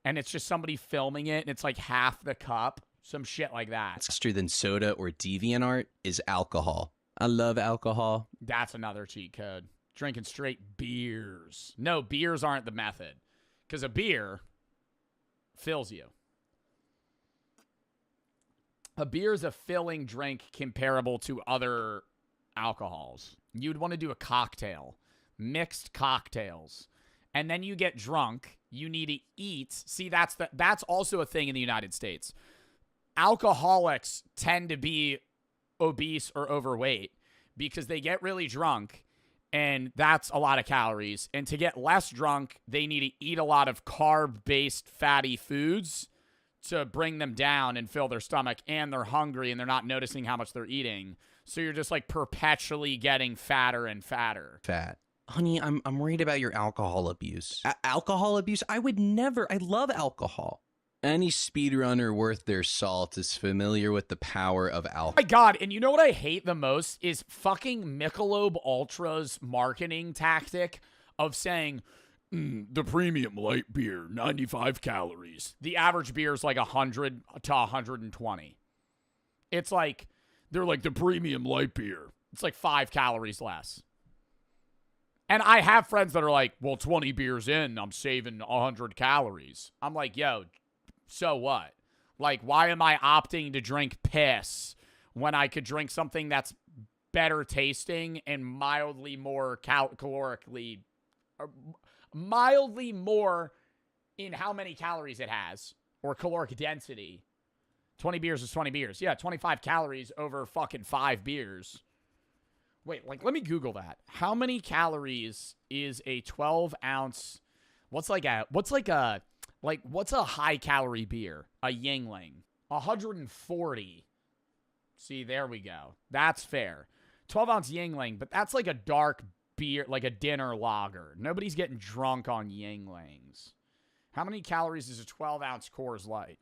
and it's just somebody filming it, and it's like half the cup. Some shit like that. Faster than soda or DeviantArt is alcohol. I love alcohol. That's another cheat code. Drinking straight beers. No, beers aren't the method. Because a beer fills you. A beer is a filling drink comparable to other alcohols. You'd want to do a cocktail. Mixed cocktails. And then you get drunk. You need to eat. See, that's also a thing in the United States. Alcoholics tend to be obese or overweight because they get really drunk, and that's a lot of calories. And to get less drunk, they need to eat a lot of carb-based fatty foods to bring them down and fill their stomach, and they're hungry and they're not noticing how much they're eating. So you're just like perpetually getting fatter and fatter. Fat. Honey, I'm worried about your alcohol abuse. Alcohol abuse? I would never. I love alcohol. Any speedrunner worth their salt is familiar with the power of alcohol. Oh my God, and you know what I hate the most is fucking Michelob Ultra's marketing tactic of saying, the premium light beer, 95 calories. The average beer is like 100 to 120. It's like, they're like the premium light beer. It's like 5 calories less. And I have friends that are like, well, 20 beers in, I'm saving 100 calories. I'm like, yo, so what? Like, why am I opting to drink piss when I could drink something that's better tasting and mildly more calorically, or mildly more in how many calories it has, or caloric density? 20 beers is 20 beers. Yeah, 25 calories over fucking 5 beers. Wait, like, let me Google that. How many calories is a 12-ounce... What's a high-calorie beer? A Yingling. 140. See, there we go. That's fair. 12-ounce Yingling, but that's like a dark beer, like a dinner lager. Nobody's getting drunk on Yinglings. How many calories is a 12-ounce Coors Light?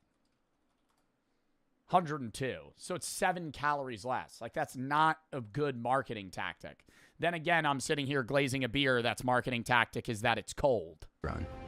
102. So it's 7 calories less. Like, that's not a good marketing tactic. Then again, I'm sitting here glazing a beer that's marketing tactic is that it's cold.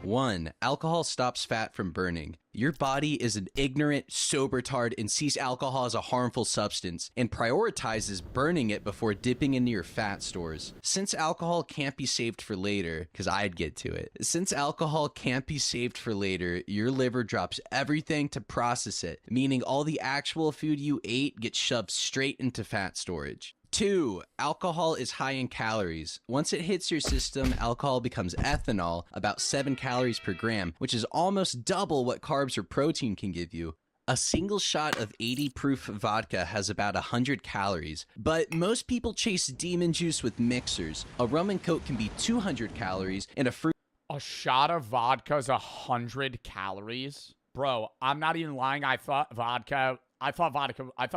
1. Alcohol stops fat from burning. Your body is an ignorant, sober-tard and sees alcohol as a harmful substance and prioritizes burning it before dipping into your fat stores. Since alcohol can't be saved for later, because I'd get to it. Since alcohol can't be saved for later, your liver drops everything to process it, meaning all the actual food you ate gets shoved straight into fat storage. 2. Alcohol is high in calories. Once it hits your system, alcohol becomes ethanol, about 7 calories per gram, which is almost double what carbs or protein can give you. A single shot of 80 proof vodka has about 100 calories, but most people chase demon juice with mixers. A rum and coke can be 200 calories, and a fruit... A shot of vodka is 100 calories? Bro, I'm not even lying. I thought a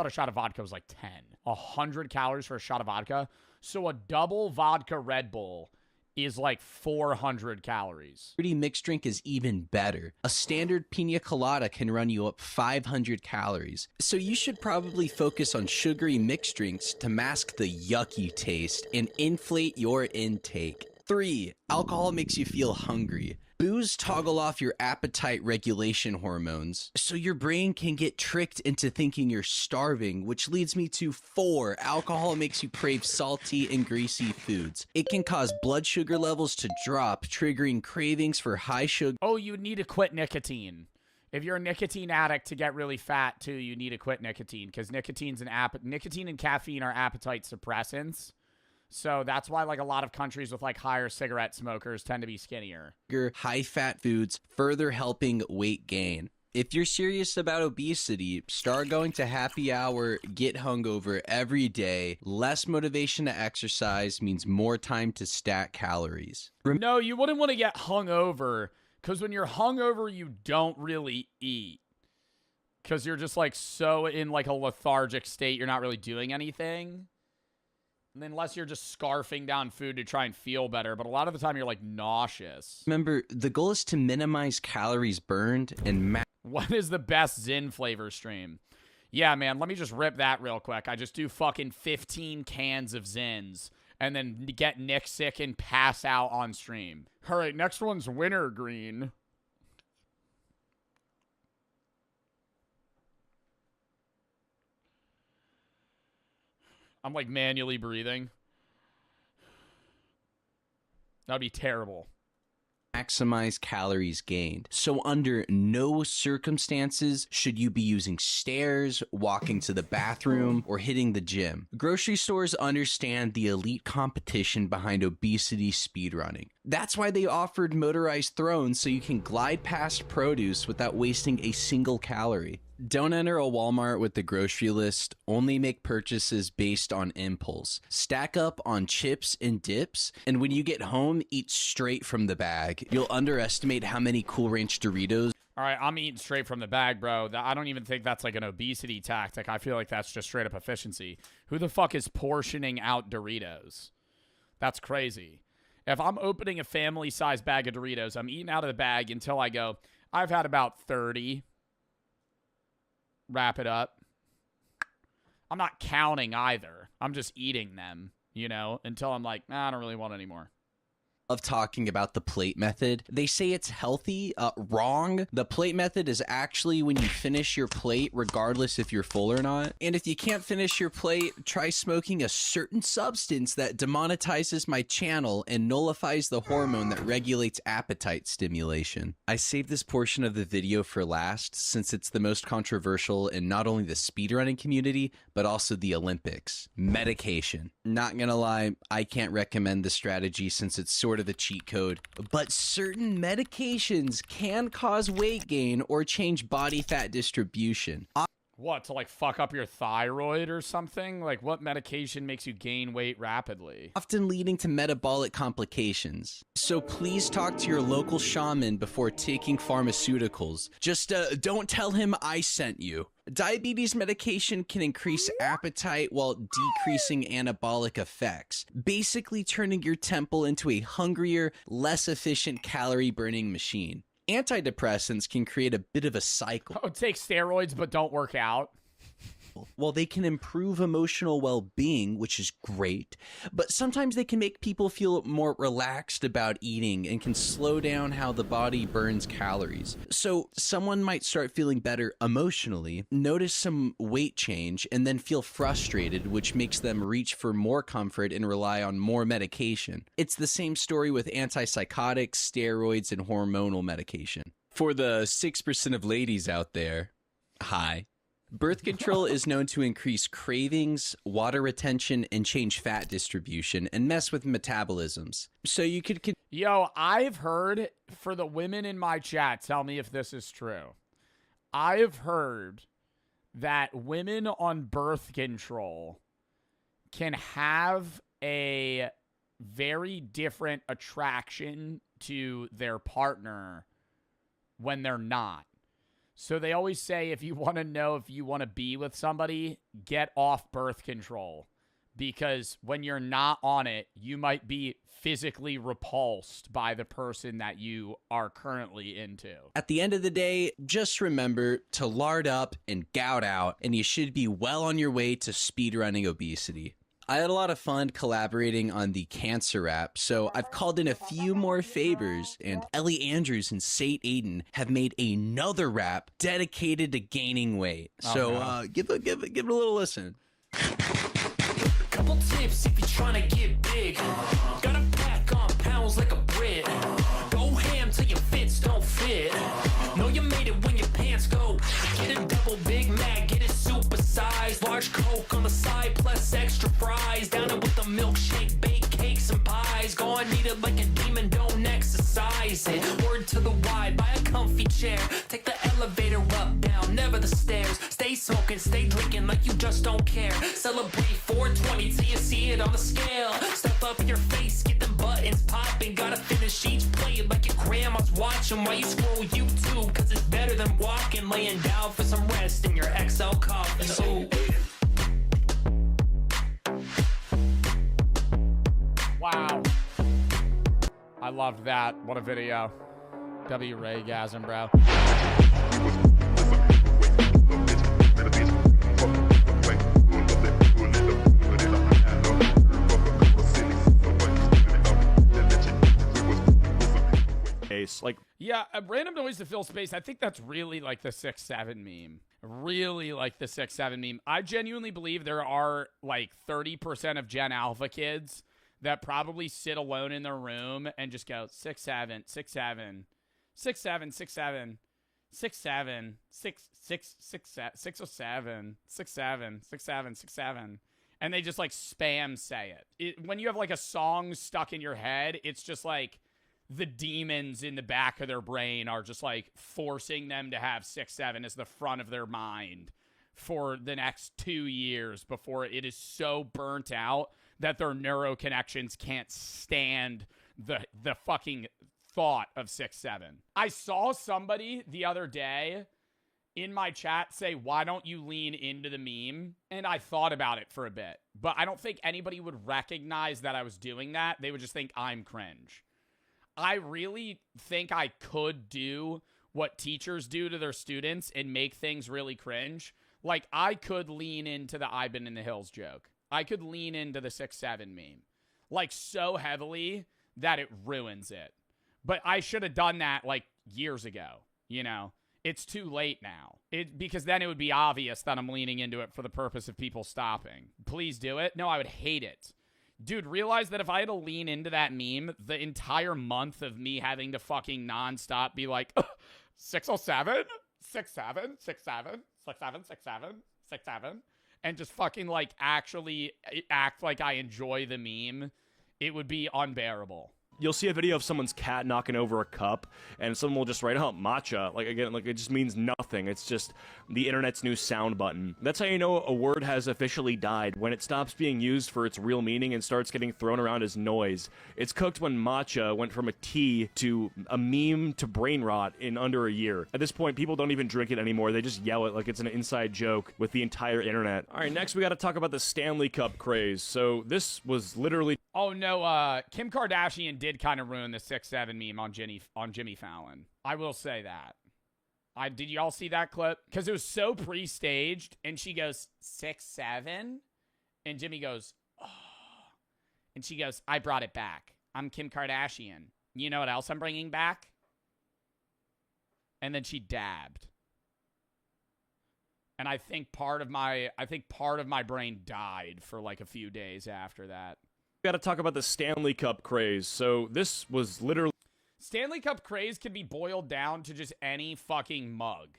shot of vodka was like 10. 100 calories for a shot of vodka. So a double vodka Red Bull is like 400 calories. Fruity mixed drink is even better. A standard pina colada can run you up 500 calories. So you should probably focus on sugary mixed drinks to mask the yucky taste and inflate your intake. 3. Alcohol makes you feel hungry. Booze toggle off your appetite regulation hormones, so your brain can get tricked into thinking you're starving, which leads me to 4. Alcohol makes you crave salty and greasy foods. It can cause blood sugar levels to drop, triggering cravings for high sugar. Oh, you need to quit nicotine. If you're a nicotine addict to get really fat too, you need to quit nicotine, because nicotine and caffeine are appetite suppressants. So that's why, like, a lot of countries with, like, higher cigarette smokers tend to be skinnier. High-fat foods further helping weight gain. If you're serious about obesity, start going to happy hour, get hungover every day. Less motivation to exercise means more time to stack calories. No, you wouldn't want to get hungover, because when you're hungover, you don't really eat. Because you're just, like, so in, like, a lethargic state, you're not really doing anything. Unless you're just scarfing down food to try and feel better. But a lot of the time, you're, like, nauseous. Remember, the goal is to minimize calories burned and... What is the best Zyn flavor stream? Yeah, man, let me just rip that real quick. I just do fucking 15 cans of Zyns and then get Nick sick and pass out on stream. All right, next one's wintergreen. I'm like manually breathing. That'd be terrible. Maximize calories gained. So under no circumstances should you be using stairs, walking to the bathroom, or hitting the gym. Grocery stores understand the elite competition behind obesity speedrunning. That's why they offered motorized thrones so you can glide past produce without wasting a single calorie. Don't enter a Walmart with the grocery list. Only make purchases based on impulse. Stack up on chips and dips, and when you get home, eat straight from the bag. You'll underestimate how many Cool Ranch Doritos. All right, I'm eating straight from the bag, bro. I don't even think that's like an obesity tactic. I feel like that's just straight up efficiency. Who the fuck is portioning out Doritos? That's crazy. If I'm opening a family-sized bag of Doritos, I'm eating out of the bag until I go, I've had about 30. Wrap it up. I'm not counting either. I'm just eating them, you know, until I'm like, nah, I don't really want any more. Of talking about the plate method. They say it's healthy. Wrong. The plate method is actually when you finish your plate regardless if you're full or not. And if you can't finish your plate, try smoking a certain substance that demonetizes my channel and nullifies the hormone that regulates appetite stimulation. I saved this portion of the video for last since it's the most controversial in not only the speedrunning community, but also the Olympics. Medication. Not gonna lie, I can't recommend the strategy since it's sort of a cheat code, but certain medications can cause weight gain or change body fat distribution. What, to like fuck up your thyroid or something? Like what medication makes you gain weight rapidly? Often leading to metabolic complications. So please talk to your local shaman before taking pharmaceuticals. Just don't tell him I sent you. Diabetes medication can increase appetite while decreasing anabolic effects, basically turning your temple into a hungrier, less efficient calorie-burning machine. Antidepressants can create a bit of a cycle. Oh, take steroids but don't work out. Well, they can improve emotional well-being, which is great, but sometimes they can make people feel more relaxed about eating and can slow down how the body burns calories. So someone might start feeling better emotionally, notice some weight change, and then feel frustrated, which makes them reach for more comfort and rely on more medication. It's the same story with antipsychotics, steroids, and hormonal medication. For the 6% of ladies out there, hi. Birth control is known to increase cravings, water retention, and change fat distribution, and mess with metabolisms. So you could... Yo, I've heard, for the women in my chat, tell me if this is true. I've heard that women on birth control can have a very different attraction to their partner when they're not. So they always say if you want to know if you want to be with somebody, get off birth control. Because when you're not on it, you might be physically repulsed by the person that you are currently into. At the end of the day, just remember to lard up and gout out, and you should be well on your way to speedrunning obesity. I had a lot of fun collaborating on the cancer rap, so I've called in a few more favors, and Ellie Andrews and Sate Aiden have made another rap dedicated to gaining weight. Give it a little listen. Couple tips if you're trying to get big. Gotta pack on pounds like a Brit. Go ham till your fits don't fit. Know you made it when your pants go. Get a double Big Mac, get it supersized. Large Coke on the side plus extra fries. Down it with the milkshake, bake cakes and pies. Go and eat it like a demon, don't exercise it. Word to the wide, buy a comfy chair. Take the elevator up, down, never the stairs. Stay smoking, stay drinking like you just don't care. Celebrate 420 till you see it on the scale. Step up your face, get them buttons popping. Gotta finish each plate like your grandma's watching while you scroll YouTube. Cause it's better than walking, laying down for some rest in your XL coffin. So Wow. I loved that. What a video. W Raygasm, bro. Like Yeah, a random noise to fill space. I think that's really like the 6-7 meme. Really like the 6-7 meme. I genuinely believe there are like 30% of Gen Alpha kids that probably sit alone in their room and just go 6-7, 6-7, 6-7, 6-7, 6-7, 6-7, 6-7, 6-7, 6-7. And they just like spam say it. When you have like a song stuck in your head, it's just like the demons in the back of their brain are just like forcing them to have 6-7 as the front of their mind for the next 2 years before it is so burnt out that their neuroconnections can't stand the fucking thought of 6-7. I saw somebody the other day in my chat say, why don't you lean into the meme? And I thought about it for a bit, but I don't think anybody would recognize that I was doing that. They would just think I'm cringe. I really think I could do what teachers do to their students and make things really cringe. Like, I could lean into the I've been in the hills joke. I could lean into the 6-7 meme. Like, so heavily that it ruins it. But I should have done that, like, years ago, you know? It's too late now. Because then it would be obvious that I'm leaning into it for the purpose of people stopping. Please do it. No, I would hate it. Dude, realize that if I had to lean into that meme, the entire month of me having to fucking nonstop be like, 607, 67, 67, 67, 67, 67, and just fucking like actually act like I enjoy the meme, it would be unbearable. You'll see a video of someone's cat knocking over a cup, and someone will just write out matcha. Like, again, like, it just means nothing. It's just the internet's new sound button. That's how you know a word has officially died, when it stops being used for its real meaning and starts getting thrown around as noise. It's cooked when matcha went from a tea to a meme to brain rot in under a year. At this point, people don't even drink it anymore. They just yell it like it's an inside joke with the entire internet. All right, next we got to talk about the Stanley Cup craze. So this was literally... Oh, no, Kim Kardashian did kind of ruin the 6-7 meme on Jimmy Fallon. I will say that. Did y'all see that clip? Because it was so pre-staged, and she goes, 6-7? And Jimmy goes, oh. And she goes, I brought it back. I'm Kim Kardashian. You know what else I'm bringing back? And then she dabbed. And I think part of my brain died for like a few days after that. Got to talk about the Stanley Cup craze. So this was literally... Stanley Cup craze can be boiled down to just any fucking mug.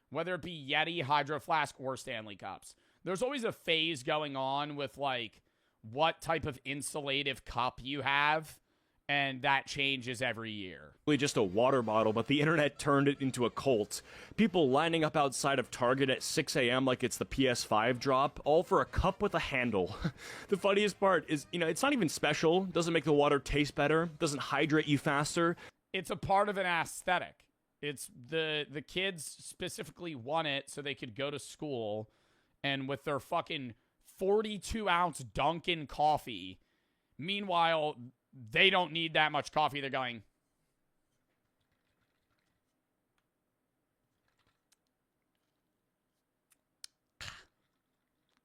Whether it be Yeti, Hydro Flask, or Stanley Cups. There's always a phase going on with, like, what type of insulative cup you have. And that changes every year. Just a water bottle, but the internet turned it into a cult. People lining up outside of Target at 6 a.m. like it's the PS5 drop, all for a cup with a handle. The funniest part is, you know, it's not even special, doesn't make the water taste better, doesn't hydrate you faster. It's a part of an aesthetic. It's the kids specifically want it so they could go to school and with their fucking 42-ounce Dunkin' coffee. Meanwhile, they don't need that much coffee. They're going.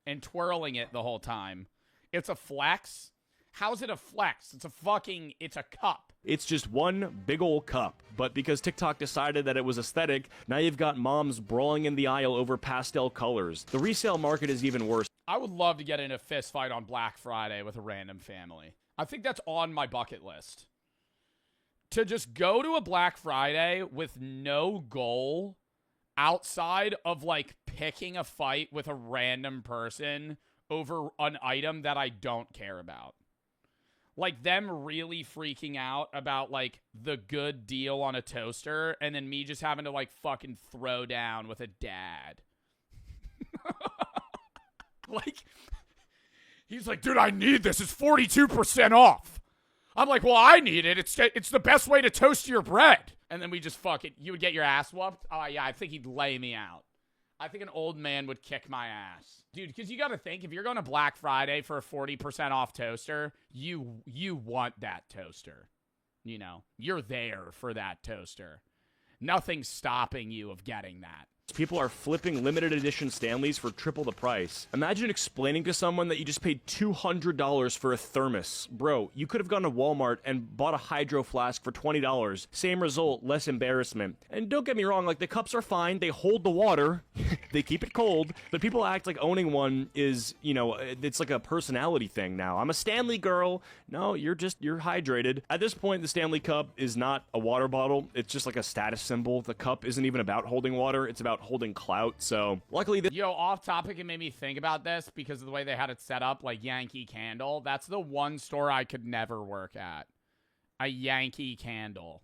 And twirling it the whole time. It's a flex. How's it a flex? It's a cup. It's just one big old cup. But because TikTok decided that it was aesthetic, now you've got moms brawling in the aisle over pastel colors. The resale market is even worse. I would love to get in a fist fight on Black Friday with a random family. I think that's on my bucket list. To just go to a Black Friday with no goal outside of, like, picking a fight with a random person over an item that I don't care about. Like, them really freaking out about, like, the good deal on a toaster, and then me just having to, like, fucking throw down with a dad. Like... He's like, dude, I need this. It's 42% off. I'm like, well, I need it. It's the best way to toast your bread. And then we just you would get your ass whooped? Oh, yeah, I think he'd lay me out. I think an old man would kick my ass. Dude, because you got to think, if you're going to Black Friday for a 40% off toaster, you want that toaster. You know, you're there for that toaster. Nothing's stopping you of getting that. People are flipping limited edition Stanleys for triple the price. Imagine explaining to someone that you just paid $200 for a thermos. Bro, you could have gone to Walmart and bought a hydro flask for $20. Same result, less embarrassment. And don't get me wrong, like, the cups are fine, they hold the water, they keep it cold, but people act like owning one is, you know, it's like a personality thing now. I'm a Stanley girl. No, you're hydrated. At this point, the Stanley Cup is not a water bottle, it's just like a status symbol. The cup isn't even about holding water, it's about holding clout. So luckily Yo, off topic, it made me think about this because of the way they had it set up, like Yankee Candle. That's the one store I could never work at. A Yankee Candle.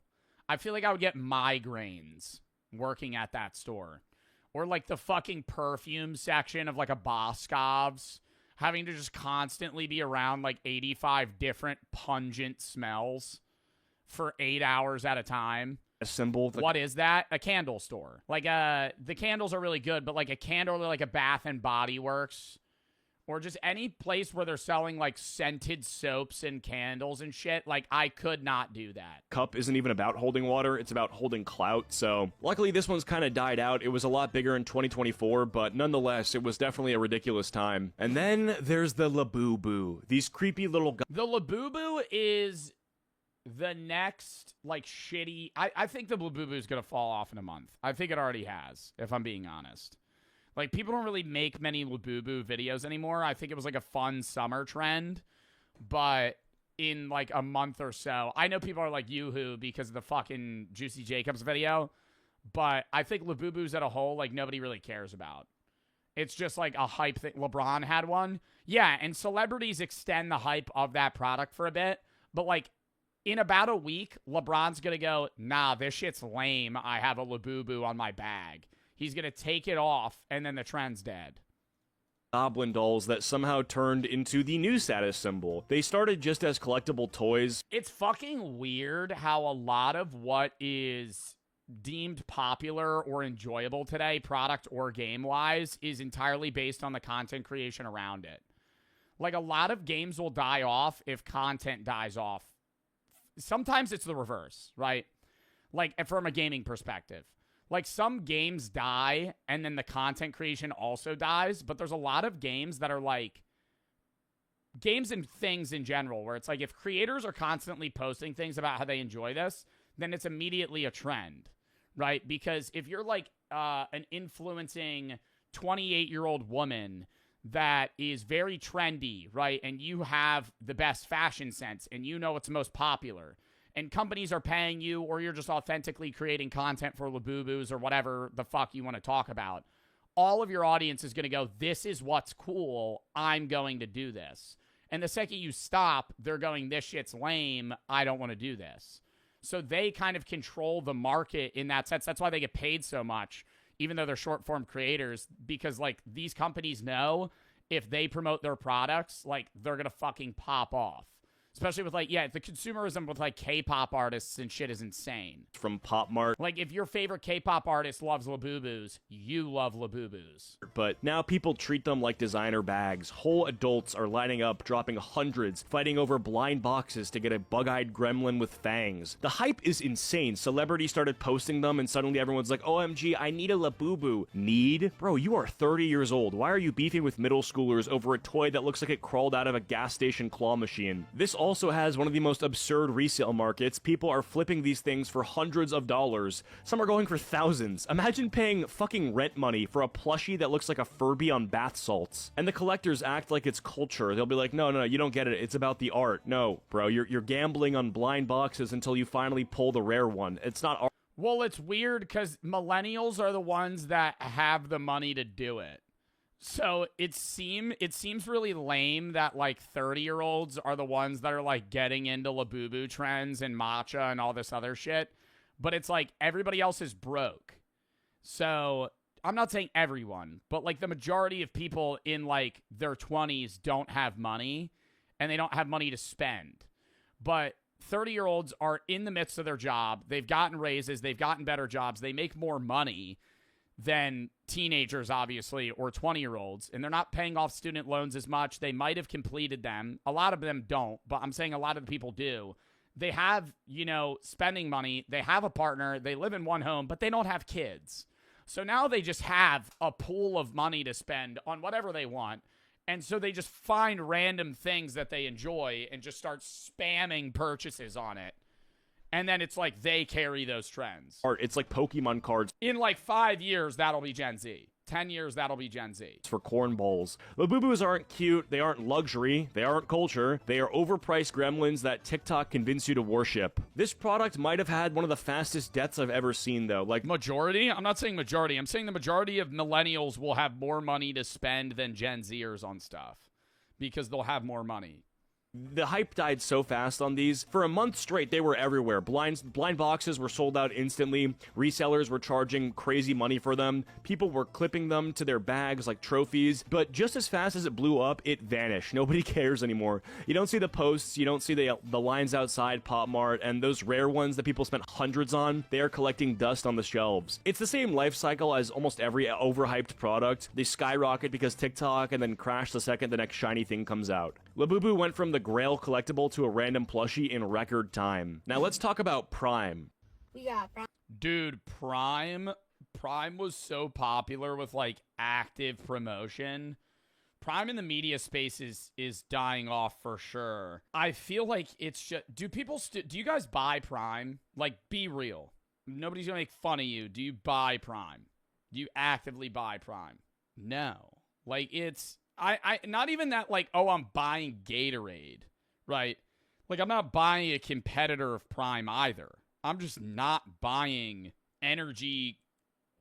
I feel like I would get migraines working at that store. Or like the fucking perfume section of like a Boscov's, having to just constantly be around like 85 different pungent smells for 8 hours at a time. a symbol. What is that? A candle store. Like, the candles are really good, but like a candle or like a Bath and Body Works or just any place where they're selling like scented soaps and candles and shit, like I could not do that. Cup isn't even about holding water, it's about holding clout. So luckily this one's kind of died out. It was a lot bigger in 2024, but nonetheless, it was definitely a ridiculous time. And then there's the Labubu. These creepy little The Labubu is the next like shitty. I think the Labubu is gonna fall off in a month. I think it already has, if I'm being honest. Like, people don't really make many Labubu videos anymore. I think it was, like, a fun summer trend. But in, like, a month or so, I know people are like, yoo-hoo, because of the fucking Juicy Jacobs video. But I think Labubus as a whole, like, nobody really cares about. It's just, like, a hype thing. LeBron had one. Yeah, and celebrities extend the hype of that product for a bit. But, like, in about a week, LeBron's gonna go, nah, this shit's lame. I have a Labubu on my bag. He's going to take it off, and then the trend's dead. Goblin dolls that somehow turned into the new status symbol. They started just as collectible toys. It's fucking weird how a lot of what is deemed popular or enjoyable today, product or game-wise, is entirely based on the content creation around it. Like, a lot of games will die off if content dies off. Sometimes it's the reverse, right? Like, from a gaming perspective. Like, some games die, and then the content creation also dies, but there's a lot of games that are, like, games and things in general, where it's like, if creators are constantly posting things about how they enjoy this, then it's immediately a trend, right? Because if you're, like, an influencing 28-year-old woman that is very trendy, right, and you have the best fashion sense, and you know what's most popular, and companies are paying you, or you're just authentically creating content for Labubus or whatever the fuck you want to talk about, all of your audience is going to go, this is what's cool, I'm going to do this. And the second you stop, they're going, this shit's lame, I don't want to do this. So they kind of control the market in that sense. That's why they get paid so much, even though they're short-form creators, because, like, these companies know if they promote their products, like, they're going to fucking pop off. Especially with, like, yeah, the consumerism with, like, K-pop artists and shit is insane. From Pop Mart. Like, if your favorite K-pop artist loves Labubus, you love Labubus. But now people treat them like designer bags. Whole adults are lining up, dropping hundreds, fighting over blind boxes to get a bug-eyed gremlin with fangs. The hype is insane. Celebrities started posting them, and suddenly everyone's like, OMG, I need a Labubu. Need? Bro, you are 30 years old. Why are you beefing with middle schoolers over a toy that looks like it crawled out of a gas station claw machine? This also has one of the most absurd resale markets. People are flipping these things for hundreds of dollars. Some are going for thousands. Imagine paying fucking rent money for a plushie that looks like a Furby on bath salts. And the collectors act like it's culture. They'll be like, no, you don't get it. It's about the art. No, bro, you're gambling on blind boxes until you finally pull the rare one. It's not art. Well, it's weird because millennials are the ones that have the money to do it. So it seems really lame that, like, 30-year-olds are the ones that are, like, getting into Labubu trends and matcha and all this other shit. But it's like everybody else is broke. So I'm not saying everyone, but, like, the majority of people in, like, their 20s don't have money, and they don't have money to spend. But 30-year-olds are in the midst of their job. They've gotten raises. They've gotten better jobs. They make more money than teenagers, obviously, or 20-year-olds, and they're not paying off student loans as much. They might have completed them. A lot of them don't, but I'm saying a lot of the people do. They have, you know, spending money. They have a partner. They live in one home, but they don't have kids. So now they just have a pool of money to spend on whatever they want. And so they just find random things that they enjoy and just start spamming purchases on it. And then it's like they carry those trends. Art, it's like Pokemon cards In like 5 years, that'll be Gen Z. 10 years, that'll be Gen Z. for corn bowls. Labubus aren't cute, they aren't luxury, they aren't culture, they are overpriced gremlins that TikTok convince you to worship. This product might have had one of the fastest deaths I've ever seen, though. Like, Majority? I'm not saying majority. I'm saying the majority of millennials will have more money to spend than Gen Zers on stuff because they'll have more money. the hype died so fast on these. For a month straight, they were everywhere. Blind boxes were sold out instantly. Resellers were charging crazy money for them. People were clipping them to their bags like trophies. But just as fast as it blew up, it vanished. Nobody cares anymore. You don't see the posts. You don't see the lines outside Pop Mart. And those rare ones that people spent hundreds on, they are collecting dust on the shelves. It's the same life cycle as almost every overhyped product. They skyrocket because TikTok and then crash the second the next shiny thing comes out. Labubu went from the Grail collectible to a random plushie in record time. Now let's talk about Prime. We got Prime. Dude, Prime was so popular with like active promotion. Prime in the media space is dying off for sure. I feel like it's just, do you guys buy Prime? Like, be real. Nobody's gonna make fun of you. Do you buy Prime? Do you actively buy Prime? No. Like, it's, I not even that like, oh, I'm buying Gatorade, right? Like, I'm not buying a competitor of Prime either. I'm just not buying energy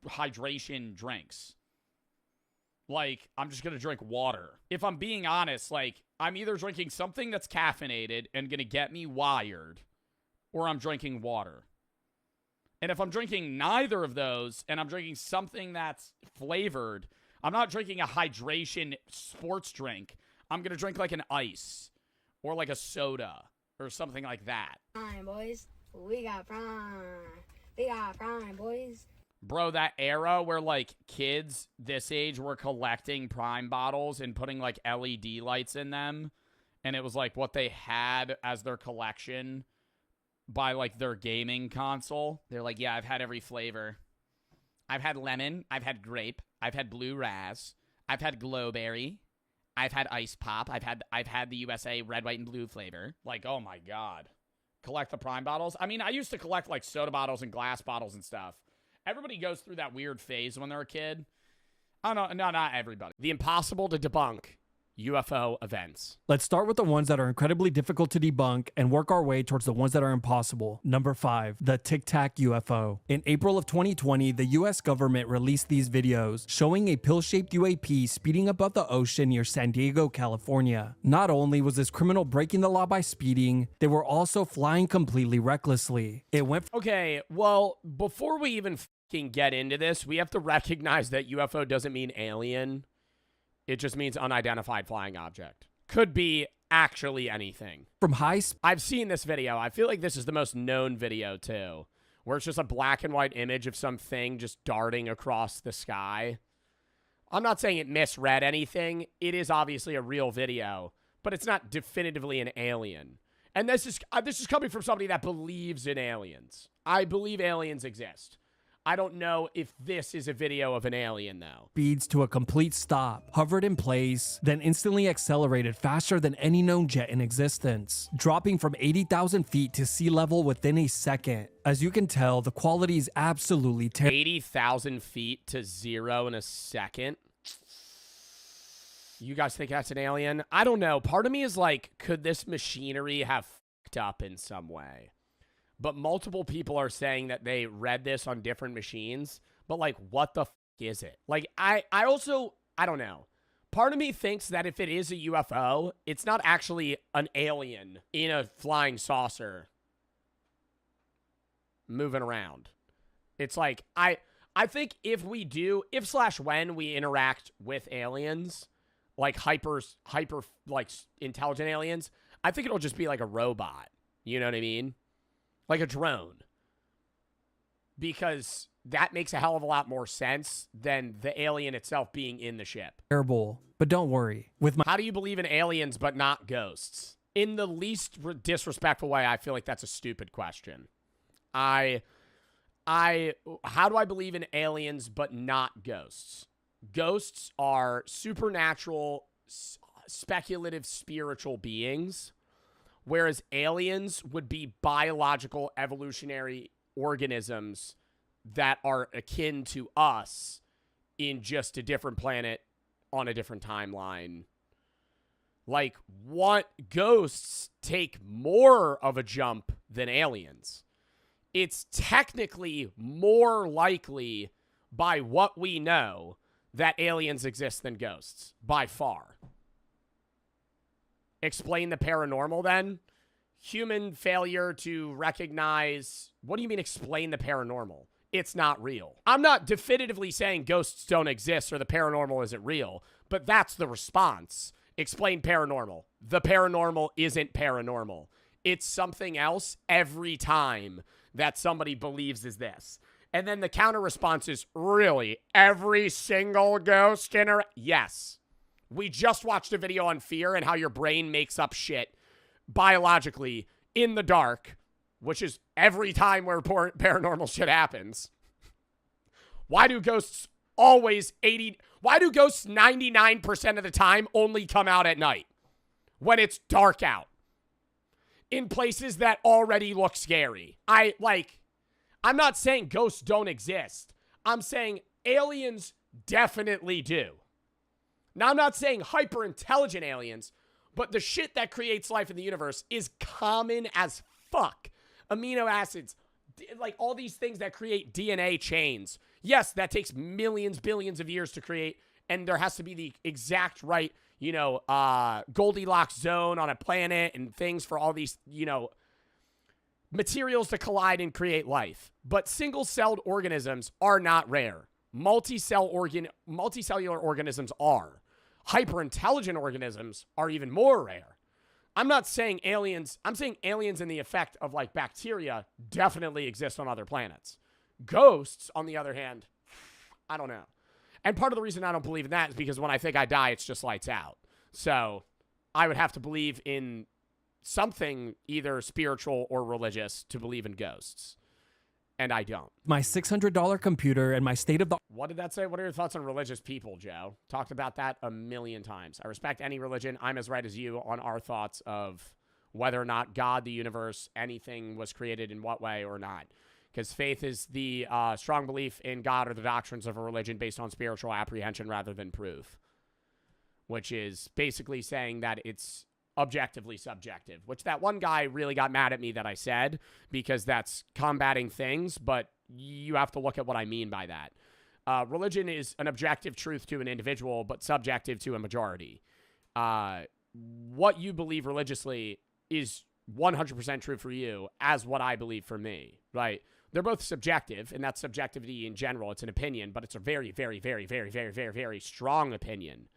hydration drinks. Like, I'm just going to drink water. If I'm being honest, like, I'm either drinking something that's caffeinated and going to get me wired, or I'm drinking water. And if I'm drinking neither of those, and I'm drinking something that's flavored, I'm not drinking a hydration sports drink. I'm going to drink like an ice or like a soda or something like that. Prime, boys. We got Prime. We got Prime, boys. Bro, that era where, like, kids this age were collecting Prime bottles and putting, like, LED lights in them, and it was, like, what they had as their collection by, like, their gaming console. They're like, yeah, I've had every flavor. I've had lemon. I've had grape. I've had blue raz. I've had glowberry. I've had ice pop. I've had the USA red, white, and blue flavor. Like, oh, my God. Collect the Prime bottles? I mean, I used to collect, like, soda bottles and glass bottles and stuff. Everybody goes through that weird phase when they're a kid. Oh, no, not everybody. The impossible to debunk UFO events. Let's start with the ones that are incredibly difficult to debunk and work our way towards the ones that are impossible. Number 5, the Tic Tac UFO. In April of 2020, the US government released these videos showing a pill-shaped UAP speeding above the ocean near San Diego, California. Not only was this criminal breaking the law by speeding, they were also flying completely recklessly. It went Okay, well, before we even fucking get into this, we have to recognize that UFO doesn't mean alien. It just means unidentified flying object. Could be actually anything. from high I've seen this video. I feel like this is the most known video, too, where it's just a black and white image of something just darting across the sky. I'm not saying it misread anything. It is obviously a real video, but it's not definitively an alien. And this is coming from somebody that believes in aliens. I believe aliens exist. I don't know if this is a video of an alien, though. speeds to a complete stop, hovered in place, then instantly accelerated faster than any known jet in existence, dropping from 80,000 feet to sea level within a second. As you can tell, the quality is absolutely terrible. 80,000 feet to zero in a second. You guys think that's an alien? I don't know. Part of me is like, could this machinery have fucked up in some way? But multiple people are saying that they read this on different machines. But, like, what the fuck is it? Like, I don't know. Part of me thinks that if it is a UFO, it's not actually an alien in a flying saucer moving around. It's like, I think if when we interact with aliens, like hyper, like, intelligent aliens, I think it'll just be like a robot. You know what I mean? Like a drone. Because that makes a hell of a lot more sense than the alien itself being in the ship. But don't worry. With my How do you believe in aliens but not ghosts? in the least disrespectful way, I feel like that's a stupid question. How do I believe in aliens but not ghosts? Ghosts are supernatural, speculative, spiritual beings, whereas aliens would be biological, evolutionary organisms that are akin to us in just a different planet on a different timeline. Like, what ghosts take more of a jump than aliens? It's technically more likely by what we know that aliens exist than ghosts, by far. Explain the paranormal then? Human failure to recognize... What do you mean explain the paranormal? It's not real. I'm not definitively saying ghosts don't exist or the paranormal isn't real, but that's the response. Explain paranormal. The paranormal isn't paranormal. It's something else every time that somebody believes is this. And then the counter response is, really, every single ghost yes. We just watched a video on fear and how your brain makes up shit biologically in the dark, which is every time where paranormal shit happens. Why do ghosts why do ghosts 99% of the time only come out at night when it's dark out in places that already look scary? I'm not saying ghosts don't exist. I'm saying aliens definitely do. Now, I'm not saying hyper-intelligent aliens, but the shit that creates life in the universe is common as fuck. Amino acids, like all these things that create DNA chains. Yes, that takes millions, billions of years to create, and there has to be the exact right, Goldilocks zone on a planet and things for all these, materials to collide and create life. But single-celled organisms are not rare. Multicellular organisms are. Hyper-intelligent organisms are even more rare. I'm not saying aliens. I'm saying aliens in the effect of like bacteria definitely exist on other planets. Ghosts, on the other hand, I don't know. And part of the reason I don't believe in that is because when I think I die, it's just lights out. So I would have to believe in something either spiritual or religious to believe in ghosts. And I don't. My $600 computer and my state-of-the-art... What did that say? What are your thoughts on religious people, Joe? Talked about that a million times. I respect any religion. I'm as right as you on our thoughts of whether or not God, the universe, anything was created in what way or not. Because faith is the strong belief in God or the doctrines of a religion based on spiritual apprehension rather than proof. Which is basically saying that it's objectively subjective, which that one guy really got mad at me that I said, because that's combating things, but you have to look at what I mean by that. Religion is an objective truth to an individual, but subjective to a majority. What you believe religiously is 100% true for you as what I believe for me, right? They're both subjective, and that's subjectivity in general. It's an opinion, but it's a very, very, very, very, very, very, very strong opinion.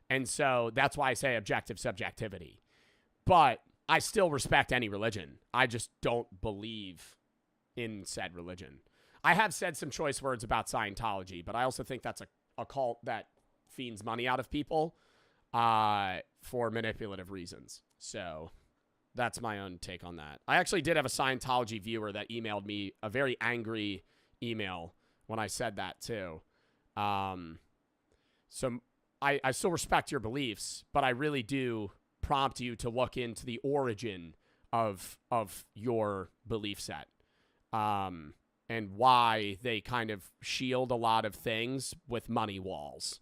And so that's why I say objective subjectivity. But I still respect any religion. I just don't believe in said religion. I have said some choice words about Scientology, but I also think that's a cult that fiends money out of people for manipulative reasons. So that's my own take on that. I actually did have a Scientology viewer that emailed me a very angry email when I said that too. So I still respect your beliefs, but I really do prompt you to look into the origin of your belief set, and why they kind of shield a lot of things with money walls.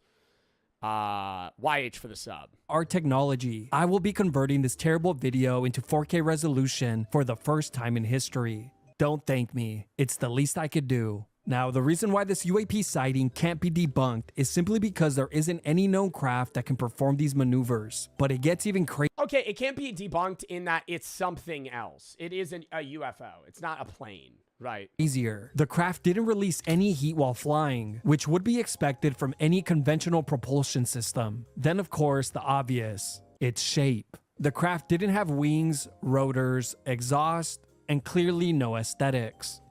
YH for the sub. Our technology. I will be converting this terrible video into 4K resolution for the first time in history. Don't thank me. It's the least I could do. Now, the reason why this UAP sighting can't be debunked is simply because there isn't any known craft that can perform these maneuvers. But it gets even crazier. Okay, it can't be debunked in that it's something else. It isn't a UFO. It's not a plane, right? The craft didn't release any heat while flying, which would be expected from any conventional propulsion system. Then, of course, the obvious, its shape. The craft didn't have wings, rotors, exhaust, and clearly no aesthetics.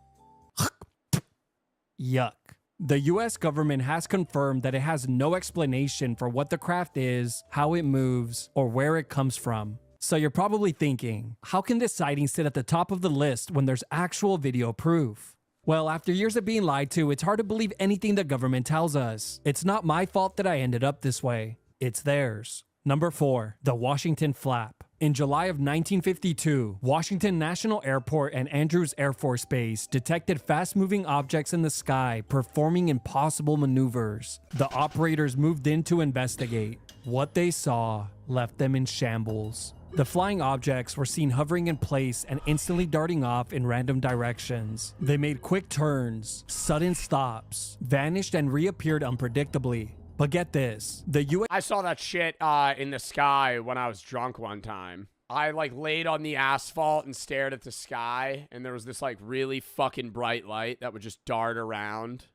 Yuck. The US government has confirmed that it has no explanation for what the craft is, how it moves, or where it comes from. So you're probably thinking, how can this sighting sit at the top of the list when there's actual video proof? Well, after years of being lied to, it's hard to believe anything the government tells us. It's not my fault that I ended up this way. It's theirs. Number 4, the Washington Flap. In July of 1952, Washington National Airport and Andrews Air Force Base detected fast-moving objects in the sky performing impossible maneuvers. The operators moved in to investigate. What they saw left them in shambles. The flying objects were seen hovering in place and instantly darting off in random directions. They made quick turns, sudden stops, vanished and reappeared unpredictably. But get this, the U.S. I saw that shit in the sky when I was drunk one time. I like laid on the asphalt and stared at the sky, and there was this like really fucking bright light that would just dart around.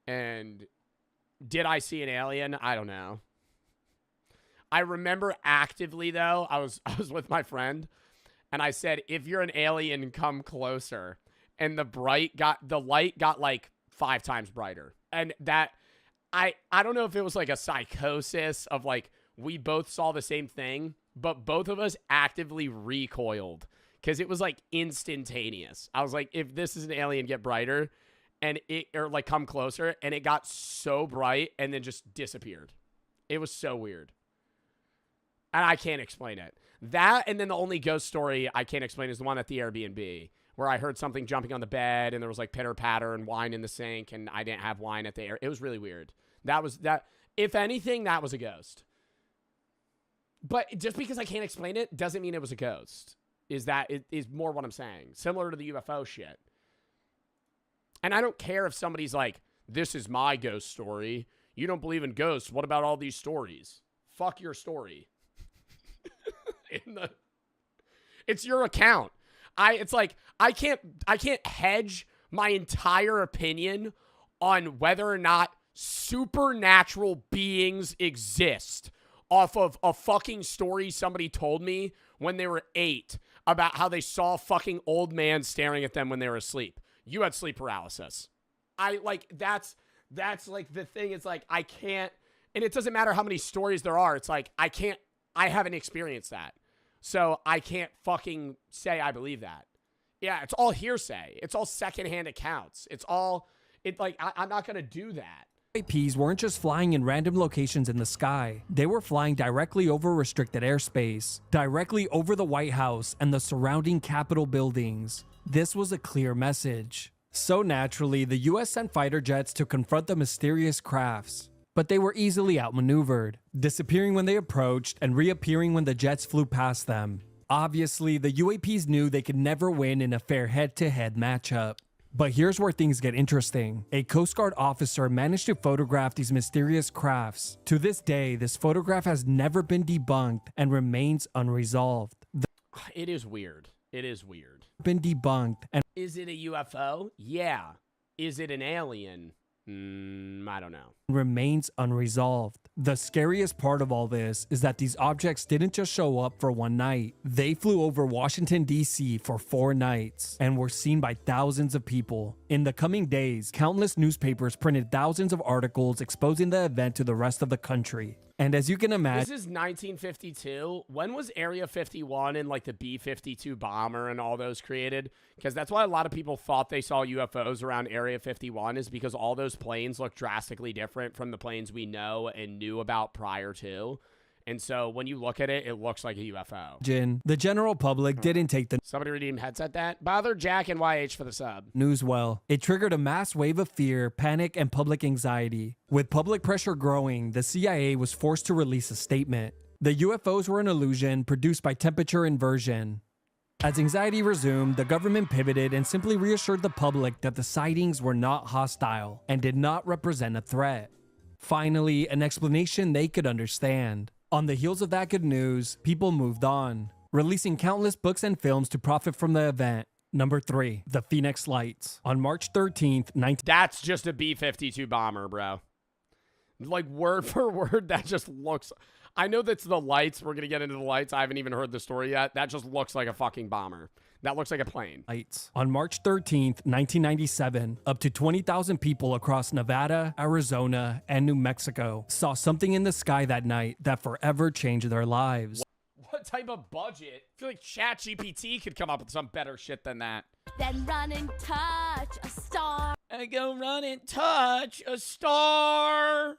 And did I see an alien? I don't know. I remember actively though, I was with my friend, and I said, if you're an alien, come closer. And the light got like 5 times brighter. And that I don't know if it was like a psychosis of like we both saw the same thing, but both of us actively recoiled because it was like instantaneous. I was like, if this is an alien, get brighter, and or like come closer, and it got so bright and then just disappeared. It was so weird. And I can't explain it. That, and then the only ghost story I can't explain is the one at the Airbnb, where I heard something jumping on the bed, and there was like pitter patter and wine in the sink, and I didn't have wine at the air. It was really weird. That. If anything, that was a ghost. But just because I can't explain it doesn't mean it was a ghost. Is more what I'm saying. Similar to the UFO shit. And I don't care if somebody's like, this is my ghost story. You don't believe in ghosts. What about all these stories? Fuck your story. It's your account. It's like I can't hedge my entire opinion on whether or not supernatural beings exist off of a fucking story somebody told me when they were 8 about how they saw a fucking old man staring at them when they were asleep. You had sleep paralysis. That's like the thing. It's like I can't, and it doesn't matter how many stories there are. It's like I haven't experienced that. So I can't fucking say I believe that. Yeah, it's all hearsay. It's all secondhand accounts. I'm not going to do that. UAPs weren't just flying in random locations in the sky. They were flying directly over restricted airspace, directly over the White House and the surrounding Capitol buildings. This was a clear message. So naturally, the US sent fighter jets to confront the mysterious crafts. But they were easily outmaneuvered, disappearing when they approached and reappearing when the jets flew past them. Obviously, the UAPs knew they could never win in a fair head-to-head matchup. But here's where things get interesting. A Coast Guard officer managed to photograph these mysterious crafts. To this day, this photograph has never been debunked and remains unresolved. It is weird. It is weird. Been debunked. And is it a UFO? Yeah. Is it an alien? I don't know. Remains unresolved. The scariest part of all this is that these objects didn't just show up for one night. They flew over Washington, D.C. for 4 nights and were seen by thousands of people. In the coming days, countless newspapers printed thousands of articles exposing the event to the rest of the country. And as you can imagine, this is 1952. When was Area 51 and like the B-52 bomber and all those created? Because that's why a lot of people thought they saw UFOs around Area 51, is because all those planes look drastically different from the planes we know and knew about prior to. And so when you look at it, it looks like a UFO. The general public didn't take the Somebody redeemed headset that. Bother Jack and YH for the sub. news well. It triggered a mass wave of fear, panic, and public anxiety. With public pressure growing, the CIA was forced to release a statement. The UFOs were an illusion produced by temperature inversion. As anxiety resumed, the government pivoted and simply reassured the public that the sightings were not hostile and did not represent a threat. Finally, an explanation they could understand. On the heels of that good news, people moved on, releasing countless books and films to profit from the event. Number 3, the Phoenix Lights. On March 13th, That's just a B-52 bomber, bro. Like, word for word, that just looks... I know that's the lights. We're going to get into the lights. I haven't even heard the story yet. That just looks like a fucking bomber. That looks like a plane. On March 13th, 1997, up to 20,000 people across Nevada, Arizona, and New Mexico saw something in the sky that night that forever changed their lives. What that type of budget. I feel like ChatGPT could come up with some better shit than that. Then run and touch a star. I go run and touch a star.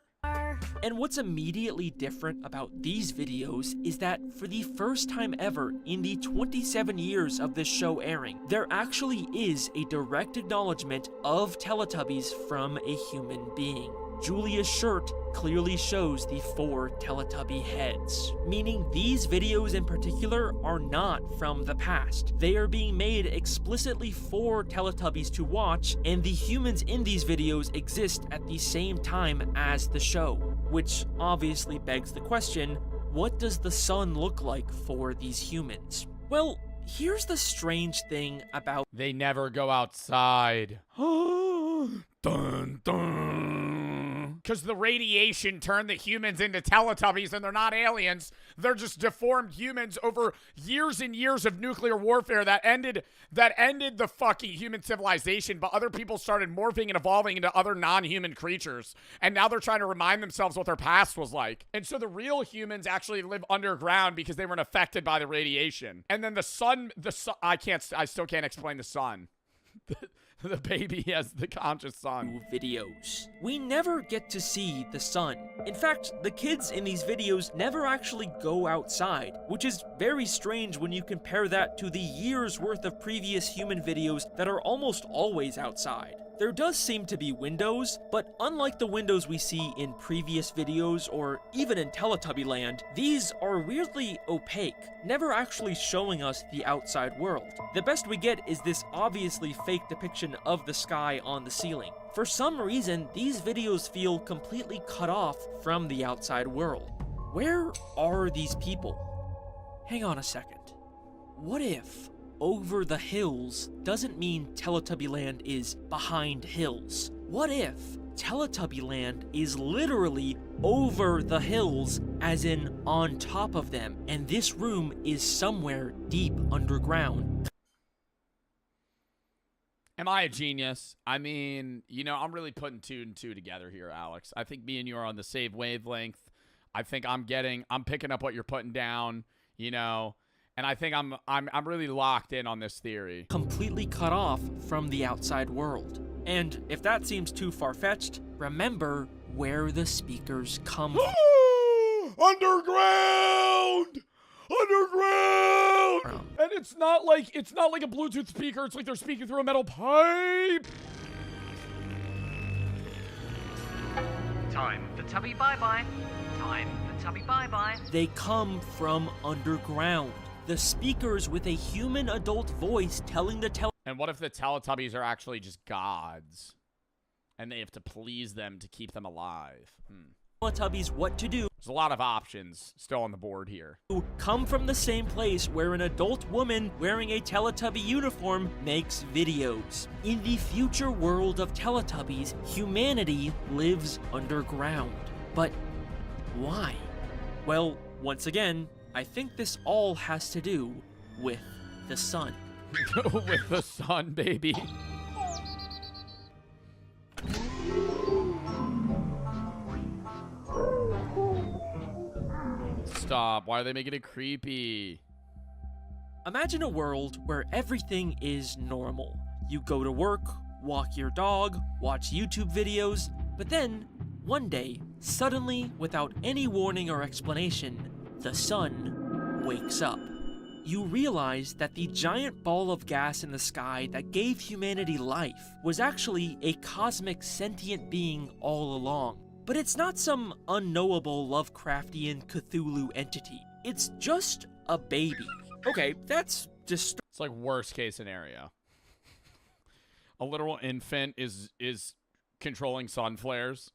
And what's immediately different about these videos is that for the first time ever in the 27 years of this show airing, there actually is a direct acknowledgement of Teletubbies from a human being. Julia's shirt clearly shows the 4 Teletubby heads, meaning these videos in particular are not from the past. They are being made explicitly for Teletubbies to watch, and the humans in these videos exist at the same time as the show, which obviously begs the question, what does the sun look like for these humans? Well, here's the strange thing about They never go outside. Dun, dun. Because the radiation turned the humans into Teletubbies, and they're not aliens. They're just deformed humans over years and years of nuclear warfare that ended the fucking human civilization, but other people started morphing and evolving into other non-human creatures. And now they're trying to remind themselves what their past was like. And so the real humans actually live underground because they weren't affected by the radiation. And then the sun, I still can't explain the sun. The baby has the conscious sun. videos. We never get to see the sun. In fact, the kids in these videos never actually go outside, which is very strange when you compare that to the years worth of previous human videos that are almost always outside. There does seem to be windows, but unlike the windows we see in previous videos or even in Teletubby Land, these are weirdly opaque, never actually showing us the outside world. The best we get is this obviously fake depiction of the sky on the ceiling. For some reason, these videos feel completely cut off from the outside world. Where are these people? Hang on a second. What if over the hills doesn't mean Teletubby Land is behind hills? What if Teletubby Land is literally over the hills, as in on top of them, and this room is somewhere deep underground? Am I a genius? I mean, you know, I'm really putting 2 and 2 together here, Alex. I think me and you are on the same wavelength. I think I'm picking up what you're putting down, you know. And I think I'm really locked in on this theory. Completely cut off from the outside world. And if that seems too far-fetched, remember where the speakers come from. Underground! Underground! And it's not like a Bluetooth speaker. It's like they're speaking through a metal pipe. Time for Tubby bye-bye. Time for Tubby bye-bye. They come from underground. The speakers with a human adult voice telling the And what if the Teletubbies are actually just gods? And they have to please them to keep them alive? Teletubbies what to do. There's a lot of options still on the board here. Come from the same place where an adult woman wearing a Teletubby uniform makes videos. In the future world of Teletubbies, humanity lives underground. But why? Well, once again, I think this all has to do with the sun. With the sun, baby. Stop. Why are they making it creepy? Imagine a world where everything is normal. You go to work, walk your dog, watch YouTube videos, but then, one day, suddenly, without any warning or explanation, the sun wakes up. You realize that the giant ball of gas in the sky that gave humanity life was actually a cosmic sentient being all along. But it's not some unknowable Lovecraftian Cthulhu entity. It's just a baby. Okay, that's just... It's like worst case scenario. A literal infant is controlling sun flares.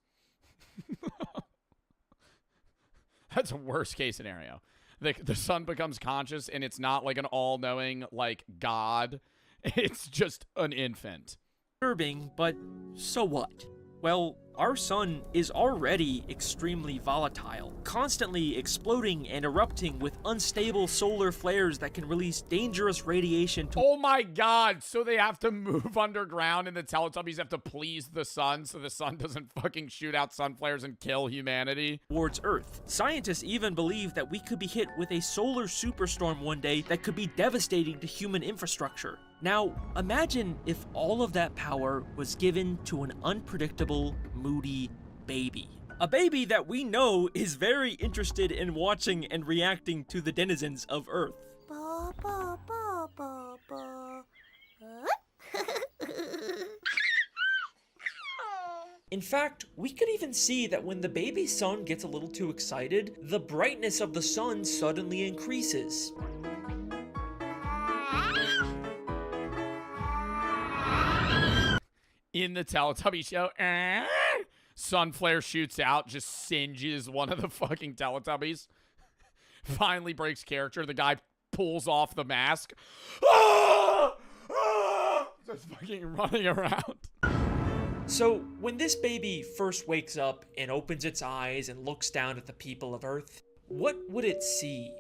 That's a worst case scenario. The sun becomes conscious and it's not like an all-knowing, like, god. It's just an infant. Disturbing, but so what? Well, our sun is already extremely volatile, constantly exploding and erupting with unstable solar flares that can release dangerous radiation Oh my god, so they have to move underground and the Teletubbies have to please the sun so the sun doesn't fucking shoot out sun flares and kill humanity? towards Earth. Scientists even believe that we could be hit with a solar superstorm one day that could be devastating to human infrastructure. Now, imagine if all of that power was given to an unpredictable, moody baby. A baby that we know is very interested in watching and reacting to the denizens of Earth. Ba, ba, ba, ba, ba. In fact, we could even see that when the baby sun gets a little too excited, the brightness of the sun suddenly increases. In the Teletubby show, sun flare shoots out, just singes one of the fucking Teletubbies. Finally breaks character. The guy pulls off the mask. Just fucking running around. So, when this baby first wakes up and opens its eyes and looks down at the people of Earth, what would it see?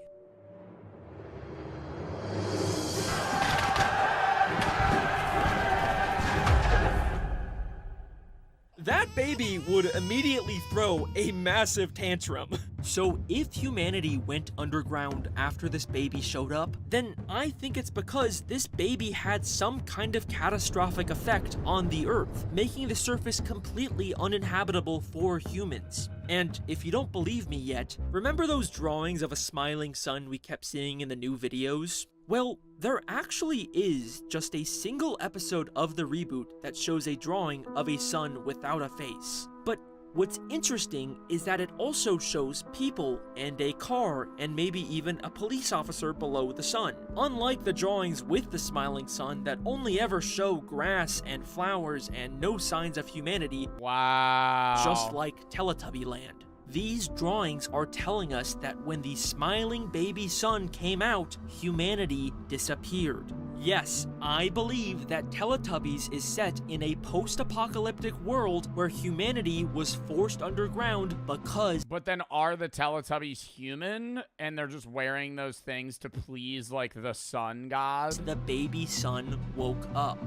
That baby would immediately throw a massive tantrum. So if humanity went underground after this baby showed up, then I think it's because this baby had some kind of catastrophic effect on the Earth, making the surface completely uninhabitable for humans. And if you don't believe me yet, remember those drawings of a smiling sun we kept seeing in the new videos? Well, there actually is just a single episode of the reboot that shows a drawing of a sun without a face. But what's interesting is that it also shows people and a car and maybe even a police officer below the sun. Unlike the drawings with the smiling sun that only ever show grass and flowers and no signs of humanity, Wow. just like Teletubby Land. These drawings are telling us that when the smiling baby sun came out, humanity disappeared. Yes, I believe that Teletubbies is set in a post-apocalyptic world where humanity was forced underground because... But then are the Teletubbies human and they're just wearing those things to please like the sun god? the baby sun woke up.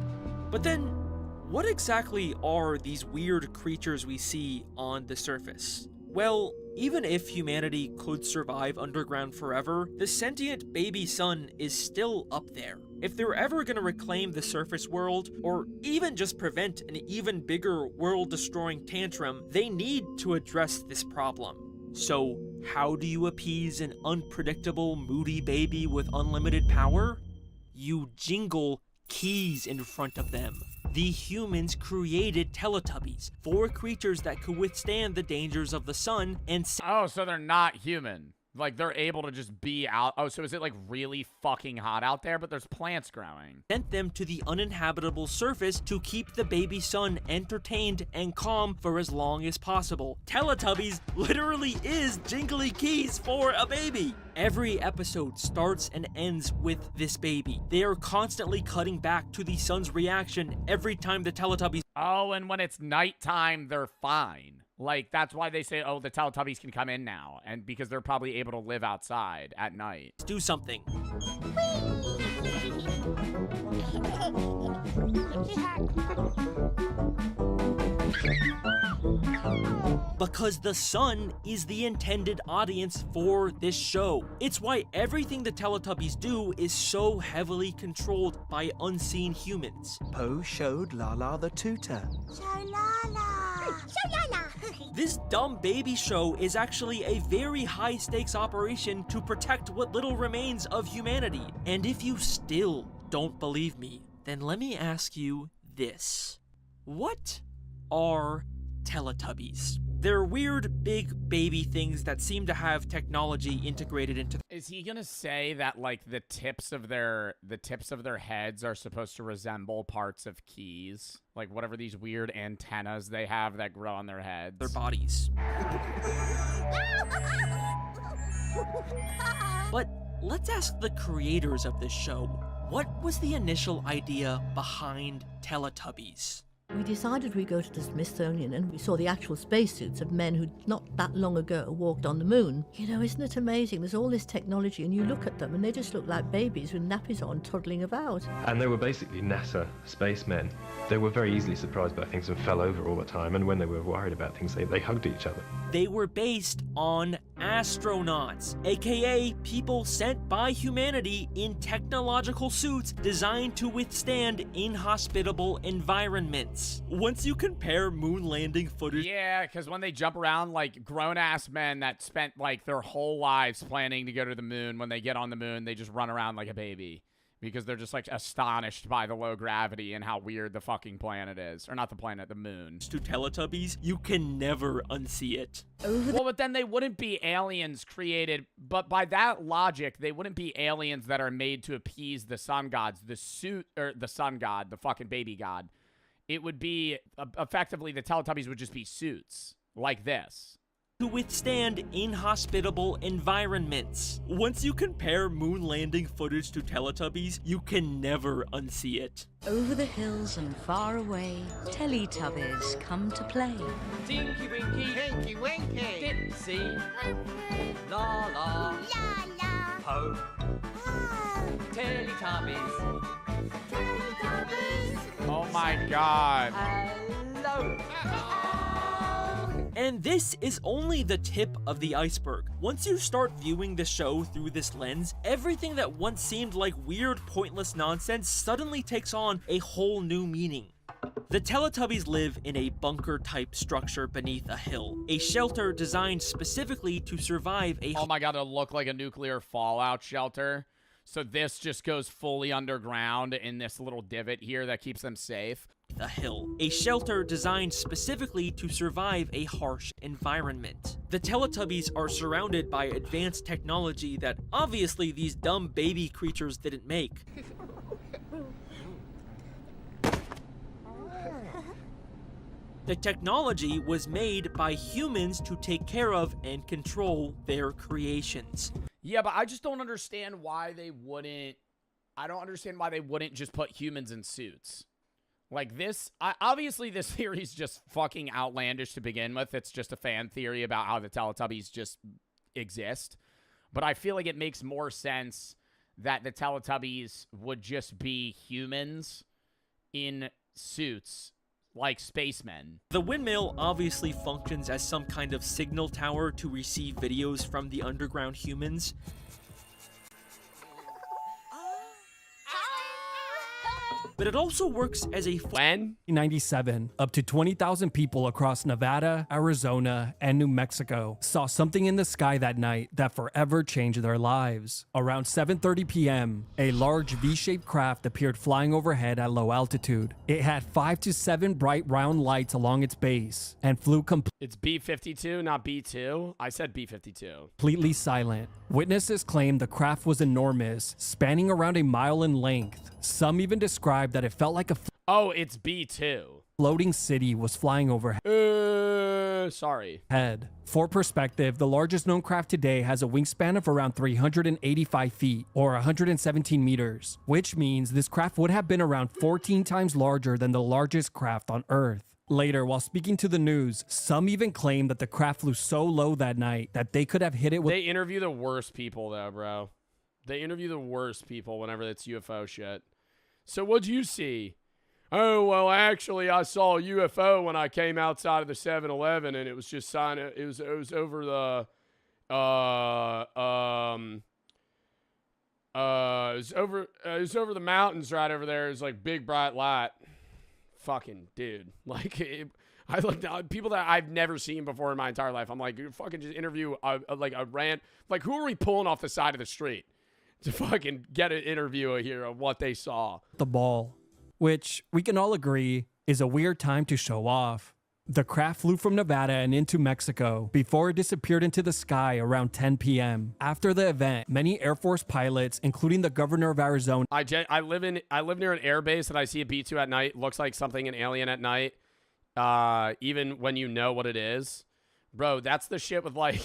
But then, what exactly are these weird creatures we see on the surface? Well, even if humanity could survive underground forever, the sentient baby sun is still up there. If they're ever gonna reclaim the surface world, or even just prevent an even bigger world-destroying tantrum, they need to address this problem. So, how do you appease an unpredictable, moody baby with unlimited power? You jingle keys in front of them. The humans created Teletubbies, 4 creatures that could withstand the dangers of the sun and Oh, so they're not human. Like they're able to just be out. Oh, so is it like really fucking hot out there, but there's plants growing? sent them to the uninhabitable surface to keep the baby sun entertained and calm for as long as possible. Teletubbies literally is jingly keys for a baby. Every episode starts and ends with this baby. They are constantly cutting back to the sun's reaction every time the Teletubbies Oh, and when it's nighttime, they're fine. Like, that's why they say, oh, the Teletubbies can come in now. And because they're probably able to live outside at night. do something. Because the sun is the intended audience for this show. It's why everything the Teletubbies do is so heavily controlled by unseen humans. Poe showed Lala the tutor. This dumb baby show is actually a very high-stakes operation to protect what little remains of humanity. And if you still don't believe me, then let me ask you this. What are Teletubbies? They're weird, big baby things that seem to have technology integrated into them. Is he gonna say that like the tips of their heads are supposed to resemble parts of keys? Like whatever these weird antennas they have that grow on their heads. Their bodies. But let's ask the creators of this show, what was the initial idea behind Teletubbies? We decided we'd go to the Smithsonian and we saw the actual spacesuits of men who not that long ago walked on the moon. You know, isn't it amazing? There's all this technology and you look at them and they just look like babies with nappies on toddling about. And they were basically NASA spacemen. They were very easily surprised by things and fell over all the time, and when they were worried about things, they hugged each other. They were based on astronauts, aka people sent by humanity in technological suits designed to withstand inhospitable environments. Once you compare moon landing footage... Yeah, because when they jump around like grown-ass men that spent like their whole lives planning to go to the moon, when they get on the moon, they just run around like a baby. Because they're just like astonished by the low gravity and how weird the fucking planet is. Or not the planet, the moon. To Teletubbies, you can never unsee it. Well, but then they wouldn't be aliens created. But by that logic, they wouldn't be aliens that are made to appease the sun gods. The sun god, the fucking baby god. It would be, effectively, the Teletubbies would just be suits. Like this. To withstand inhospitable environments. Once you compare moon landing footage to Teletubbies, you can never unsee it. Over the hills and far away, Teletubbies come to play. Tinky Winky, Tinky Winky, Dipsy, La La, La la. Ho, Oh, Teletubbies, Teletubbies. Oh my god. hello. And this is only the tip of the iceberg. Once you start viewing the show through this lens, everything that once seemed like weird, pointless nonsense suddenly takes on a whole new meaning. The Teletubbies live in a bunker-type structure beneath a hill, a shelter designed specifically to survive a... Oh my god, it'll look like a nuclear fallout shelter. So this just goes fully underground in this little divot here that keeps them safe. A hill, a shelter designed specifically to survive a harsh environment. The Teletubbies are surrounded by advanced technology that obviously these dumb baby creatures didn't make. The technology was made by humans to take care of and control their creations. Yeah, but I just don't understand why they wouldn't... I don't understand why they wouldn't just put humans in suits. Like this, obviously this theory is just fucking outlandish to begin with. It's just a fan theory about how the Teletubbies just exist. But I feel like it makes more sense that the Teletubbies would just be humans in suits like spacemen. The windmill obviously functions as some kind of signal tower to receive videos from the underground humans. But it also works as a... When? 1997, up to 20,000 people across Nevada, Arizona, and New Mexico saw something in the sky that night that forever changed their lives. Around 7:30 p.m., a large V-shaped craft appeared flying overhead at low altitude. It had 5 to 7 bright round lights along its base and flew It's B-52, not B-2. I said B-52. completely silent. Witnesses claimed the craft was enormous, spanning around a mile in length. Some even described that it felt like a Oh, it's B-2. floating city was flying overhead. Sorry. For perspective, the largest known craft today has a wingspan of around 385 feet, or 117 meters, which means this craft would have been around 14 times larger than the largest craft on Earth. Later, while speaking to the news, some even claimed that the craft flew so low that night that they could have hit it with... They interview the worst people, though, bro. They interview the worst people whenever it's UFO shit. So what'd you see? Oh, well, actually, I saw a UFO when I came outside of the 7-Eleven, and it was just signing. It was over the, it was over the mountains right over there. It was like big bright light. Fucking dude, like I looked at people that I've never seen before in my entire life. I'm like, you fucking just interview like a rant. Like, who are we pulling off the side of the street to fucking get an interview here of what they saw? The ball, which we can all agree is a weird time to show off. The craft flew from Nevada and into Mexico before it disappeared into the sky around 10 p.m. After the event, many Air Force pilots, including the governor of Arizona... I live near an air base, and I see a B-2 at night. Looks like something an alien at night. Even when you know what it is. Bro, that's the shit with like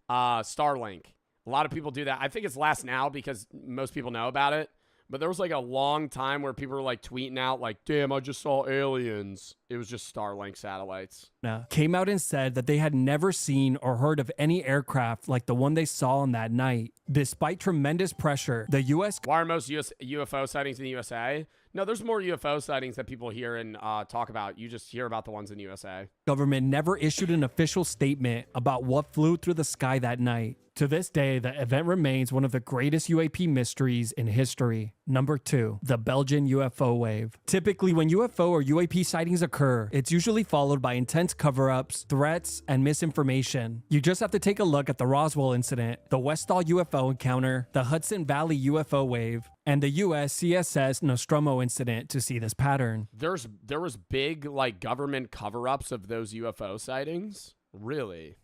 Starlink. A lot of people do that. I think it's less now because most people know about it. But there was like a long time where people were like tweeting out like, damn, I just saw aliens. It was just Starlink satellites. Came out and said that they had never seen or heard of any aircraft like the one they saw on that night. Despite tremendous pressure, the U.S. Why are most UFO sightings in the USA? No, there's more UFO sightings that people hear and talk about. You just hear about the ones in the USA. Government never issued an official statement about what flew through the sky that night. To this day, the event remains one of the greatest UAP mysteries in history. Number 2, the Belgian UFO wave. Typically, when UFO or UAP sightings occur, it's usually followed by intense cover-ups, threats, and misinformation. You just have to take a look at the Roswell incident, the Westall UFO encounter, the Hudson Valley UFO wave, and the US CSS Nostromo incident to see this pattern. There was big like government cover-ups of those UFO sightings? Really?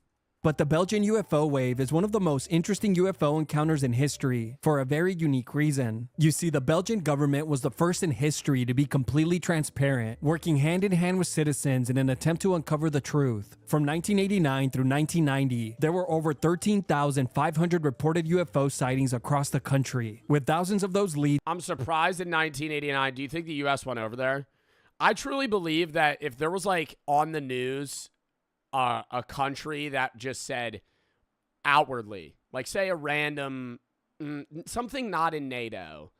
But the Belgian UFO wave is one of the most interesting UFO encounters in history for a very unique reason. You see, the Belgian government was the first in history to be completely transparent, working hand in hand with citizens in an attempt to uncover the truth. From 1989 through 1990, there were over 13,500 reported UFO sightings across the country, with thousands of those leads. I'm surprised in 1989. Do you think the US went over there? I truly believe that if there was like on the news a country that just said outwardly, like say a random, something not in NATO.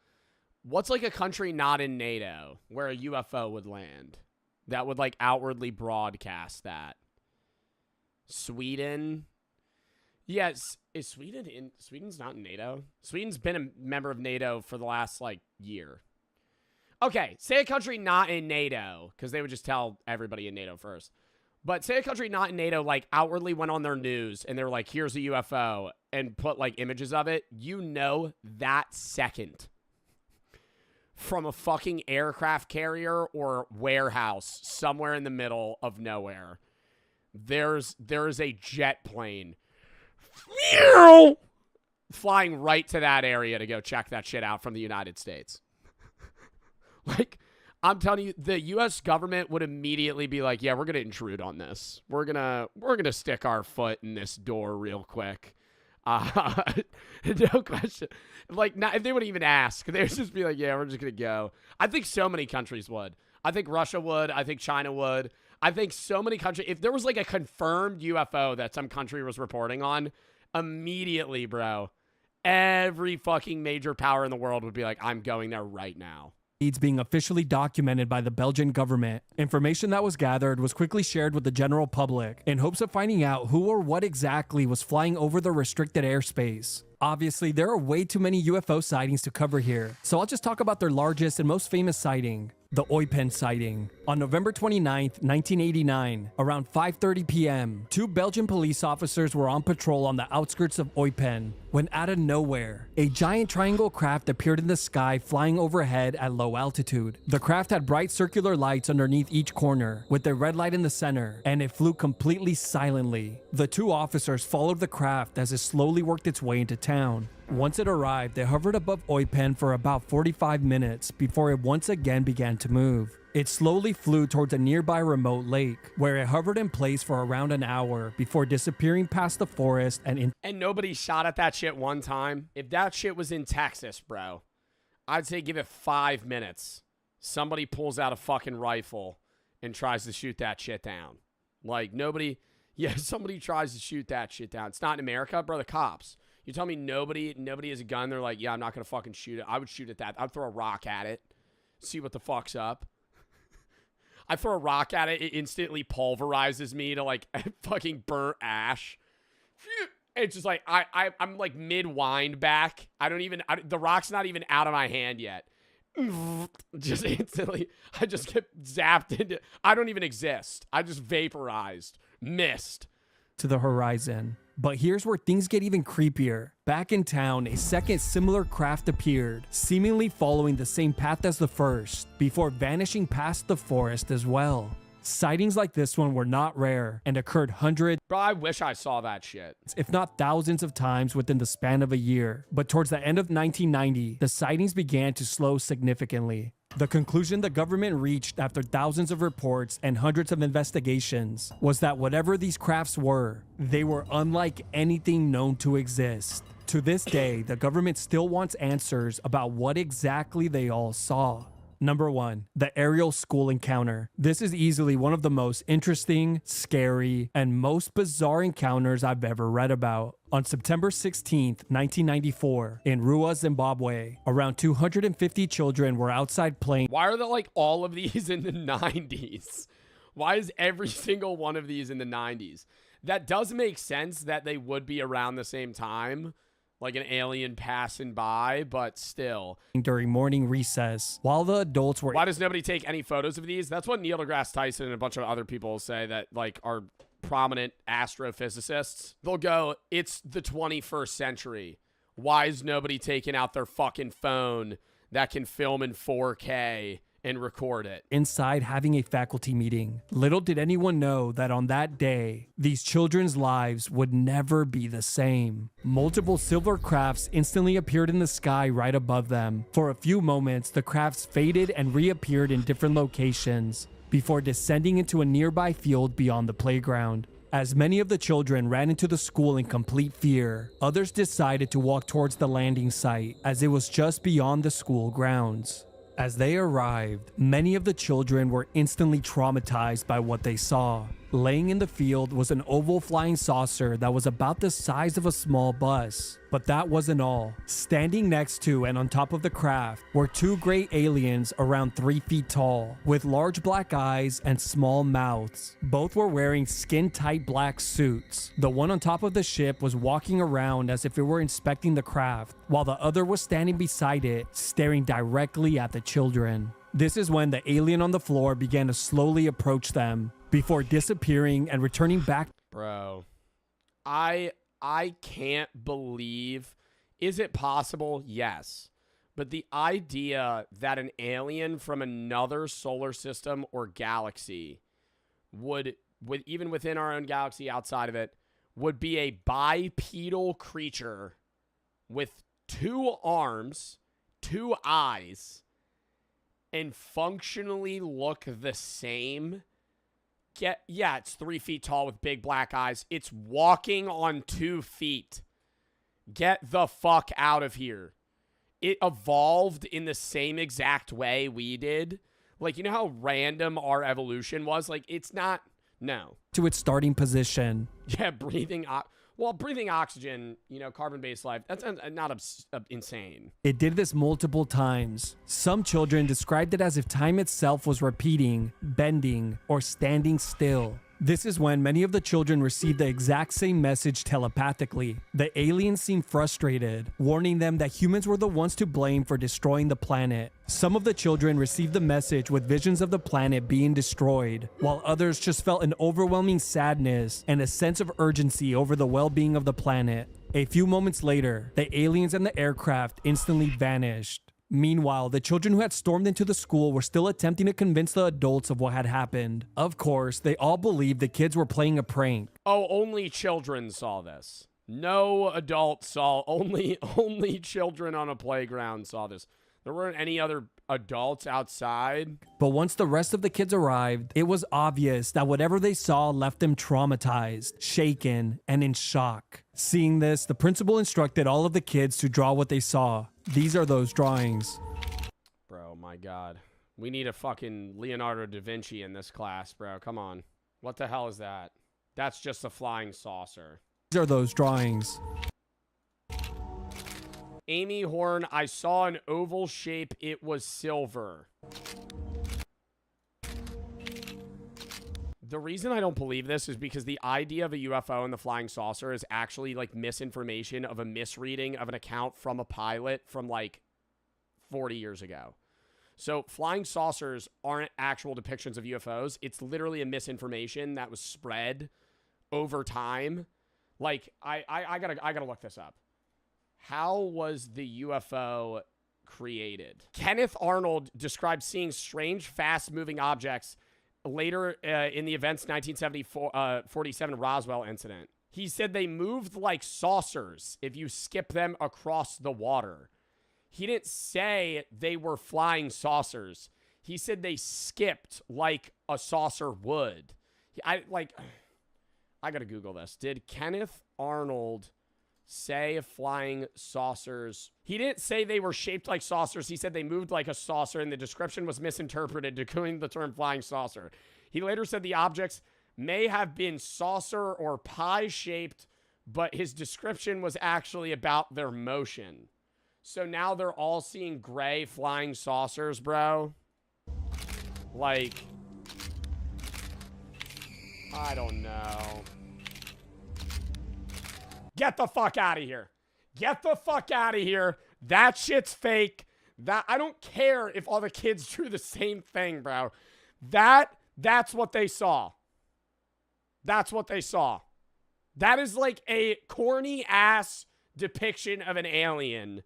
What's like a country not in NATO where a UFO would land that would like outwardly broadcast that? Sweden? Yes. Is Sweden in? Sweden's not in NATO. Sweden's been a member of NATO for the last like year. Okay. Say a country not in NATO, because they would just tell everybody in NATO first. But say a country not in NATO, like, outwardly went on their news and they were like, here's a UFO, and put, like, images of it. You know that second from a fucking aircraft carrier or warehouse somewhere in the middle of nowhere, there is a jet plane flying right to that area to go check that shit out from the United States. Like, I'm telling you, the U.S. government would immediately be like, yeah, we're going to intrude on this. We're gonna stick our foot in this door real quick. No question. Like, not, if they would even ask, they would just be like, yeah, we're just going to go. I think so many countries would. I think Russia would. I think China would. I think so many countries. If there was like a confirmed UFO that some country was reporting on, immediately, bro, every fucking major power in the world would be like, I'm going there right now. Being officially documented by the Belgian government. Information that was gathered was quickly shared with the general public in hopes of finding out who or what exactly was flying over the restricted airspace. Obviously, there are way too many UFO sightings to cover here, so I'll just talk about their largest and most famous sighting, the Eupen sighting. On November 29th, 1989, around 5:30 p.m., 2 Belgian police officers were on patrol on the outskirts of Eupen when out of nowhere, a giant triangle craft appeared in the sky flying overhead at low altitude. The craft had bright circular lights underneath each corner, with a red light in the center, and it flew completely silently. The 2 officers followed the craft as it slowly worked its way into town. Once it arrived, it hovered above Eupen for about 45 minutes before it once again began to move. It slowly flew towards a nearby remote lake, where it hovered in place for around an hour before disappearing past the forest and nobody shot at that shit one time. If that shit was in Texas, bro, I'd say give it 5 minutes. Somebody pulls out a fucking rifle and tries to shoot that shit down. Like, somebody tries to shoot that shit down. It's not in America, bro, the cops. You tell me nobody has a gun, they're like, yeah, I'm not going to fucking shoot it. I would shoot at that. I'd throw a rock at it, see what the fuck's up. I throw a rock at it, it instantly pulverizes me to, like, fucking burnt ash. It's just like, I'm, like, mid-wind back. The rock's not even out of my hand yet. Just instantly, I just get zapped into, I don't even exist. I just vaporized, missed. To the horizon. But here's where things get even creepier. Back in town, a second similar craft appeared, seemingly following the same path as the first, before vanishing past the forest as well. Sightings like this one were not rare and occurred hundreds, bro, I wish I saw that shit, if not thousands of times within the span of a year. But towards the end of 1990, the sightings began to slow significantly. The conclusion the government reached after thousands of reports and hundreds of investigations was that whatever these crafts were, they were unlike anything known to exist. To this day, the government still wants answers about what exactly they all saw. Number 1, the aerial school encounter. This is easily one of the most interesting, scary, and most bizarre encounters I've ever read about. On September 16th, 1994, in Rua, Zimbabwe, around 250 children were outside playing. Why are there like all of these in the 90s? Why is every single one of these in the 90s? That does make sense that they would be around the same time, like an alien passing by, but still. During morning recess, while the adults were... Why does nobody take any photos of these? That's what Neil deGrasse Tyson and a bunch of other people say that like are prominent astrophysicists. They'll go, it's the 21st century. Why is nobody taking out their fucking phone that can film in 4K and record it? Inside having a faculty meeting. Little did anyone know that on that day, these children's lives would never be the same. Multiple silver crafts instantly appeared in the sky right above them. For a few moments, the crafts faded and reappeared in different locations before descending into a nearby field beyond the playground. As many of the children ran into the school in complete fear, others decided to walk towards the landing site as it was just beyond the school grounds. As they arrived, many of the children were instantly traumatized by what they saw. Laying in the field was an oval flying saucer that was about the size of a small bus. But that wasn't all. Standing next to and on top of the craft were two gray aliens around 3 feet tall, with large black eyes and small mouths. Both were wearing skin-tight black suits. The one on top of the ship was walking around as if it were inspecting the craft, while the other was standing beside it, staring directly at the children. This is when the alien on the floor began to slowly approach them, before disappearing and returning back. Bro, I can't believe. Is it possible? Yes. But the idea that an alien from another solar system or galaxy would even within our own galaxy outside of it, would be a bipedal creature with 2 arms, 2 eyes, and functionally look the same. Yeah, it's 3 feet tall with big black eyes. It's walking on 2 feet. Get the fuck out of here. It evolved in the same exact way we did. Like, you know how random our evolution was? Like, it's not, no. To its starting position. Yeah, breathing oxygen, you know, carbon-based life, that's not insane. It did this multiple times. Some children described it as if time itself was repeating, bending, or standing still. This is when many of the children received the exact same message telepathically. The aliens seemed frustrated, warning them that humans were the ones to blame for destroying the planet. Some of the children received the message with visions of the planet being destroyed, while others just felt an overwhelming sadness and a sense of urgency over the well-being of the planet. A few moments later, the aliens and the aircraft instantly vanished. Meanwhile, the children who had stormed into the school were still attempting to convince the adults of what had happened. Of course, they all believed the kids were playing a prank. Oh, only children saw this. No adults saw, only children on a playground saw this. There weren't any other adults outside. But once the rest of the kids arrived, it was obvious that whatever they saw left them traumatized, shaken, and in shock. Seeing this, the principal instructed all of the kids to draw what they saw. These are those drawings. Bro, my God. We need a fucking Leonardo da Vinci in this class, bro. Come on. What the hell is that? That's just a flying saucer. These are those drawings. Amy Horn, I saw an oval shape. It was silver. The reason I don't believe this is because the idea of a UFO and the flying saucer is actually like misinformation of a misreading of an account from a pilot from like 40 years ago. So flying saucers aren't actual depictions of UFOs. It's literally a misinformation that was spread over time. Like I gotta look this up. How was the UFO created? Kenneth Arnold described seeing strange, fast-moving objects later in the event's 1947 Roswell incident. He said they moved like saucers if you skip them across the water. He didn't say they were flying saucers. He said they skipped like a saucer would. I gotta Google this. Did Kenneth Arnold say flying saucers. He didn't say they were shaped like saucers. He said they moved like a saucer, and the description was misinterpreted to coin the term flying saucer. He later said the objects may have been saucer or pie-shaped, but his description was actually about their motion. So now they're all seeing gray flying saucers, bro. Like, I don't know. Get the fuck out of here. Get the fuck out of here. That shit's fake. I don't care if all the kids drew the same thing, bro. That's what they saw. That's what they saw. That is like a corny ass depiction of an alien.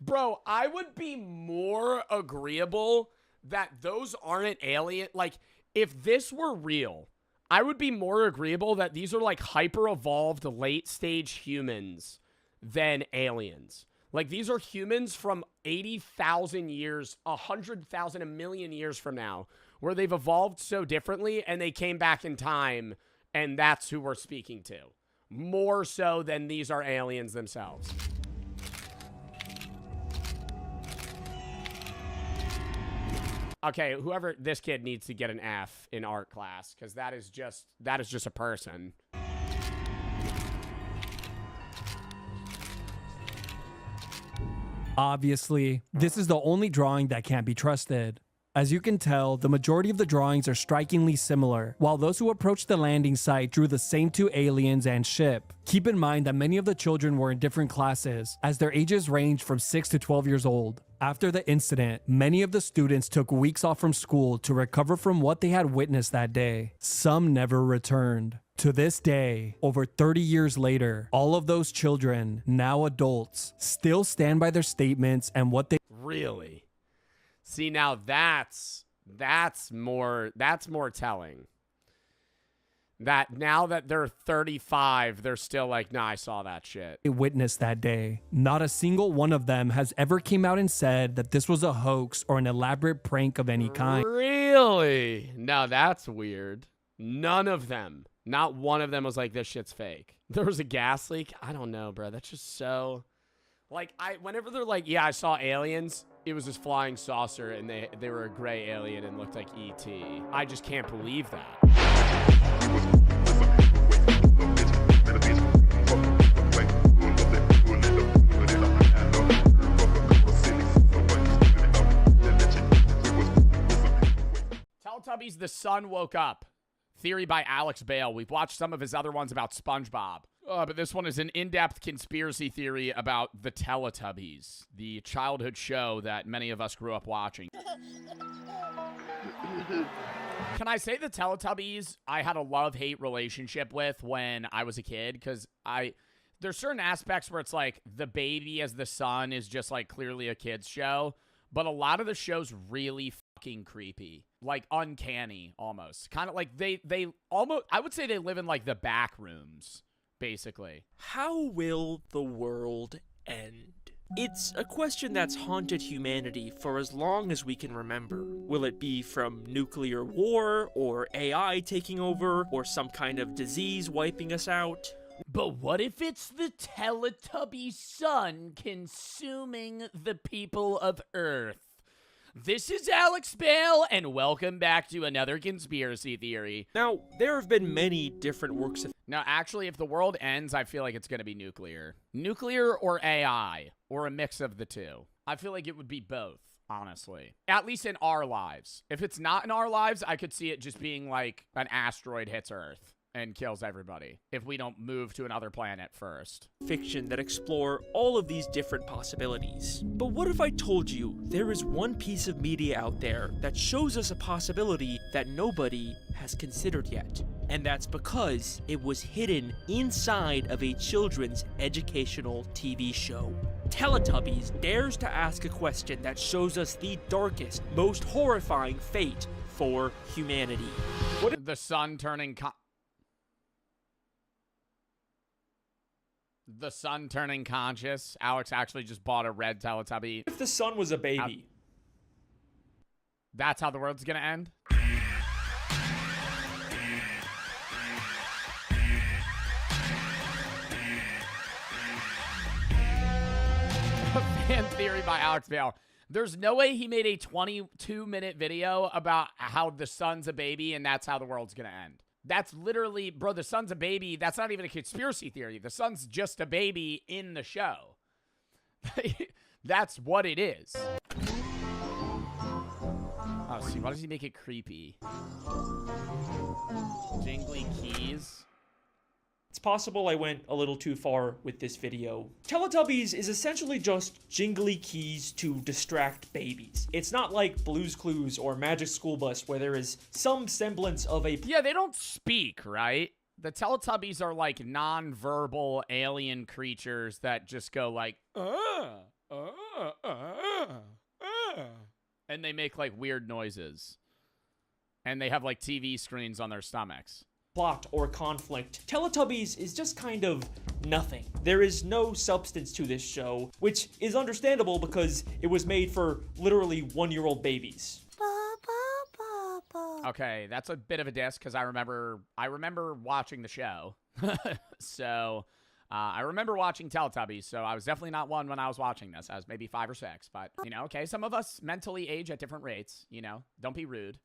Bro, I would be more agreeable that those aren't alien. Like, if this were real, I would be more agreeable that these are like hyper-evolved late-stage humans than aliens. Like, these are humans from 80,000 years, 100,000, a million years from now, where they've evolved so differently and they came back in time, and that's who we're speaking to. More so than these are aliens themselves. Okay, this kid needs to get an F in art class, because that is just a person. Obviously, this is the only drawing that can't be trusted. As you can tell, the majority of the drawings are strikingly similar, while those who approached the landing site drew the same two aliens and ship. Keep in mind that many of the children were in different classes, as their ages ranged from 6 to 12 years old. After the incident, many of the students took weeks off from school to recover from what they had witnessed that day. Some never returned. To this day, over 30 years later, all of those children, now adults, still stand by their statements and what they— Really? See, now that's more telling. That now that they're 35, they're still like, nah, I saw that shit. witnessed that day. Not a single one of them has ever came out and said that this was a hoax or an elaborate prank of any kind. Really? No, that's weird. None of them. Not one of them was like, this shit's fake. There was a gas leak? I don't know, bro. That's just so... Like, whenever they're like, yeah, I saw aliens, it was this flying saucer, and they were a gray alien and looked like E.T. I just can't believe that. Teletubbies, the sun woke up. Theory by Alex Bale. We've watched some of his other ones about SpongeBob. But this one is an in-depth conspiracy theory about the Teletubbies, the childhood show that many of us grew up watching. Can I say the Teletubbies I had a love-hate relationship with when I was a kid? Because there's certain aspects where it's like the baby as the sun is just like clearly a kid's show, but a lot of the show's really fucking creepy. Like uncanny almost. Kind of like they almost, I would say they live in like the back rooms, basically. How will the world end? It's a question that's haunted humanity for as long as we can remember. Will it be from nuclear war, or AI taking over, or some kind of disease wiping us out? But what if it's the Teletubby sun consuming the people of Earth? This is Alex Bale, and welcome back to another conspiracy theory. Now, there have been many different works of... Now, actually, if the world ends, I feel like it's going to be nuclear. Nuclear or AI, or a mix of the two. I feel like it would be both, honestly. At least in our lives. If it's not in our lives, I could see it just being like an asteroid hits Earth and kills everybody if we don't move to another planet first. Fiction that explore all of these different possibilities. But what if I told you there is one piece of media out there that shows us a possibility that nobody has considered yet? And that's because it was hidden inside of a children's educational TV show. Teletubbies dares to ask a question that shows us the darkest, most horrifying fate for humanity. What if the sun turning The sun turning conscious. Alex actually just bought a red Teletubby. If the sun was a baby? That's how the world's gonna end? Fan theory by Alex Bale. There's no way he made a 22-minute video about how the sun's a baby and that's how the world's gonna end. That's literally, bro, the sun's a baby. That's not even a conspiracy theory. The sun's just a baby in the show. That's what it is. Oh, see, why does he make it creepy? Jingly keys. It's possible I went a little too far with this video. Teletubbies is essentially just jingly keys to distract babies. It's not like Blue's Clues or Magic School Bus where there is some semblance of a... Yeah, they don't speak, right? The Teletubbies are like non-verbal alien creatures that just go like, and they make like weird noises. And they have like TV screens on their stomachs. Plot or conflict. Teletubbies is just kind of nothing. There is no substance to this show, which is understandable because it was made for literally 1-year-old babies. Okay, that's a bit of a diss because I remember watching the show. So I remember watching Teletubbies, so I was definitely not one when I was watching this. I was maybe 5 or 6, but you know, okay, some of us mentally age at different rates, you know. Don't be rude.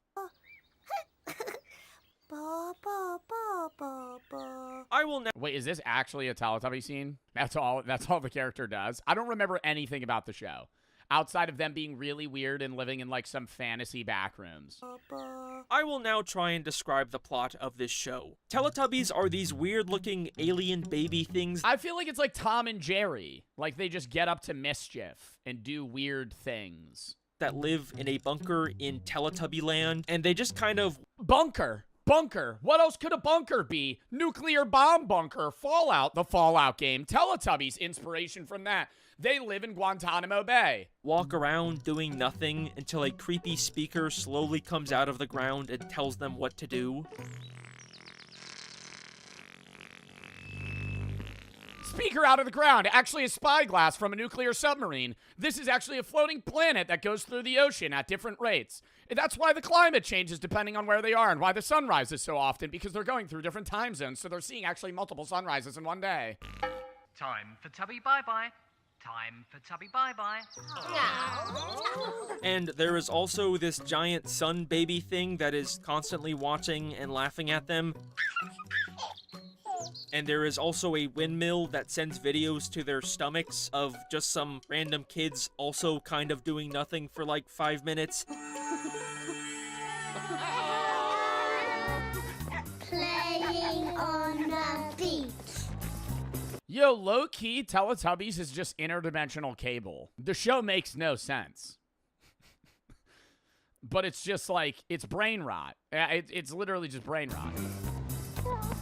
I will now. Wait, is this actually a Teletubby scene? That's all the character does. I don't remember anything about the show outside of them being really weird and living in like some fantasy back rooms. I will now try and describe the plot of this show. Teletubbies are these weird-looking alien baby things. I feel like it's like Tom and Jerry. Like they just get up to mischief and do weird things. That live in a bunker in Teletubby land, and they just kind of... Bunker! What else could a bunker be? Nuclear bomb bunker. Fallout. The Fallout game. Teletubbies. Inspiration from that. They live in Guantanamo Bay. Walk around doing nothing until a creepy speaker slowly comes out of the ground and tells them what to do. Speaker out of the ground. Actually a spyglass from a nuclear submarine. This is actually a floating planet that goes through the ocean at different rates. That's why the climate changes depending on where they are and why the sun rises so often, because they're going through different time zones, so they're seeing actually multiple sunrises in one day. Time for Tubby Bye-Bye. Time for Tubby Bye-Bye. And there is also this giant sun baby thing that is constantly watching and laughing at them. And there is also a windmill that sends videos to their stomachs of just some random kids also kind of doing nothing for like 5 minutes. Playing on the beach. Yo, low-key, Teletubbies is just interdimensional cable. The show makes no sense. But it's just like, it's brain rot. It's literally just brain rot.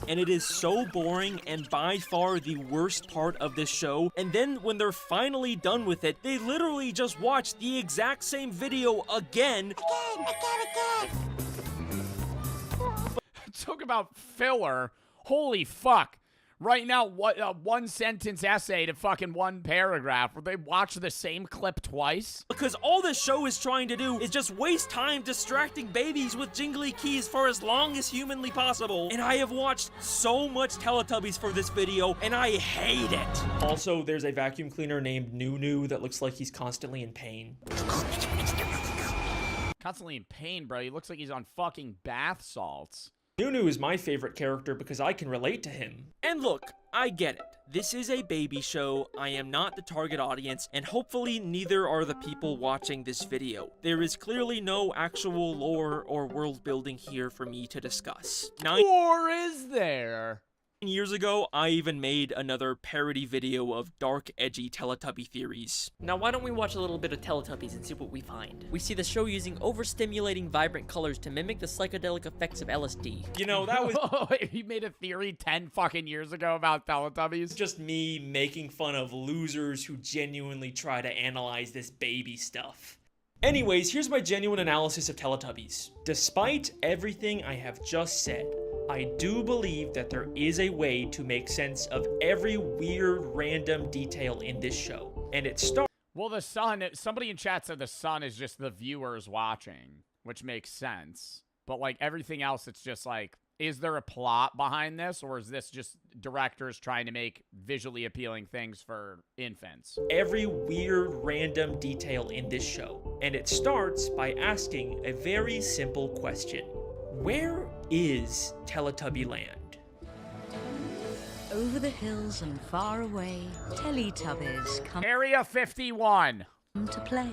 And it is so boring and by far the worst part of this show. And then when they're finally done with it, they literally just watch the exact same video again. Again. Talk about filler. Holy fuck. Right now, what one sentence essay to fucking one paragraph where they watch the same clip twice? Because all this show is trying to do is just waste time distracting babies with jingly keys for as long as humanly possible. And I have watched so much Teletubbies for this video, and I hate it. Also, there's a vacuum cleaner named Nunu that looks like he's constantly in pain. Constantly in pain, bro. He looks like he's on fucking bath salts. Nunu is my favorite character because I can relate to him. And look, I get it. This is a baby show, I am not the target audience, and hopefully neither are the people watching this video. There is clearly no actual lore or world building here for me to discuss. Or is there? Years ago, I even made another parody video of dark, edgy Teletubby theories. Now why don't we watch a little bit of Teletubbies and see what we find? We see the show using overstimulating vibrant colors to mimic the psychedelic effects of LSD. You know, that was... He made a theory 10 fucking years ago about Teletubbies? Just me making fun of losers who genuinely try to analyze this baby stuff. Anyways, here's my genuine analysis of Teletubbies. Despite everything I have just said, I do believe that there is a way to make sense of every weird random detail in this show. And it starts... Well, the sun, somebody in chat said the sun is just the viewers watching, which makes sense. But like everything else, it's just like Is there a plot behind this, or is this just directors trying to make visually appealing things for infants? Every weird random detail in this show, and it starts by asking a very simple question. Where is Teletubby Land? Over the hills and far away, Teletubbies come Area 51. to play.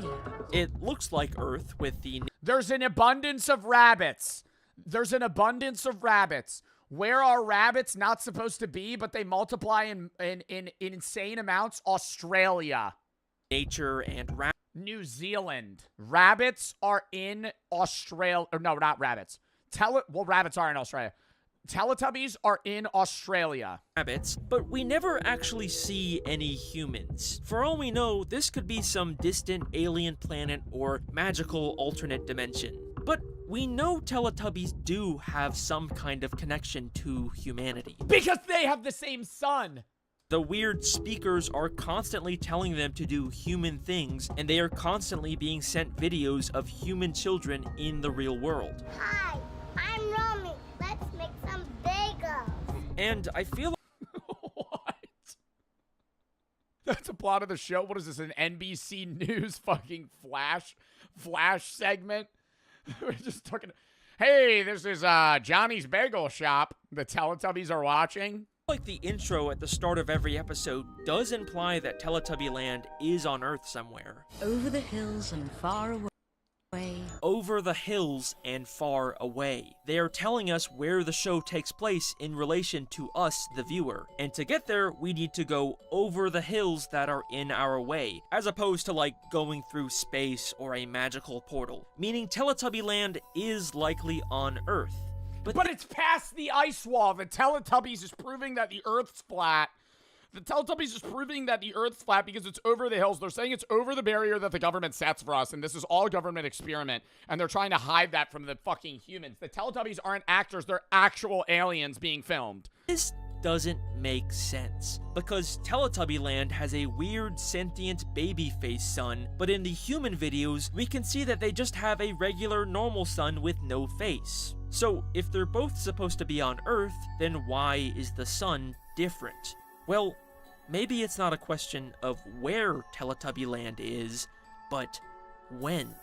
It looks like Earth with the... There's an abundance of rabbits. There's an abundance of rabbits. Where are rabbits not supposed to be, but they multiply in insane amounts? Australia. Nature and New Zealand. Rabbits are in Australia. Or no, not rabbits. Well, rabbits are in Australia. Teletubbies are in Australia. Rabbits, but we never actually see any humans. For all we know, this could be some distant alien planet or magical alternate dimension. But we know Teletubbies do have some kind of connection to humanity. Because they have the same sun! The weird speakers are constantly telling them to do human things, and they are constantly being sent videos of human children in the real world. Hi, I'm Romy. Let's make some bagels. And I feel What? That's a plot of the show? What is this, an NBC News fucking flash segment? We're just talking, hey, this is Johnny's Bagel Shop. The Teletubbies are watching. like the intro at the start of every episode does imply that Teletubby Land is on Earth somewhere. Over the hills and far away. Over the hills and far away. They are telling us where the show takes place in relation to us, the viewer. And to get there, we need to go over the hills that are in our way, as opposed to like going through space or a magical portal. Meaning Teletubby Land is likely on Earth. But it's past the ice wall. The Teletubbies is proving that the Earth's flat. The Teletubbies is proving that the Earth's flat because it's over the hills. They're saying it's over the barrier that the government sets for us, and this is all government experiment, and they're trying to hide that from the fucking humans. The Teletubbies aren't actors. They're actual aliens being filmed. This doesn't make sense, because Teletubby Land has a weird sentient baby face sun, but in the human videos, we can see that they just have a regular normal sun with no face. So, if they're both supposed to be on Earth, then why is the sun different? Well, maybe it's not a question of where Teletubby Land is, but when.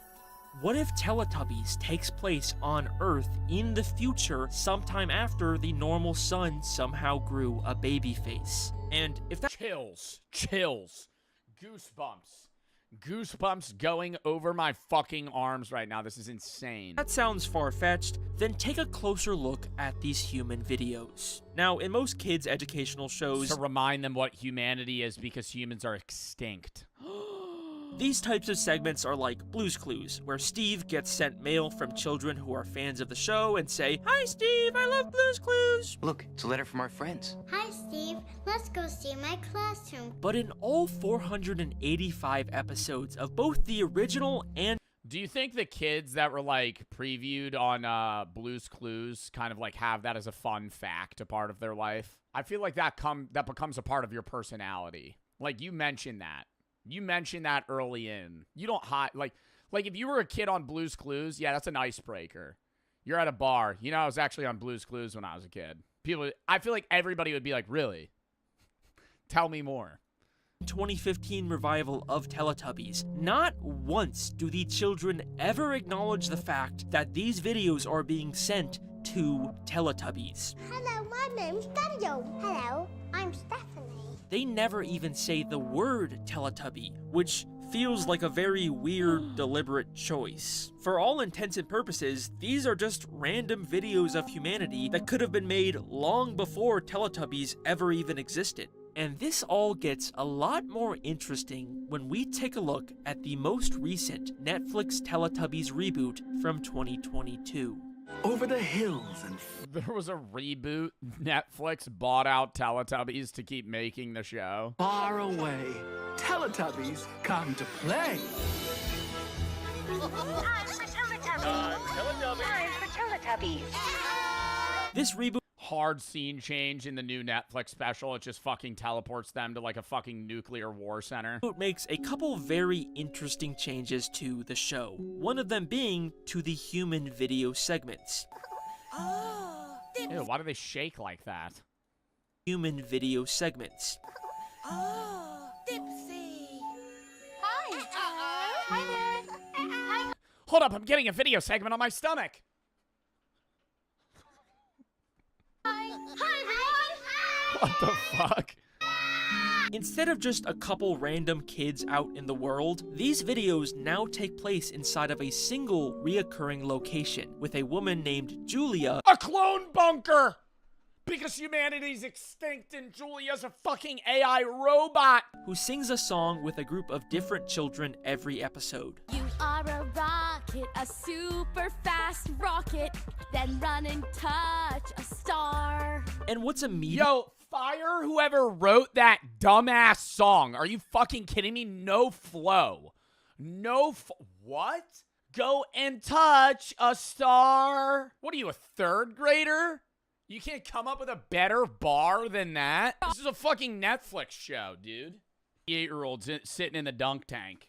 What if Teletubbies takes place on Earth in the future sometime after the normal sun somehow grew a baby face? And if that— Chills. Goosebumps going over my fucking arms right now. This is insane. That sounds far-fetched, then take a closer look at these human videos. Now, in most kids' educational shows— to remind them what humanity is because humans are extinct. These types of segments are like Blue's Clues, where Steve gets sent mail from children who are fans of the show and say, "Hi Steve, I love Blue's Clues." Look, it's a letter from our friends. Hi, Steve. Let's go see my classroom. But in all 485 episodes of both the original and— Do you think the kids that were like previewed on Blue's Clues kind of like have that as a fun fact, a part of their life? I feel like that becomes a part of your personality. Like you mentioned that. You mentioned that early in. You don't hide like if you were a kid on Blue's Clues, yeah, that's an icebreaker. You're at a bar. You know, I was actually on Blue's Clues when I was a kid. I feel like everybody would be like, "Really? Tell me more." 2015 revival of Teletubbies. Not once do the children ever acknowledge the fact that these videos are being sent to Teletubbies. Hello, my name's Daniel. Hello, I'm Stephanie. They never even say the word Teletubby, which feels like a very weird, deliberate choice. For all intents and purposes, these are just random videos of humanity that could have been made long before Teletubbies ever even existed. And this all gets a lot more interesting when we take a look at the most recent Netflix Teletubbies reboot from 2022. Over the hills and... There was a reboot. Netflix bought out Teletubbies to keep making the show. Far away, Teletubbies come to play. This reboot— hard scene change in the new Netflix special. It just fucking teleports them to like a fucking nuclear war center. It makes a couple very interesting changes to the show. One of them being to the human video segments. Ew, why do they shake like that? Human video segments. Oh, Dipsy. Hi. Hi there. Hi. Hold up, I'm getting a video segment on my stomach. Hi. Hi. What the fuck? Instead of just a couple random kids out in the world, these videos now take place inside of a single reoccurring location with a woman named Julia. A clone bunker! Because humanity's extinct and Julia's a fucking AI robot! Who sings a song with a group of different children every episode. You are a rocket, a super fast rocket, then run and touch a star. And what's immediate? Yo, fire whoever wrote that dumbass song. Are you fucking kidding me? No flow. What? Go and touch a star? What are you, a third grader? You can't come up with a better bar than that? This is a fucking Netflix show, dude. 8-year-olds sitting in the dunk tank.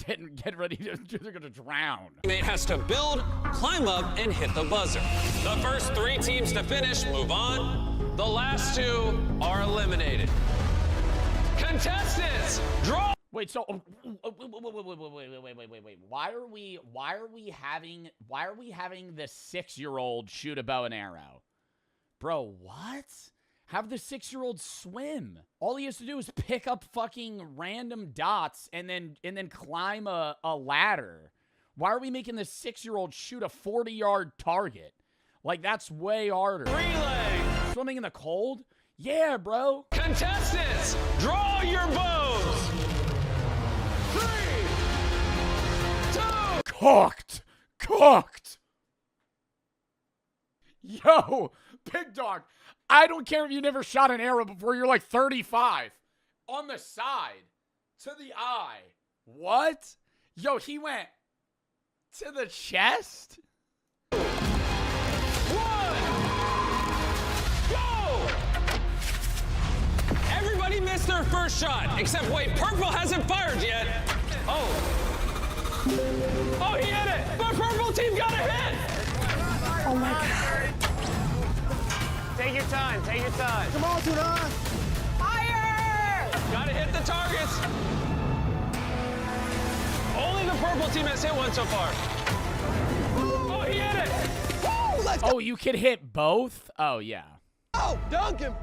Get ready to, they're gonna drown. Teammate has to build, climb up, and hit the buzzer. The first 3 teams to finish move on. The last 2 are eliminated. Contestants, draw. Wait, so wait. Why are we having the 6-year-old shoot a bow and arrow? Bro, what? Have the 6-year-old swim. All he has to do is pick up fucking random dots and then climb a ladder. Why are we making the 6-year-old shoot a 40-yard target? Like, that's way harder. Relay. Swimming in the cold? Yeah, bro. Contestants, draw your bows. 3, 2. Cooked. Yo, big dog. I don't care if you never shot an arrow before you're like 35. On the side. To the eye. What? Yo, he went to the chest? 1. Go! Everybody missed their first shot, except wait, purple hasn't fired yet. Oh, he hit it! The purple team got a hit! Oh my God. Take your time, take your time. Come on, Turan. Fire! Gotta hit the targets. Only the purple team has hit one so far. Oh, he hit it! Woo, let's go. Oh, you could hit both? Oh, yeah. Oh, dunk him.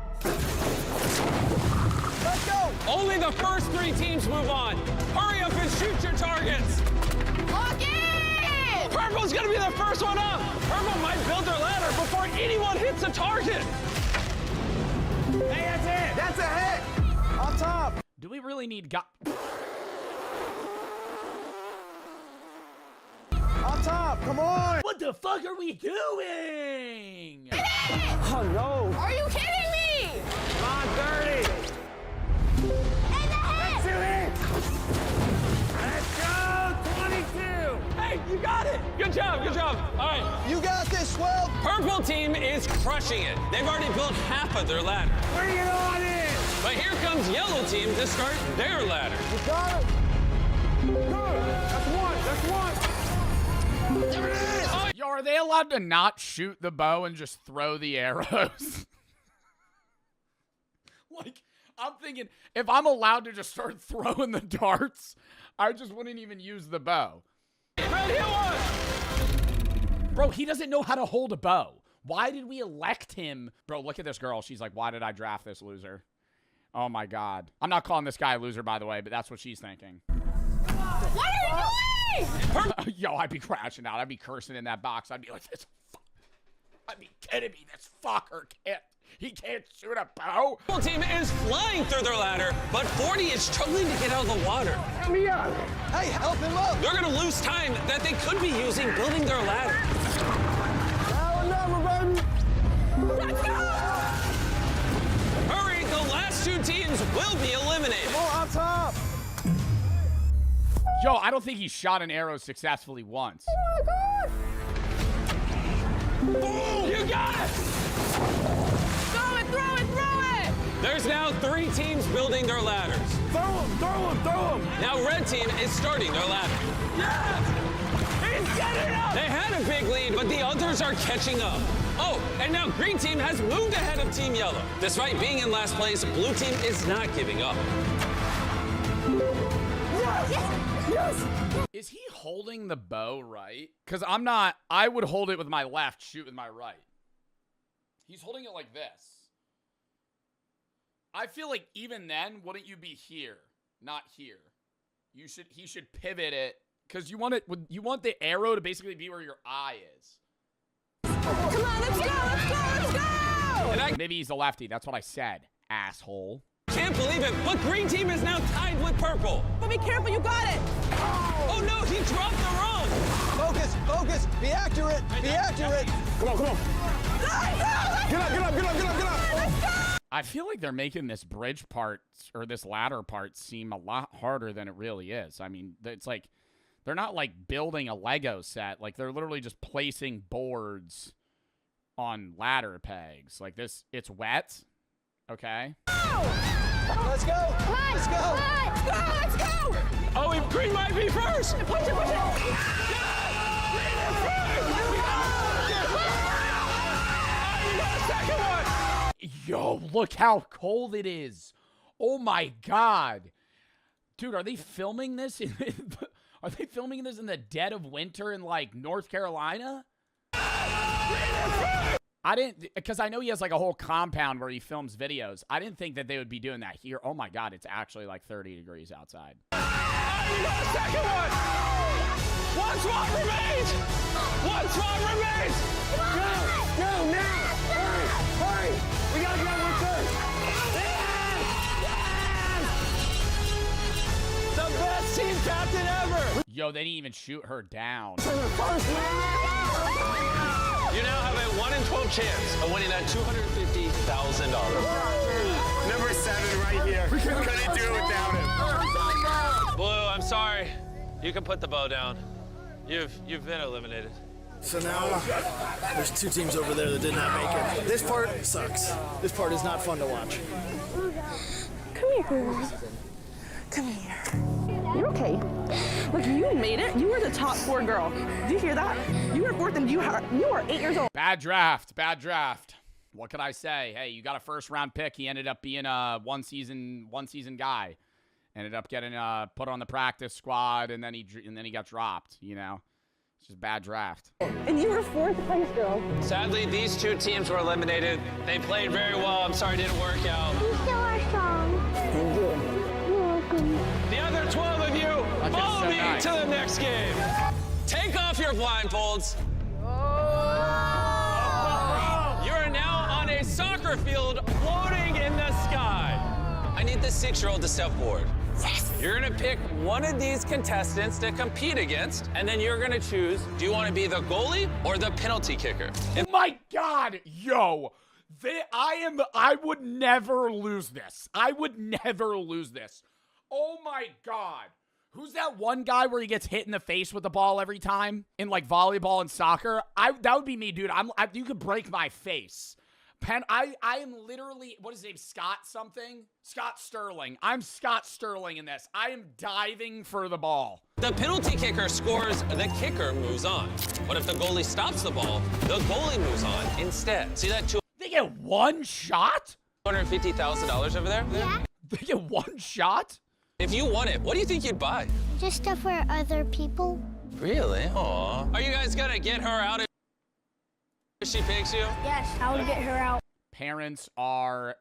Let's go. Only the first 3 teams move on. Hurry up and shoot your targets. Lock in! Purple's gonna be the first one up. Purple might build their ladder before anyone hits a target. Hey, that's it. That's a hit. On top. Do we really need On top. Come on. What the fuck are we doing? Oh, no. Are you kidding me? Come on, 30. Let's do it. Let's go, 22. Hey, you got it. Good job, good job. All right. You got this, Swell. Purple team is crushing it. They've already built half of their ladder. Bring it on in. But here comes yellow team to start their ladder. You got it. Good. That's one. That's one. There it is. Oh, Yo, are they allowed to not shoot the bow and just throw the arrows? Like, I'm thinking, if I'm allowed to just start throwing the darts, I just wouldn't even use the bow. Red, hit one. Bro, he doesn't know how to hold a bow. Why did we elect him? Bro, look at this girl. She's like, why did I draft this loser? Oh, my God. I'm not calling this guy a loser, by the way, but that's what she's thinking. What are you doing? Yo, I'd be crashing out. I'd be cursing in that box. I'd be like, this fuck. I'd be kidding me. This fucker he can't shoot a bow. Purple team is flying through their ladder, but 40 is struggling to get out of the water. Help me up. Hey, help him up. They're gonna lose time that they could be using building their ladder. Now number, baby. Let's go. Hurry, the last 2 teams will be eliminated. Come on top. Yo, I don't think he shot an arrow successfully once. Oh my God. Boom! You got it! Throw it, throw it, throw it. There's now 3 teams building their ladders. Throw him, throw him, throw him. Now red team is starting their ladder. Yes! He's They had a big lead, but the others are catching up. Oh, and now green team has moved ahead of team yellow. Despite being in last place, blue team is not giving up. Is he holding the bow right? Because I'm not. I would hold it with my left, shoot with my right. He's holding it like this. I feel like even then, wouldn't you be here, not here? He should pivot it because you want it. You want the arrow to basically be where your eye is. Come on, let's go, let's go, let's go! And maybe he's a lefty. That's what I said, asshole. Can't believe it, but green team is now tied with purple. But be careful, you got it! Oh no, he dropped the run! Focus, focus, be accurate, be accurate! Come on, come on! Get up, get up, get up, get up! Let's go! I feel like they're making this bridge part or this ladder part seem a lot harder than it really is. I mean, it's like they're not like building a Lego set. Like they're literally just placing boards on ladder pegs. Like this, it's wet. Okay. Let's go! Let's go! Let's go! Let's go! Oh, green might be first! Push it, push it! Green is first! You got a second one! Yo, look how cold it is. Oh my God. Dude, are they filming this are they filming this in the dead of winter in like North Carolina? I didn't, because I know he has like a whole compound where he films videos. I didn't think that they would be doing that here. Oh my God, it's actually like 30 degrees outside. You got a second one! One spot remains! One spot remains! Go now! Hurry! Hurry! We gotta get one first! The best team captain ever! Yo, they didn't even shoot her down. You now have a 1 in 12 chance of winning that $250,000. Number 7 right here. We couldn't do it without him. Blue, I'm sorry. You can put the bow down. You've been eliminated. So now, there's 2 teams over there that did not make it. This part sucks. This part is not fun to watch. Come here, girl. Come here. You're okay. Look, you made it. You were the top 4 girl. Did you hear that? You were 4th and you are 8 years old. Bad draft. Bad draft. What could I say? Hey, you got a first round pick. He ended up being a one season guy. Ended up getting put on the practice squad, and then he got dropped. You know, it's just bad draft. And you were 4th place girl. Sadly, these 2 teams were eliminated. They played very well. I'm sorry it didn't work out. You still are strong. Thank you. You're welcome. The other 12 of you, follow me to the next game. Take off your blindfolds. You are now on a soccer field floating in the sky. I need the 6-year-old to step forward. Yes. You're gonna pick one of these contestants to compete against, and then you're gonna choose, do you wanna be the goalie or the penalty kicker? Oh my God, yo. I would never lose this. I would never lose this. Oh my God. Who's that one guy where he gets hit in the face with the ball every time in like volleyball and soccer? That would be me, dude. You could break my face. I am literally, what is his name? Scott something? Scott Sterling. I'm Scott Sterling in this. I am diving for the ball. The penalty kicker scores, the kicker moves on. But if the goalie stops the ball, the goalie moves on instead. See that? They get one shot? $250,000 over there? Yeah. They get one shot? If you won it, what do you think you'd buy? Just stuff for other people. Really? Aw. Are you guys gonna get her out if she picks you? Yes, I will get her out. Parents are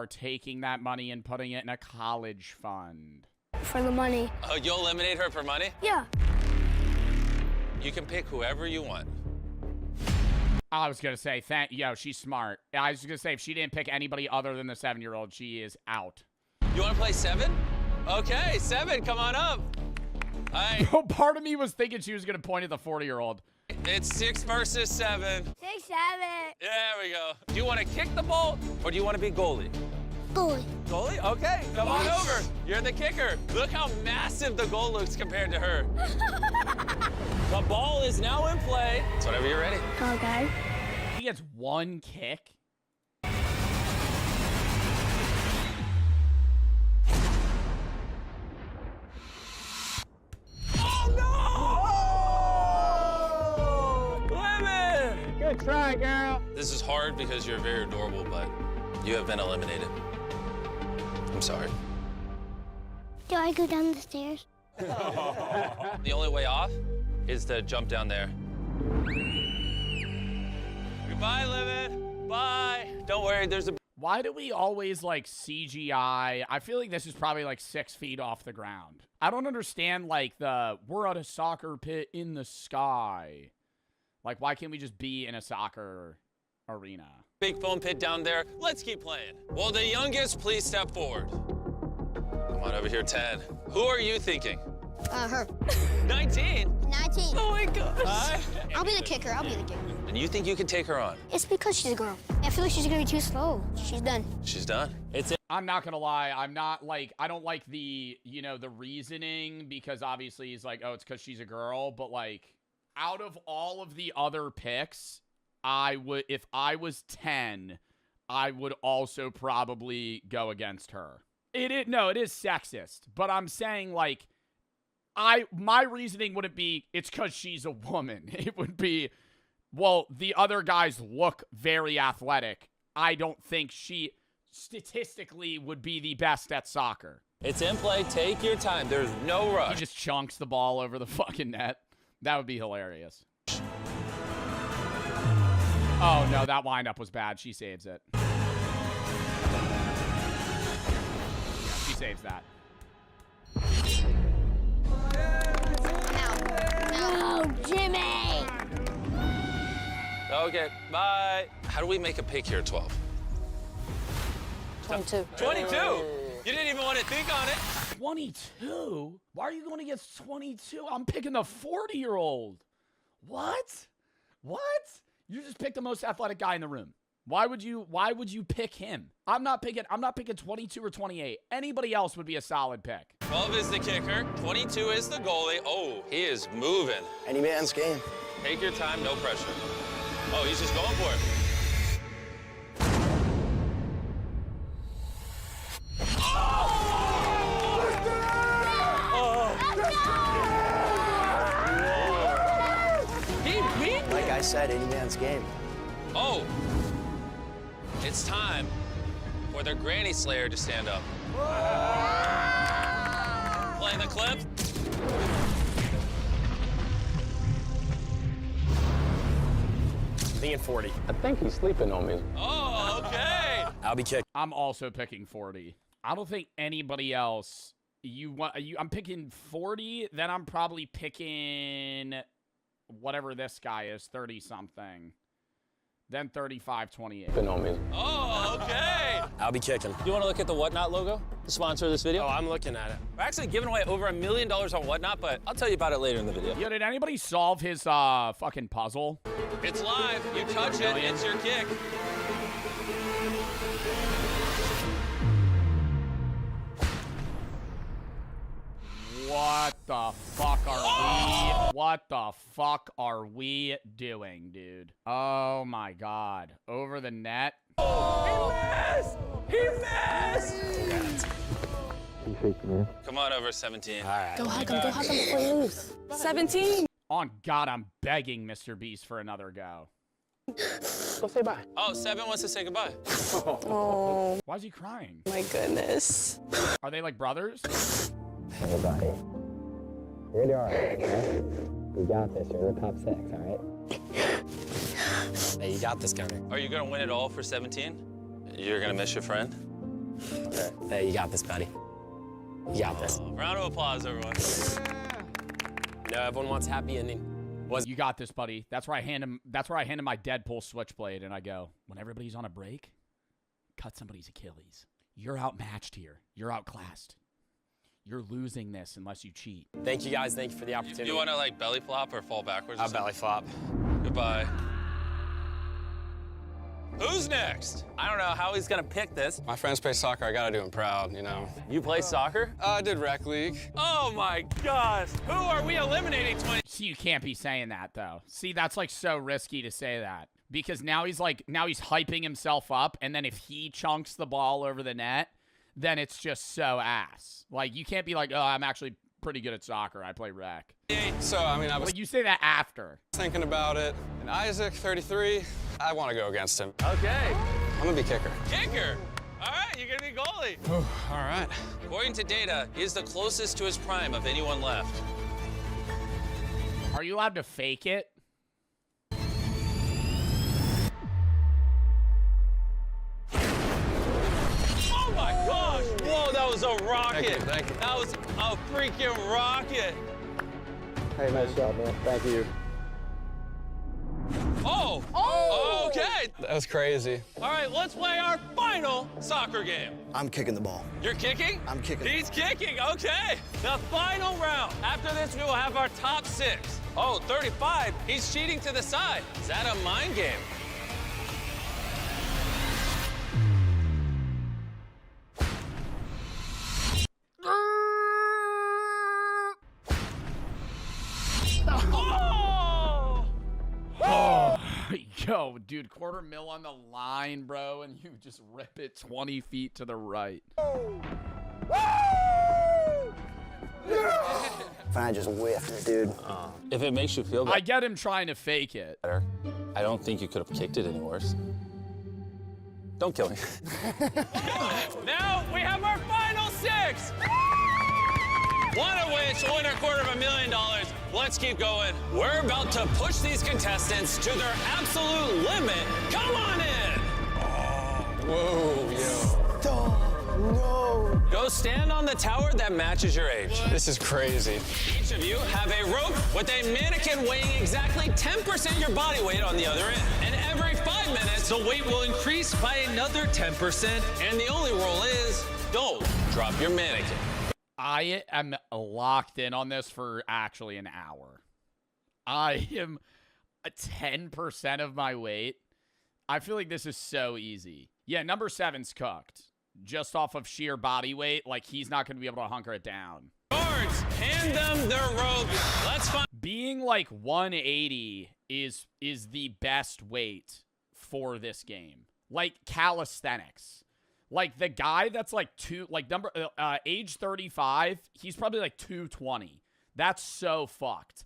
taking that money and putting it in a college fund. For the money. Oh, you'll eliminate her for money? Yeah. You can pick whoever you want. I was gonna say, she's smart. I was gonna say, if she didn't pick anybody other than the 7-year-old, she is out. You wanna play 7? Okay, 7, come on up. Bro, part of me was thinking she was gonna point at the 40-year-old. It's 6 versus 7. 6, 7. There we go. Do you want to kick the ball or do you want to be goalie? Goalie. Goalie? Okay, come on over. You're the kicker. Look how massive the goal looks compared to her. The ball is now in play. So whenever you're ready. Okay. He gets one kick. try, girl. This is hard because you're very adorable, but you have been eliminated. I'm sorry. Do I go down the stairs? The only way off is to jump down there. Goodbye, Limit. Bye. Don't worry, there's a... Why do we always, like, CGI? I feel like this is probably, like, 6 feet off the ground. I don't understand, like, we're at a soccer pit in the sky. Like, why can't we just be in a soccer arena? big foam pit down there. Let's keep playing. Will the youngest please step forward? Come on over here, 10. Who are you thinking? Her. 19? 19. Oh my gosh. I'll be the kicker. I'll be the kicker. And you think you can take her on? It's because she's a girl. I feel like she's gonna be too slow. She's done. She's done. I'm not gonna lie. I'm not like, I don't like the, you know, the reasoning, because obviously he's like, oh, it's because she's a girl. But like, out of all of the other picks, I would, if I was 10, I would also probably go against her. It is sexist, but I'm saying like, my reasoning wouldn't be it's because she's a woman. It would be, well, the other guys look very athletic. I don't think she statistically would be the best at soccer. It's in play. Take your time. There's no rush. He just chunks the ball over the fucking net. That would be hilarious. Oh, no, that windup was bad. She saves it. Yeah, she saves that. No, Jimmy! Okay, bye. How do we make a pick here, 12? 22. 22? You didn't even want to think on it. 22? Why are you going against 22? I'm picking the 40-year-old. What? What? You just picked the most athletic guy in the room. Why would you pick him? I'm not picking 22 or 28. Anybody else would be a solid pick. 12 is the kicker. 22 is the goalie. Oh, he is moving. Any man's game. Take your time, no pressure. Oh, he's just going for it. Like I said, any man's game. Oh, it's time for the Granny Slayer to stand up. Playing the clip. Thinking 40. I think he's sleeping on me. Oh, okay. I'll be kicking. I'm also picking 40. I don't think anybody else. I'm picking 40. Then I'm probably picking whatever this guy is, 30-something. Then 35, 28. On me. Oh, okay. I'll be kicking. You want to look at the Whatnot logo, the sponsor of this video? Oh, I'm looking at it. We're actually giving away over $1 million on Whatnot, but I'll tell you about it later in the video. Yo, did anybody solve his fucking puzzle? It's live. You touch it, it's your kick. What the fuck are we doing, dude? Oh my god. Over the net. Oh, he missed! He faked me. Come on over, 17. All right. Go hug him before you lose. 17. On God, I'm begging Mr. Beast for another go. Go say bye. Oh, 7 wants to say goodbye. Oh, Why is he crying? my goodness. Are they like brothers? Hey, buddy. You're doing all right, okay? You got this. You're the top 6, all right? Hey, you got this, Gunner. Are you going to win it all for 17? You're going to miss your friend? Okay. Hey, you got this, buddy. You got this. Round of applause, everyone. You know, everyone wants a happy ending. You got this, buddy. That's where I hand him my Deadpool switchblade and I go, when everybody's on a break, cut somebody's Achilles. You're outmatched here. You're outclassed. You're losing this unless you cheat. Thank you, guys. Thank you for the opportunity. You want to, like, belly flop or fall backwards? I'll belly flop. Goodbye. Who's next? I don't know how he's going to pick this. My friends play soccer. I got to do them proud, you know. You play soccer? I did rec league. Oh, my gosh. Who are we eliminating? See, you can't be saying that, though. See, that's, like, so risky to say that. Because now he's hyping himself up, and then if he chunks the ball over the net, then it's just so ass. Like, you can't be like, oh, I'm actually pretty good at soccer. I play rec. So, I mean, I was Like, you say that after. thinking about it. And Isaac, 33, I want to go against him. Okay. I'm going to be kicker. Kicker. All right, you're going to be goalie. All right. According to data, he is the closest to his prime of anyone left. Are you allowed to fake it? Oh my gosh! Whoa, that was a rocket. Thank you. That was a freaking rocket. Hey, nice job, man. Thank you. Oh! Okay. That was crazy. All right, let's play our final soccer game. I'm kicking the ball. You're kicking? I'm kicking. He's kicking, okay. The final round. After this, we will have our top 6. Oh, 35. He's cheating to the side. Is that a mind game? Oh, yo, dude, $250,000 on the line, bro, and you just rip it 20 feet to the right. I just whiffed, dude. If it makes you feel better, I get him trying to fake it. I don't think you could have kicked it any worse. Don't kill me. Now we have our final 6. One of which will win $250,000. Let's keep going. We're about to push these contestants to their absolute limit. Come on in. Whoa, yo. No. Go stand on the tower that matches your age. This is crazy. Each of you have a rope with a mannequin weighing exactly 10% your body weight on the other end. And every 5 minutes, the weight will increase by another 10%. And the only rule is, don't drop your mannequin. I am locked in on this for actually an hour. I am 10% of my weight. I feel like this is so easy. Yeah, number 7's cooked. Just off of sheer body weight, like he's not going to be able to hunker it down. Guards, hand them their rope. Let's find. Being like 180 is the best weight for this game. Like calisthenics. Like the guy that's like age 35, he's probably like 220. That's so fucked.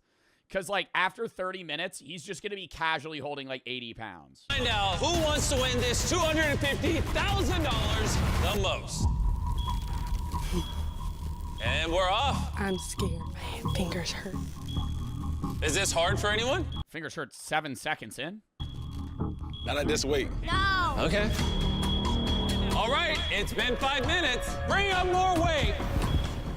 Because like after 30 minutes, he's just going to be casually holding like 80 pounds. Find out who wants to win this $250,000 the most. And we're off. I'm scared. My fingers hurt. Is this hard for anyone? Fingers hurt 7 seconds in. Not at this weight. No. Okay. All right, it's been 5 minutes. Bring up more weight.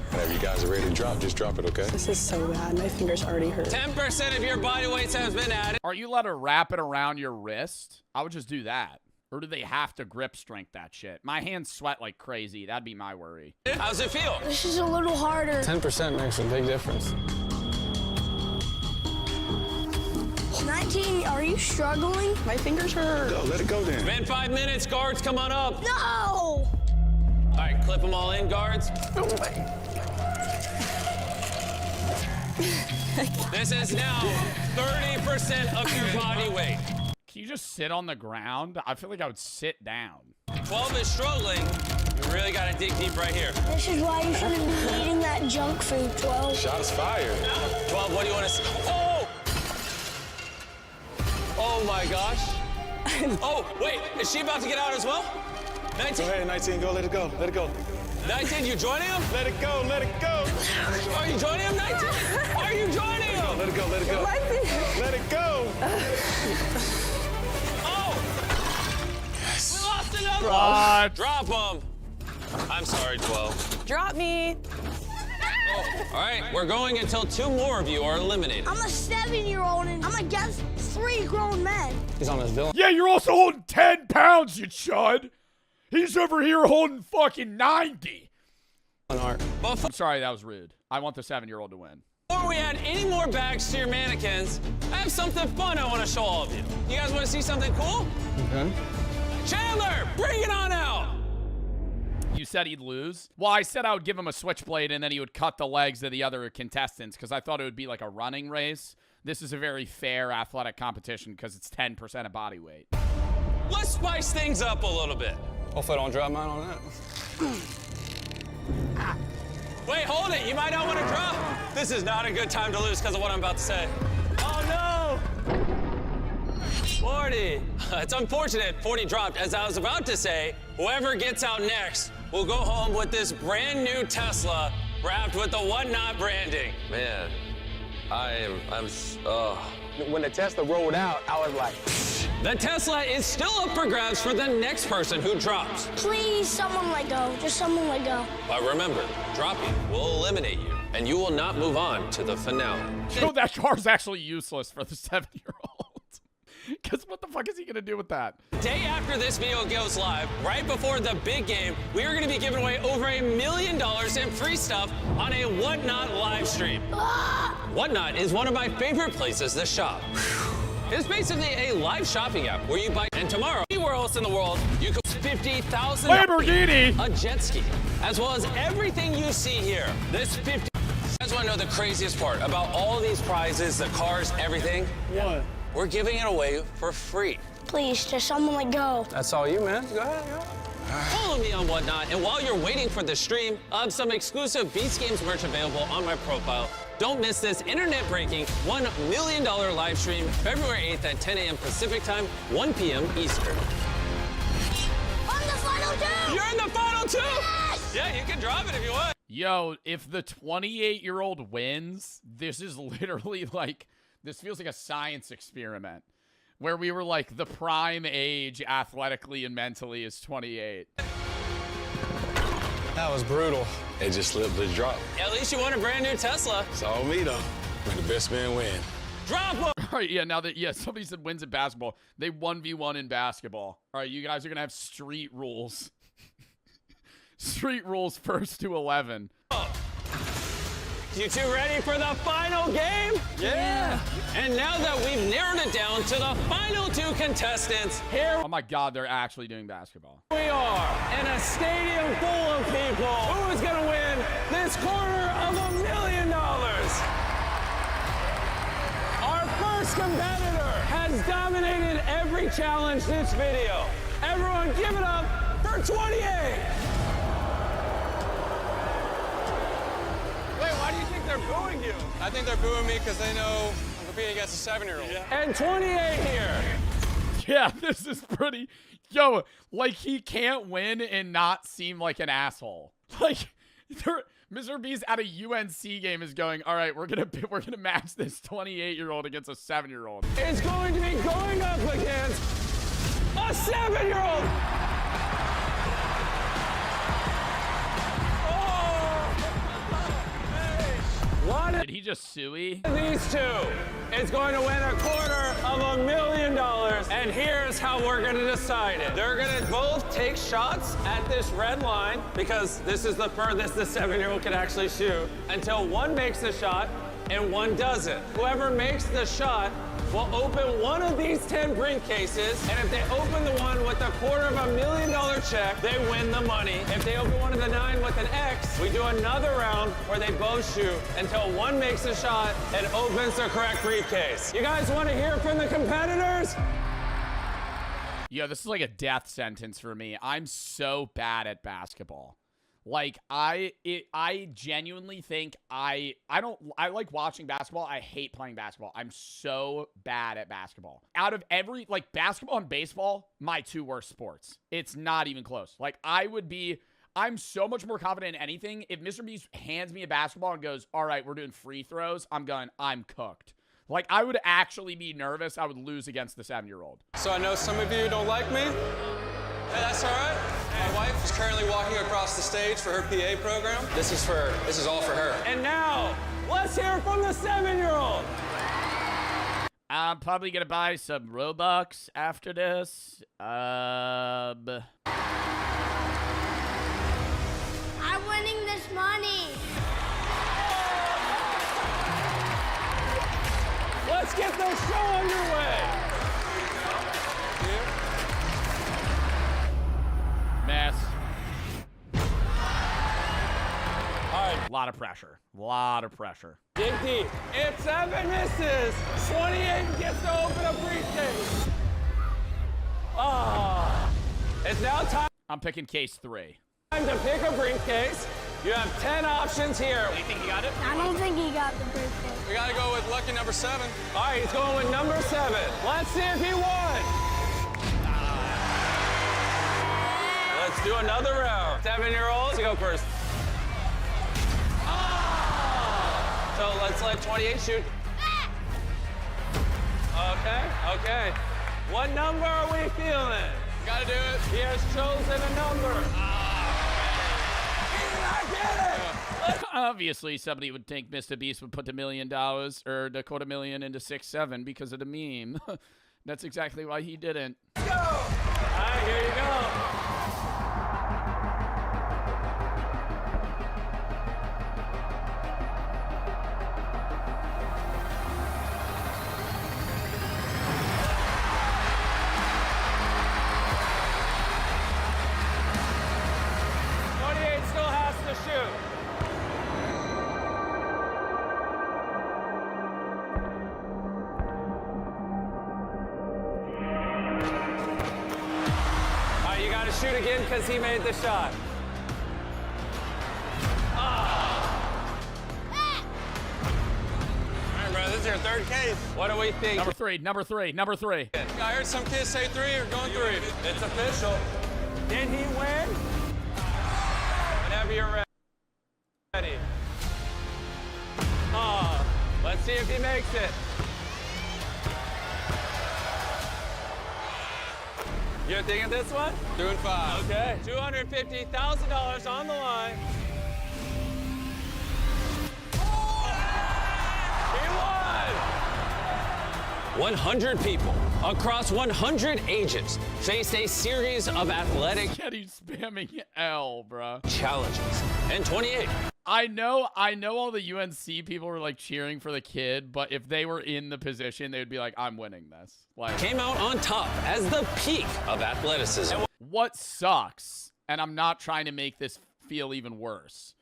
Whenever you guys are ready to drop, just drop it, okay? This is so bad. My fingers already hurt. 10% of your body weight has been added. Are you allowed to wrap it around your wrist? I would just do that. Or do they have to grip strength that shit? My hands sweat like crazy. That'd be my worry. How's it feel? This is a little harder. 10% makes a big difference. 19, are you struggling? My fingers hurt. Go, let it go then. It's been 5 minutes. Guards, come on up. No! All right, clip them all in, guards. No way. This is now 30% of your body weight. Can you just sit on the ground? I feel like I would sit down. 12 is struggling. You really got to dig deep right here. This is why you shouldn't be eating that junk food, 12. Shots fired. 12, what do you want to see? Oh! Oh my gosh. Oh, wait, is she about to get out as well? 19. Go ahead, 19, go, let it go, let it go. 19, you joining him? Let it go, let it go. Are you joining him, 19? Are you joining him? Let it go, let it go. Let it go. Oh! Yes. We lost another What? Drop him. I'm sorry, 12. Drop me. Oh, all right, we're going until 2 more of you are eliminated. I'm a 7-year-old and I'm against 3 grown men. He's on his villain. Yeah, you're also holding 10 pounds, you chud. He's over here holding fucking 90. I'm sorry, that was rude. I want the 7-year-old to win. Before we add any more bags to your mannequins, I have something fun I want to show all of you. You guys want to see something cool? Okay. Chandler, bring it on out. You said he'd lose? Well, I said I would give him a switchblade and then he would cut the legs of the other contestants because I thought it would be like a running race. This is a very fair athletic competition because it's 10% of body weight. Let's spice things up a little bit. Hopefully I don't drop mine on that. Wait, hold it. You might not want to drop. This is not a good time to lose because of what I'm about to say. Oh, no. 40. It's unfortunate 40 dropped. As I was about to say, whoever gets out next will go home with this brand new Tesla wrapped with the Whatnot branding. Man, When the Tesla rolled out, I was like... The Tesla is still up for grabs for the next person who drops. Please, someone let go. Just someone let go. But remember, dropping will eliminate you, and you will not move on to the finale. Yo, that car's actually useless for the 7-year-old. Because what the fuck is he going to do with that? Day after this video goes live, right before the big game, we are going to be giving away over $1 million in free stuff on a Whatnot live stream. Whatnot is one of my favorite places to shop. It's basically a live shopping app where you buy, and tomorrow, anywhere else in the world, you can $50,000 Lamborghini, a jet ski, as well as everything you see here. This 50. You guys want to know the craziest part about all these prizes, the cars, everything? What? We're giving it away for free. Please, just someone let go. That's all you, man. Go ahead, Follow me on Whatnot, and while you're waiting for the stream, I have some exclusive Beast Games merch available on my profile. Don't miss this internet-breaking $1 million live stream February 8th at 10 a.m. Pacific Time, 1 p.m. Eastern. I'm the final two! You're in the final two? Yes! Yeah, you can drop it if you want. Yo, if the 28-year-old wins, this is literally like, this feels like a science experiment where we were like, the prime age athletically and mentally is 28. That was brutal. It just slipped the drop. At least you won a brand new Tesla. It's all me, though. May the best man win. Drop one! All right, yeah, now that, yeah, somebody said wins in basketball. They 1v1 in basketball. All right, you guys are going to have street rules. Street rules 1st to 11. You two ready for the final game? Yeah. And now that we've narrowed it down to the final two contestants, here Oh my God, they're actually doing basketball. we are in a stadium full of people. Who is going to win this $250,000? Our first competitor has dominated every challenge this video. Everyone give it up for 28. Wait, why do you think they're booing you? I think they're booing me because they know I'm competing against a 7-year-old. And 28 here. Yeah, this is pretty. Yo, like he can't win and not seem like an asshole. Like, Mr. Beast at a UNC game is going, all right, we're gonna match this 28-year-old against a 7-year-old. Is going to be going up against a 7-year-old. Did he just sue-y? These two is going to win $250,000, and here's how we're going to decide it. They're going to both take shots at this red line, because this is the furthest the 7-year-old can actually shoot, until one makes the shot and one doesn't. Whoever makes the shot will open one of these 10 briefcases, and if they open the one with a $250,000 check, they win the money. If they open one of the 9 with an X, we do another round where they both shoot until one makes a shot and opens the correct briefcase. You guys want to hear from the competitors? Yo, this is like a death sentence for me. I'm so bad at basketball. Like, I genuinely think I like watching basketball. I hate playing basketball. I'm so bad at basketball. Out of every, like, basketball and baseball, my 2 worst sports. It's not even close. Like, I'm so much more confident in anything. If Mr. Beast hands me a basketball and goes, all right, we're doing free throws, I'm cooked. Like, I would actually be nervous. I would lose against the 7-year-old. So I know some of you don't like me. Hey, that's all right. My wife is currently walking across the stage for her PA program. This is all for her. And now, let's hear from the 7-year-old. I'm probably gonna buy some Robux after this. I'm winning this money. Let's get the show underway. Mess. All right, a lot of pressure. Dig deep. If 7 misses, 28 gets to open a briefcase. It's now time I'm picking case 3. to pick a briefcase. You have 10 options here. You think you got it? I don't think he got the birthday. We gotta go with lucky number 7. All right, he's going with number 7. Let's see if he won. Let's do another round. 7-year-olds, go first. So let's let 28 shoot. Okay. What number are we feeling? Gotta do it. He has chosen a number. Obviously, somebody would think Mr. Beast would put $1 million or the $250,000 into 6-7 because of the meme. That's exactly why he didn't. Go! All right, here you go. Shoot again because he made the shot. All right, bro, this is your 3rd case. What do we think? Number three. I heard some kids say 3 or going 3. It's official. Did he win? Whenever you're ready. Let's see if he makes it. You're thinking this one? Doing 5. Okay. $250,000 on the line. He won! 100 people across 100 ages faced a series of athletic Yeah, he's spamming L, bro. challenges. And 28. I know all the UNC people were like cheering for the kid, but if they were in the position, they would be like, I'm winning this. Like, Came out on top as the peak of athleticism. what sucks, and I'm not trying to make this feel even worse,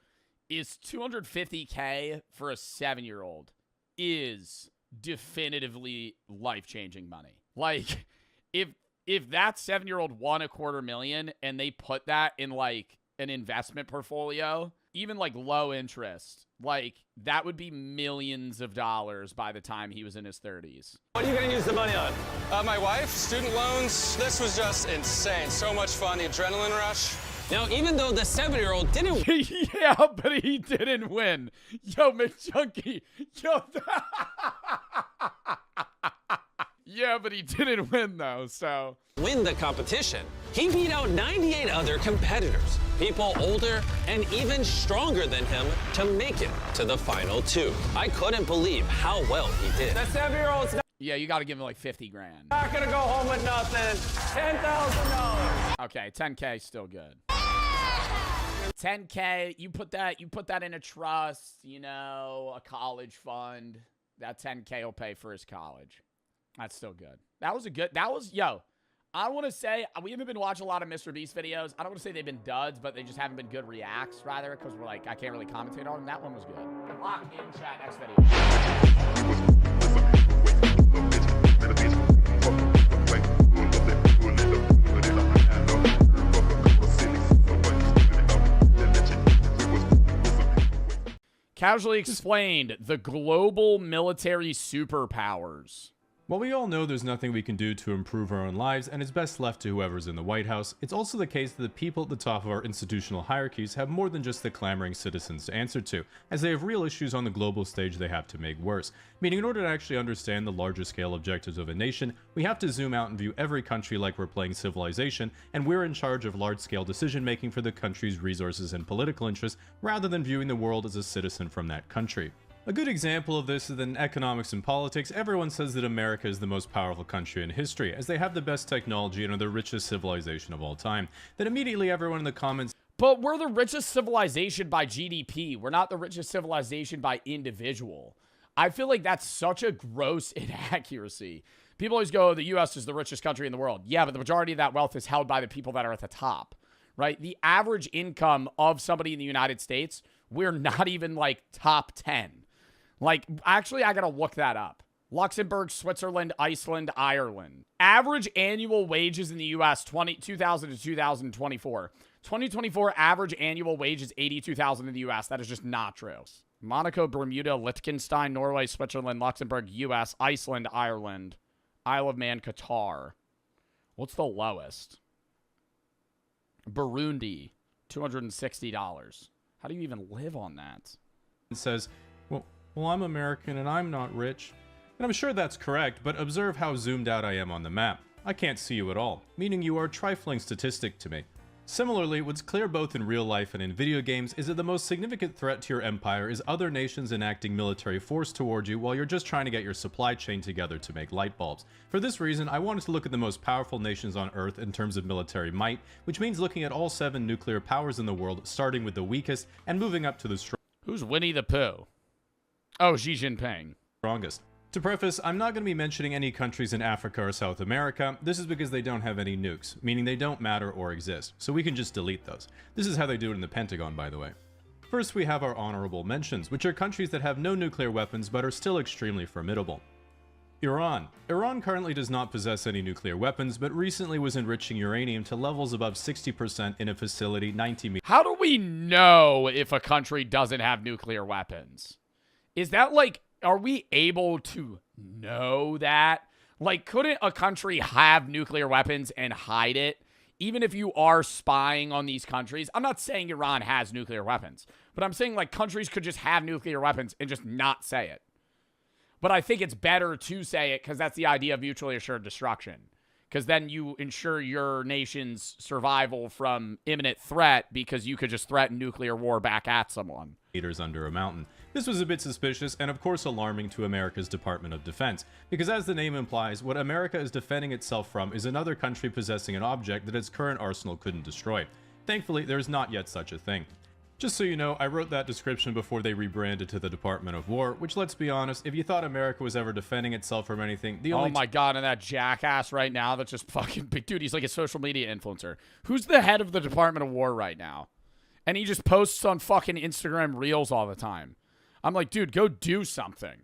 is $250K for a 7-year-old is definitively life-changing money. Like, if that 7-year-old won $250,000 and they put that in like an investment portfolio, even like low interest, like that would be millions of dollars by the time he was in his 30s. What are you going to use the money on? My wife, student loans. This was just insane. So much fun. The adrenaline rush. Now, even though the 7-year-old didn't Yeah, but he didn't win. Yo, McChunky. Yo. Yeah, but he didn't win, though, so. win the competition, he beat out 98 other competitors, people older and even stronger than him, to make it to the final 2. I couldn't believe how well he did. The 7-year-old's Yeah, you got to give him like 50 grand. not gonna go home with nothing. $10,000. Okay, 10K is still good. 10K, you put that in a trust, you know, a college fund. That 10K will pay for his college. That's still good. Yo, I want to say, we haven't been watching a lot of Mr. Beast videos. I don't want to say they've been duds, but they just haven't been good reacts, rather, because we're like, I can't really commentate on them. That one was good. Lock in chat, next Casually explained, the global military superpowers. While we all know there's nothing we can do to improve our own lives and it's best left to whoever's in the White House, it's also the case that the people at the top of our institutional hierarchies have more than just the clamoring citizens to answer to, as they have real issues on the global stage they have to make worse. Meaning, in order to actually understand the larger scale objectives of a nation, we have to zoom out and view every country like we're playing Civilization, and we're in charge of large-scale decision-making for the country's resources and political interests, rather than viewing the world as a citizen from that country. A good example of this is that in economics and politics, everyone says that America is the most powerful country in history, as they have the best technology and are the richest civilization of all time. Then immediately everyone in the comments... But we're the richest civilization by GDP. We're not the richest civilization by individual. I feel like that's such a gross inaccuracy. People always go, the U.S. is the richest country in the world. Yeah, but the majority of that wealth is held by the people that are at the top, right? The average income of somebody in the United States, we're not even like top 10. Like, actually, I gotta look that up. Luxembourg, Switzerland, Iceland, Ireland. Average annual wages in the U.S. 2000 to 2024. 2024 average annual wage is $82,000 in the U.S. That is just not true. Monaco, Bermuda, Liechtenstein, Norway, Switzerland, Luxembourg, U.S., Iceland, Ireland, Isle of Man, Qatar. What's the lowest? Burundi, $260. How do you even live on that? It says, well, I'm American and I'm not rich. And I'm sure that's correct, but observe how zoomed out I am on the map. I can't see you at all, meaning you are a trifling statistic to me. Similarly, what's clear both in real life and in video games is that the most significant threat to your empire is other nations enacting military force toward you while you're just trying to get your supply chain together to make light bulbs. For this reason, I wanted to look at the most powerful nations on Earth in terms of military might, which means looking at all 7 nuclear powers in the world, starting with the weakest and moving up to the strongest. Who's Winnie the Pooh? Oh, Xi Jinping. Strongest. To preface, I'm not going to be mentioning any countries in Africa or South America. This is because they don't have any nukes, meaning they don't matter or exist, so we can just delete those. This is how they do it in the Pentagon, by the way. First, we have our honorable mentions, which are countries that have no nuclear weapons but are still extremely formidable. Iran. Iran currently does not possess any nuclear weapons, but recently was enriching uranium to levels above 60% in a facility 90 meters. How do we know if a country doesn't have nuclear weapons? Is that like... Are we able to know that? Like, couldn't a country have nuclear weapons and hide it? Even if you are spying on these countries? I'm not saying Iran has nuclear weapons, but I'm saying, like, countries could just have nuclear weapons and just not say it. But I think it's better to say it because that's the idea of mutually assured destruction. Because then you ensure your nation's survival from imminent threat because you could just threaten nuclear war back at someone. Meters under a mountain. This was a bit suspicious and of course alarming to America's Department of Defense, because as the name implies, what America is defending itself from is another country possessing an object that its current arsenal couldn't destroy. Thankfully, there is not yet such a thing. Just so you know, I wrote that description before they rebranded to the Department of War, which, let's be honest, if you thought America was ever defending itself from anything, the only— Oh my god, and that jackass right now that's just fucking big. Dude, he's like a social media influencer. Who's the head of the Department of War right now? And he just posts on fucking Instagram Reels all the time. I'm like, dude, go do something.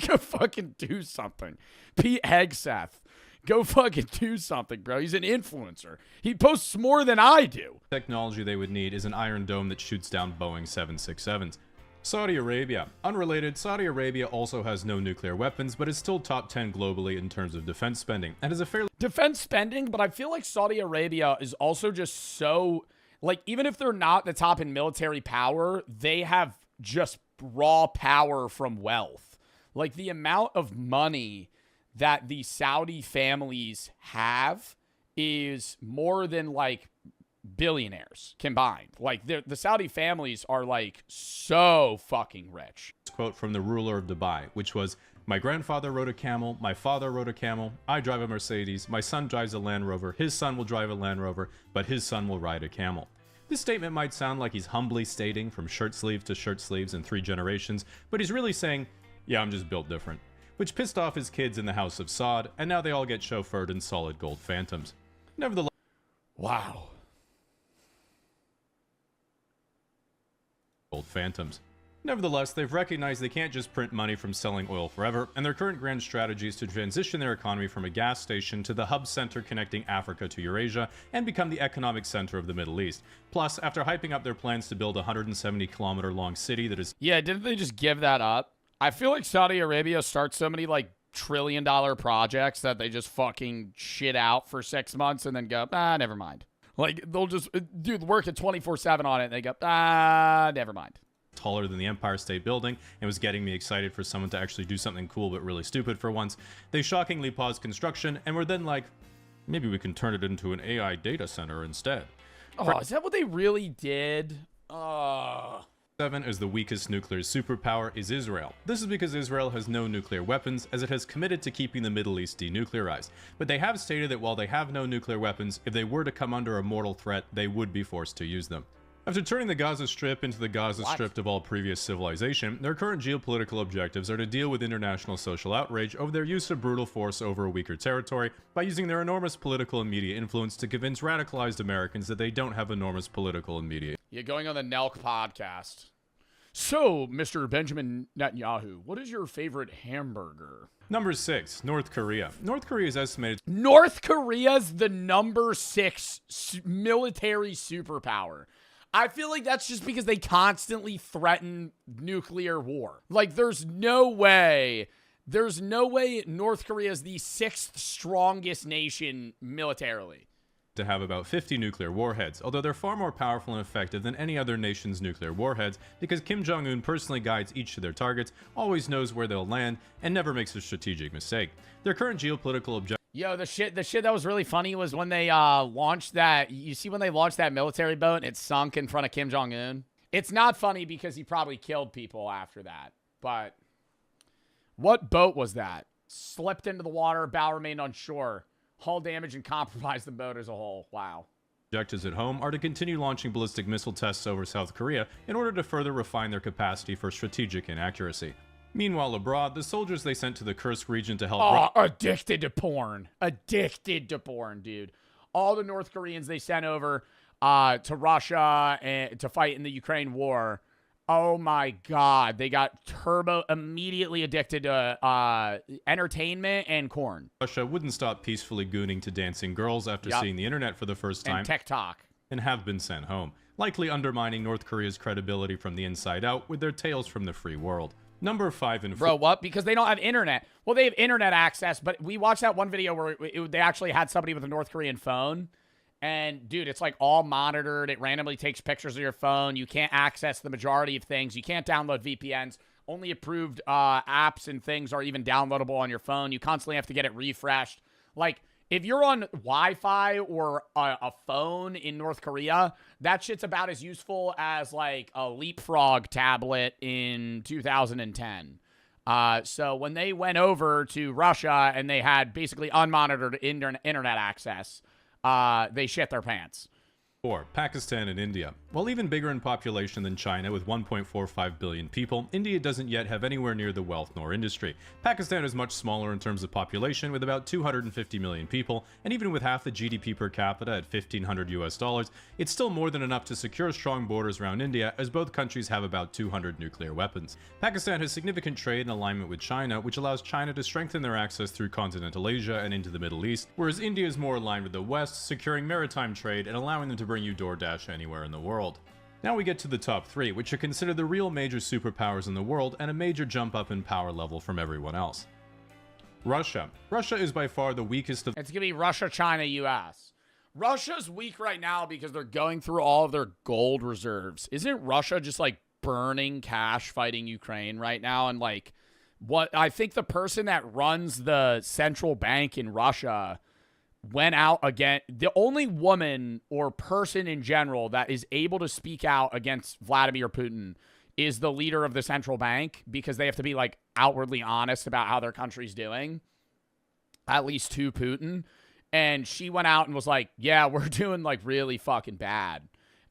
go fucking do something. Pete Hegseth. Go fucking do something, bro. He's an influencer. He posts more than I do. Technology they would need is an Iron Dome that shoots down Boeing 767s. Saudi Arabia. Unrelated, Saudi Arabia also has no nuclear weapons, but is still top 10 globally in terms of defense spending, and is a fairly— Defense spending, but I feel like Saudi Arabia is also just so... Like, even if they're not the top in military power, they have just raw power from wealth. Like, the amount of money that the Saudi families have is more than, like, billionaires combined. Like, the Saudi families are, like, so fucking rich. Quote from the ruler of Dubai, which was, "My grandfather rode a camel, my father rode a camel, I drive a Mercedes, my son drives a Land Rover, his son will drive a Land Rover, but his son will ride a camel." This statement might sound like he's humbly stating from shirt sleeve to shirt sleeves in 3 generations, but he's really saying, yeah, I'm just built different. Which pissed off his kids in the House of Saud, and now they all get chauffeured in solid gold Phantoms. Nevertheless— Wow. Gold Phantoms. Nevertheless, they've recognized they can't just print money from selling oil forever, and their current grand strategy is to transition their economy from a gas station to the hub center connecting Africa to Eurasia and become the economic center of the Middle East. Plus, after hyping up their plans to build a 170-kilometer-long city that is— Yeah, didn't they just give that up? I feel like Saudi Arabia starts so many, like, trillion-dollar projects that they just fucking shit out for 6 months and then go, never mind. Like, they'll just do the work at 24/7 on it, and they go, never mind. Taller than the Empire State Building, and was getting me excited for someone to actually do something cool but really stupid for once. They shockingly paused construction, and were then like, maybe we can turn it into an AI data center instead. Oh, is that what they really did? 7 as the weakest nuclear superpower is Israel. This is because Israel has no nuclear weapons, as it has committed to keeping the Middle East denuclearized. But they have stated that while they have no nuclear weapons, if they were to come under a mortal threat, they would be forced to use them. After turning the Gaza Strip into the Gaza Strip of all previous civilization, their current geopolitical objectives are to deal with international social outrage over their use of brutal force over a weaker territory by using their enormous political and media influence to convince radicalized Americans that they don't have enormous political and media. You're going on the Nelk podcast. So, Mr. Benjamin Netanyahu, what is your favorite hamburger? Number 6, North Korea. North Korea is estimated. North Korea's the number 6 military superpower. I feel like that's just because they constantly threaten nuclear war. Like, there's no way North Korea is the 6th strongest nation militarily. To have about 50 nuclear warheads, although they're far more powerful and effective than any other nation's nuclear warheads because Kim Jong-un personally guides each to their targets, always knows where they'll land, and never makes a strategic mistake. Their current geopolitical objective. Yo, the shit that was really funny was when they launched that. You see when they launched that military boat and it sunk in front of Kim Jong-un? It's not funny because he probably killed people after that. But what boat was that? Slipped into the water, bow remained on shore. Hull damage and compromised the boat as a whole. Wow. Objectives at home are to continue launching ballistic missile tests over South Korea in order to further refine their capacity for strategic inaccuracy. Meanwhile, abroad, the soldiers they sent to the Kursk region to help. Oh, addicted to porn. Addicted to porn, dude. All the North Koreans they sent over to Russia and to fight in the Ukraine war. Oh my God. They got immediately addicted to entertainment and corn. Russia wouldn't stop peacefully gooning to dancing girls after seeing the internet for the first time. And TikTok. And have been sent home, likely undermining North Korea's credibility from the inside out with their tales from the free world. Number 5 and 4. Bro, what? Because they don't have internet. Well, they have internet access, but we watched that one video where they actually had somebody with a North Korean phone. And, dude, it's like all monitored. It randomly takes pictures of your phone. You can't access the majority of things. You can't download VPNs. Only approved apps and things are even downloadable on your phone. You constantly have to get it refreshed. Like, if you're on Wi-Fi or a phone in North Korea, that shit's about as useful as, like, a Leapfrog tablet in 2010. So when they went over to Russia and they had basically unmonitored internet access, they shit their pants. 4. Pakistan and India. While even bigger in population than China with 1.45 billion people, India doesn't yet have anywhere near the wealth nor industry. Pakistan is much smaller in terms of population with about 250 million people, and even with half the GDP per capita at $1,500, it's still more than enough to secure strong borders around India, as both countries have about 200 nuclear weapons. Pakistan has significant trade and alignment with China, which allows China to strengthen their access through continental Asia and into the Middle East, whereas India is more aligned with the West, securing maritime trade and allowing them to bring you DoorDash anywhere in the world. Now we get to the top 3, which are considered the real major superpowers in the world and a major jump up in power level from everyone else. Russia. Russia is by far the weakest of. It's going to be Russia, China, US. Russia's weak right now because they're going through all of their gold reserves. Isn't Russia just like burning cash fighting Ukraine right now? And like, what I think the person that runs the central bank in Russia went out again. The only woman or person in general that is able to speak out against Vladimir Putin is the leader of the central bank, because they have to be like outwardly honest about how their country's doing, at least to Putin. And she went out and was like, yeah, we're doing like really fucking bad.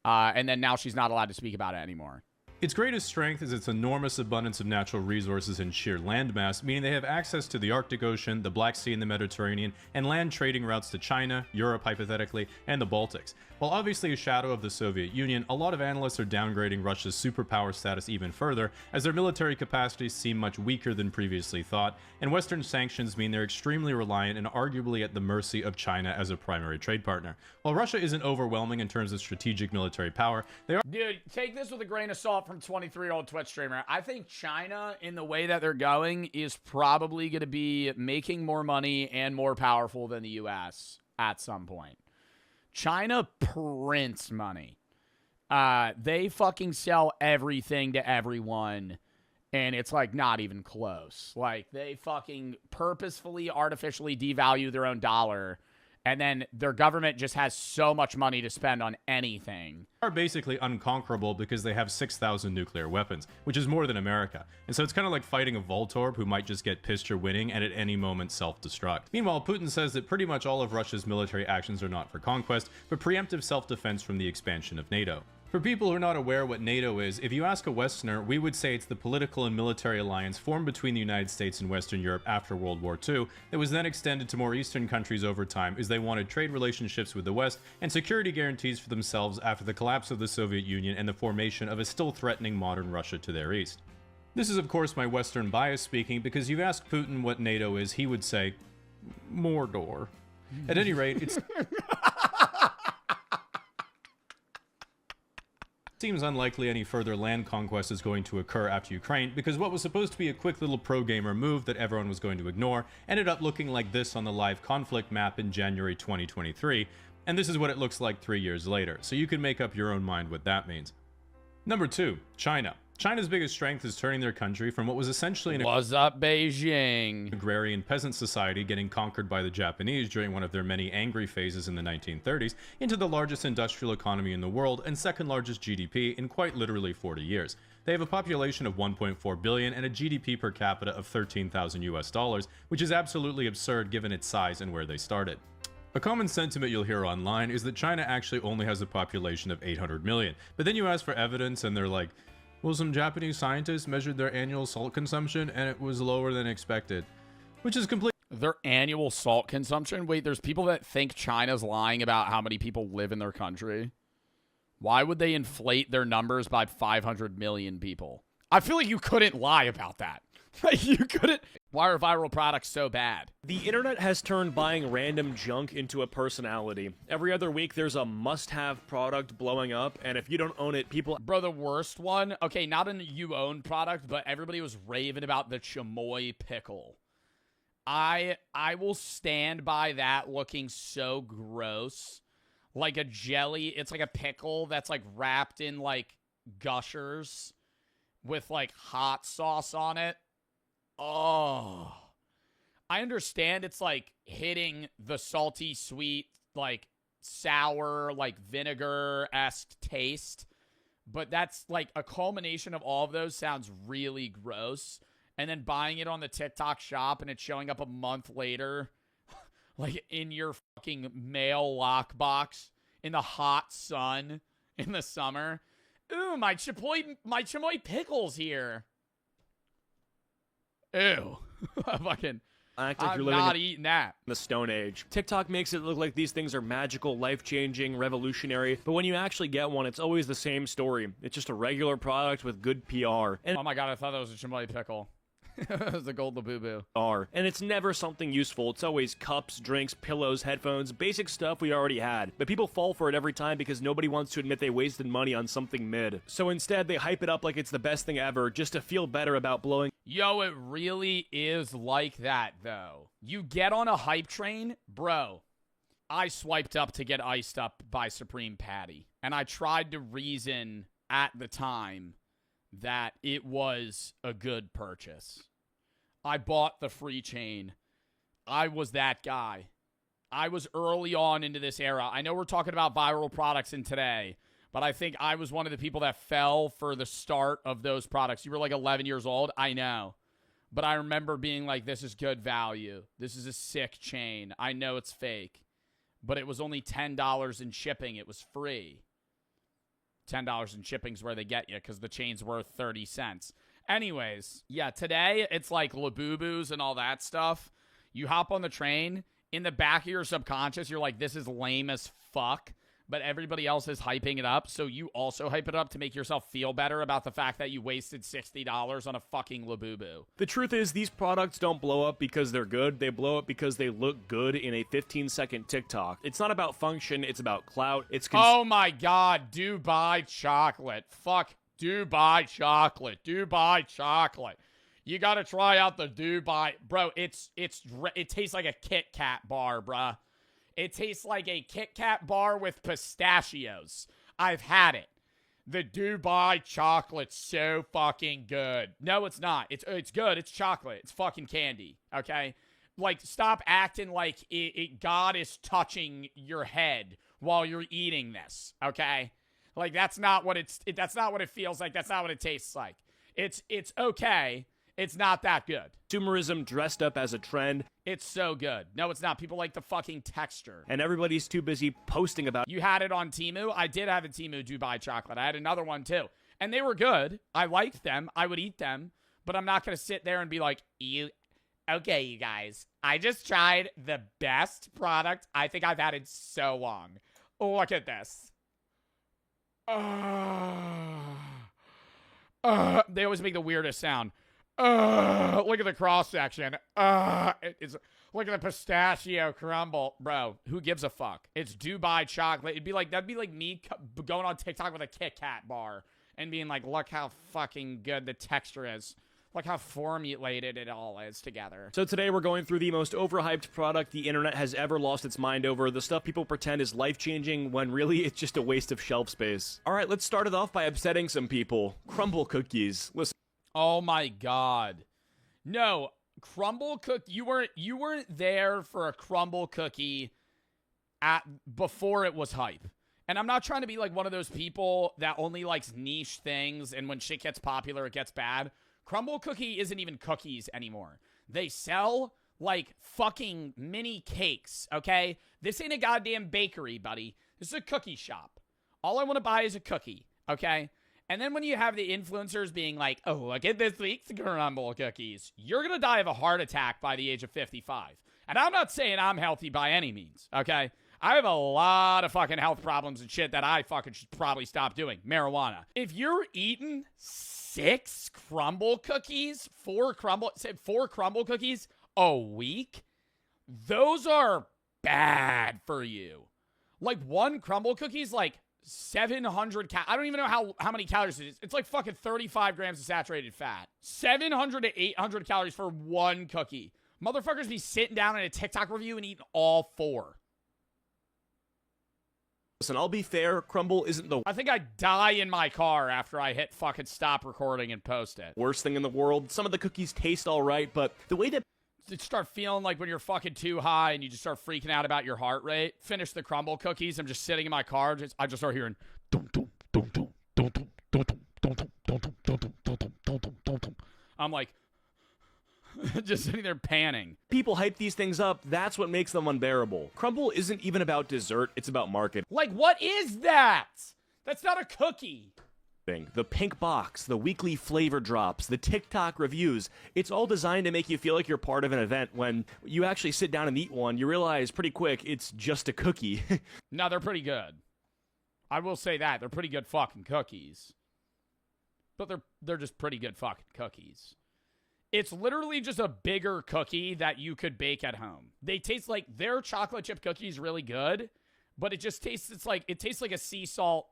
And then now she's not allowed to speak about it anymore. Its greatest strength is its enormous abundance of natural resources and sheer landmass, meaning they have access to the Arctic Ocean, the Black Sea and the Mediterranean, and land trading routes to China, Europe hypothetically, and the Baltics. While obviously a shadow of the Soviet Union, a lot of analysts are downgrading Russia's superpower status even further, as their military capacities seem much weaker than previously thought, and Western sanctions mean they're extremely reliant and arguably at the mercy of China as a primary trade partner. While Russia isn't overwhelming in terms of strategic military power, they are— Dude, take this with a grain of salt from 23-year-old Twitch streamer. I think China, in the way that they're going, is probably going to be making more money and more powerful than the U.S. at some point. China prints money. They fucking sell everything to everyone, and it's like not even close. Like, they fucking purposefully, artificially devalue their own dollar, and then their government just has so much money to spend on anything. Are basically unconquerable because they have 6,000 nuclear weapons, which is more than America. And so it's kind of like fighting a Voltorb who might just get pissed you're winning and at any moment self-destruct. Meanwhile, Putin says that pretty much all of Russia's military actions are not for conquest, but preemptive self-defense from the expansion of NATO. For people who are not aware what NATO is, if you ask a Westerner, we would say it's the political and military alliance formed between the United States and Western Europe after World War II that was then extended to more Eastern countries over time as they wanted trade relationships with the West and security guarantees for themselves after the collapse of the Soviet Union and the formation of a still threatening modern Russia to their east. This is of course my Western bias speaking, because you ask Putin what NATO is, he would say, Mordor. At any rate, it seems unlikely any further land conquest is going to occur after Ukraine, because what was supposed to be a quick little pro-gamer move that everyone was going to ignore ended up looking like this on the live conflict map in January 2023, and this is what it looks like 3 years later, so you can make up your own mind what that means. Number 2, China. China's biggest strength is turning their country from what was essentially an What's up, Beijing? agrarian peasant society getting conquered by the Japanese during one of their many angry phases in the 1930s into the largest industrial economy in the world and second largest GDP in quite literally 40 years. They have a population of 1.4 billion and a GDP per capita of $13,000, which is absolutely absurd given its size and where they started. A common sentiment you'll hear online is that China actually only has a population of 800 million, but then you ask for evidence and they're like, well, some Japanese scientists measured their annual salt consumption and it was lower than expected, which is complete. Their annual salt consumption? Wait, there's people that think China's lying about how many people live in their country. Why would they inflate their numbers by 500 million people? I feel like you couldn't lie about that. Like, you couldn't. Why are viral products so bad? The internet has turned buying random junk into a personality. Every other week, there's a must-have product blowing up, and if you don't own it, people... Bro, the worst one, okay, not a you-own product, but everybody was raving about the chamoy pickle. I will stand by that looking so gross. Like a jelly. It's like a pickle that's, like, wrapped in, like, Gushers with, like, hot sauce on it. Oh, I understand it's like hitting the salty, sweet, like sour, like vinegar-esque taste, but that's like a culmination of all of those sounds really gross. And then buying it on the TikTok shop and it's showing up a month later, like in your fucking mail lockbox in the hot sun in the summer. Ooh, my chamoy pickle's here. Ew. Fucking, act like I'm you're living not in eating that. the Stone Age. TikTok makes it look like these things are magical, life-changing, revolutionary, but when you actually get one, it's always the same story. It's just a regular product with good PR. And oh my god, I thought that was a chamoy pickle. It was a gold labubu. And it's never something useful. It's always cups, drinks, pillows, headphones, basic stuff we already had. But people fall for it every time because nobody wants to admit they wasted money on something mid. So instead, they hype it up like it's the best thing ever just to feel better about blowing. Yo, it really is like that, though. You get on a hype train, bro. I swiped up to get iced up by Supreme Patty. And I tried to reason at the time that it was a good purchase. I bought the free chain. I was that guy. I was early on into this era. I know we're talking about viral products in today, but I think I was one of the people that fell for the start of those products. You were like 11 years old. I know. But I remember being like, this is good value. This is a sick chain. I know it's fake. But it was only $10 in shipping. It was free. $10 in shipping's where they get you because the chain's worth 30 cents. Anyways, yeah, today it's like Labubus and all that stuff. You hop on the train, in the back of your subconscious, you're like, this is lame as fuck. But everybody else is hyping it up, so you also hype it up to make yourself feel better about the fact that you wasted $60 on a fucking Labubu. The truth is, these products don't blow up because they're good. They blow up because they look good in a 15-second TikTok. It's not about function. It's about clout. It's oh my god, Dubai chocolate. Fuck Dubai chocolate. Dubai chocolate. You gotta try out the Dubai. Bro, it tastes like a Kit Kat bar, bruh. It tastes like a Kit Kat bar with pistachios. I've had it. The Dubai chocolate's so fucking good. No, it's not. It's good. It's chocolate. It's fucking candy. Okay? Like, stop acting like God is touching your head while you're eating this. Okay? Like, that's not what it feels like. That's not what it tastes like. It's okay. It's not that good. Consumerism dressed up as a trend. It's so good. No, it's not. People like the fucking texture. And everybody's too busy posting about. You had it on Temu? I did have a Temu Dubai chocolate. I had another one too. And they were good. I liked them. I would eat them. But I'm not going to sit there and be like, okay, you guys. I just tried the best product I think I've had in so long. Look at this. They always make the weirdest sound. Look at the cross section. Look at the pistachio crumble. Bro, who gives a fuck? It's Dubai chocolate. That'd be like me going on TikTok with a Kit Kat bar and being like, look how fucking good the texture is. Look how formulated it all is together. So today we're going through the most overhyped product the internet has ever lost its mind over. The stuff people pretend is life-changing when really it's just a waste of shelf space. All right, let's start it off by upsetting some people. Crumble cookies. Listen. Oh my God. No, crumble cookie. You weren't there for a crumble cookie before it was hype. And I'm not trying to be like one of those people that only likes niche things and when shit gets popular, it gets bad. Crumble cookie isn't even cookies anymore. They sell like fucking mini cakes, okay? This ain't a goddamn bakery, buddy. This is a cookie shop. All I want to buy is a cookie, okay? And then when you have the influencers being like, oh, look at this week's crumble cookies, you're going to die of a heart attack by the age of 55. And I'm not saying I'm healthy by any means, okay? I have a lot of fucking health problems and shit that I fucking should probably stop doing. Marijuana. If you're eating 4 crumble cookies a week, those are bad for you. Like one crumble cookie is like 700 I don't even know how many calories it is. It's like fucking 35 grams of saturated fat. 700 to 800 calories for one cookie. Motherfuckers be sitting down in a TikTok review and eating all 4. Listen, I'll be fair, crumble isn't the I think I'd die in my car after I hit fucking stop recording and post it. worst thing in the world. Some of the cookies taste all right, but the way that You start feeling like when you're fucking too high and you just start freaking out about your heart rate. Finish the crumble cookies. I'm just sitting in my car. I just start hearing I'm like just sitting there panning. people hype these things up, that's what makes them unbearable. Crumble isn't even about dessert, it's about marketing. Like, what is that? That's not a cookie. The pink box, the weekly flavor drops, the TikTok reviews, it's all designed to make you feel like you're part of an event. When you actually sit down and eat one, you realize pretty quick it's just a cookie. No, they're pretty good. I will say that. They're pretty good fucking cookies. But they're just pretty good fucking cookies. It's literally just a bigger cookie that you could bake at home. They taste like their chocolate chip cookies really good, but it tastes like a sea salt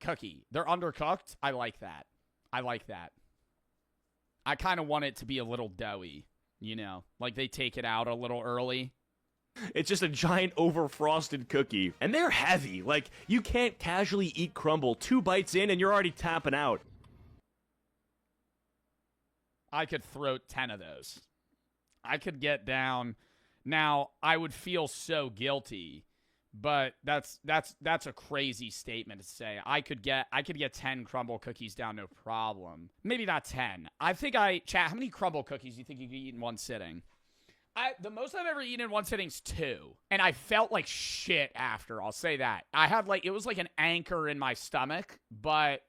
cookie. They're undercooked. I like that. I kind of want it to be a little doughy, you know, like they take it out a little early. It's just a giant overfrosted cookie. And they're heavy. Like, you can't casually eat crumble 2 bites in and you're already tapping out. I could throw 10 of those. I could get down. Now, I would feel so guilty, but that's a crazy statement to say. I could get 10 crumble cookies down, no problem. Maybe not 10. I think chat, how many crumble cookies do you think you could eat in one sitting? The most I've ever eaten in one sitting is 2. And I felt like shit after, I'll say that. I had it was like an anchor in my stomach, but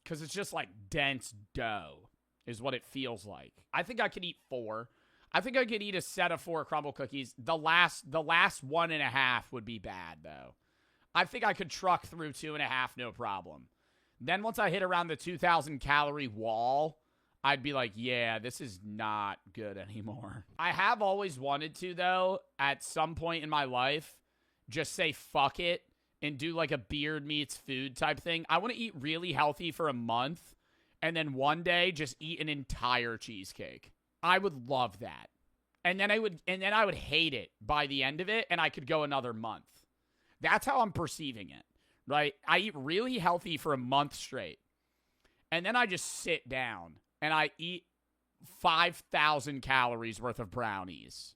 because it's just like dense dough is what it feels like. I think I could eat 4. I think I could eat a set of 4 crumble cookies. The last 1.5 would be bad, though. I think I could truck through 2.5, no problem. Then once I hit around the 2,000 calorie wall, I'd be like, yeah, this is not good anymore. I have always wanted to, though, at some point in my life, just say fuck it and do like a beard meets food type thing. I want to eat really healthy for a month and then one day just eat an entire cheesecake. I would love that. And then I would hate it by the end of it and I could go another month. That's how I'm perceiving it, right? I eat really healthy for a month straight. And then I just sit down and I eat 5,000 calories worth of brownies.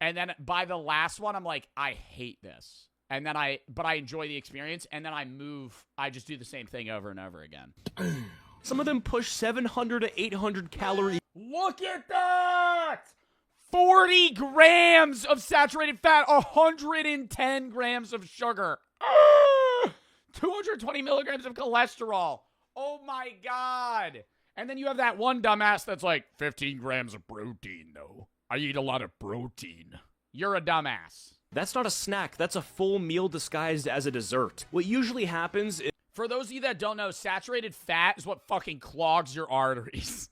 And then by the last one, I'm like, I hate this. But I enjoy the experience. And then I just do the same thing over and over again. Some of them push 700 to 800 calories. Look at that! 40 grams of saturated fat, 110 grams of sugar, 220 milligrams of cholesterol. Oh my God. And then you have that one dumbass that's like, 15 grams of protein, though. I eat a lot of protein. You're a dumbass. That's not a snack. That's a full meal disguised as a dessert. What usually happens is... For those of you that don't know, saturated fat is what fucking clogs your arteries.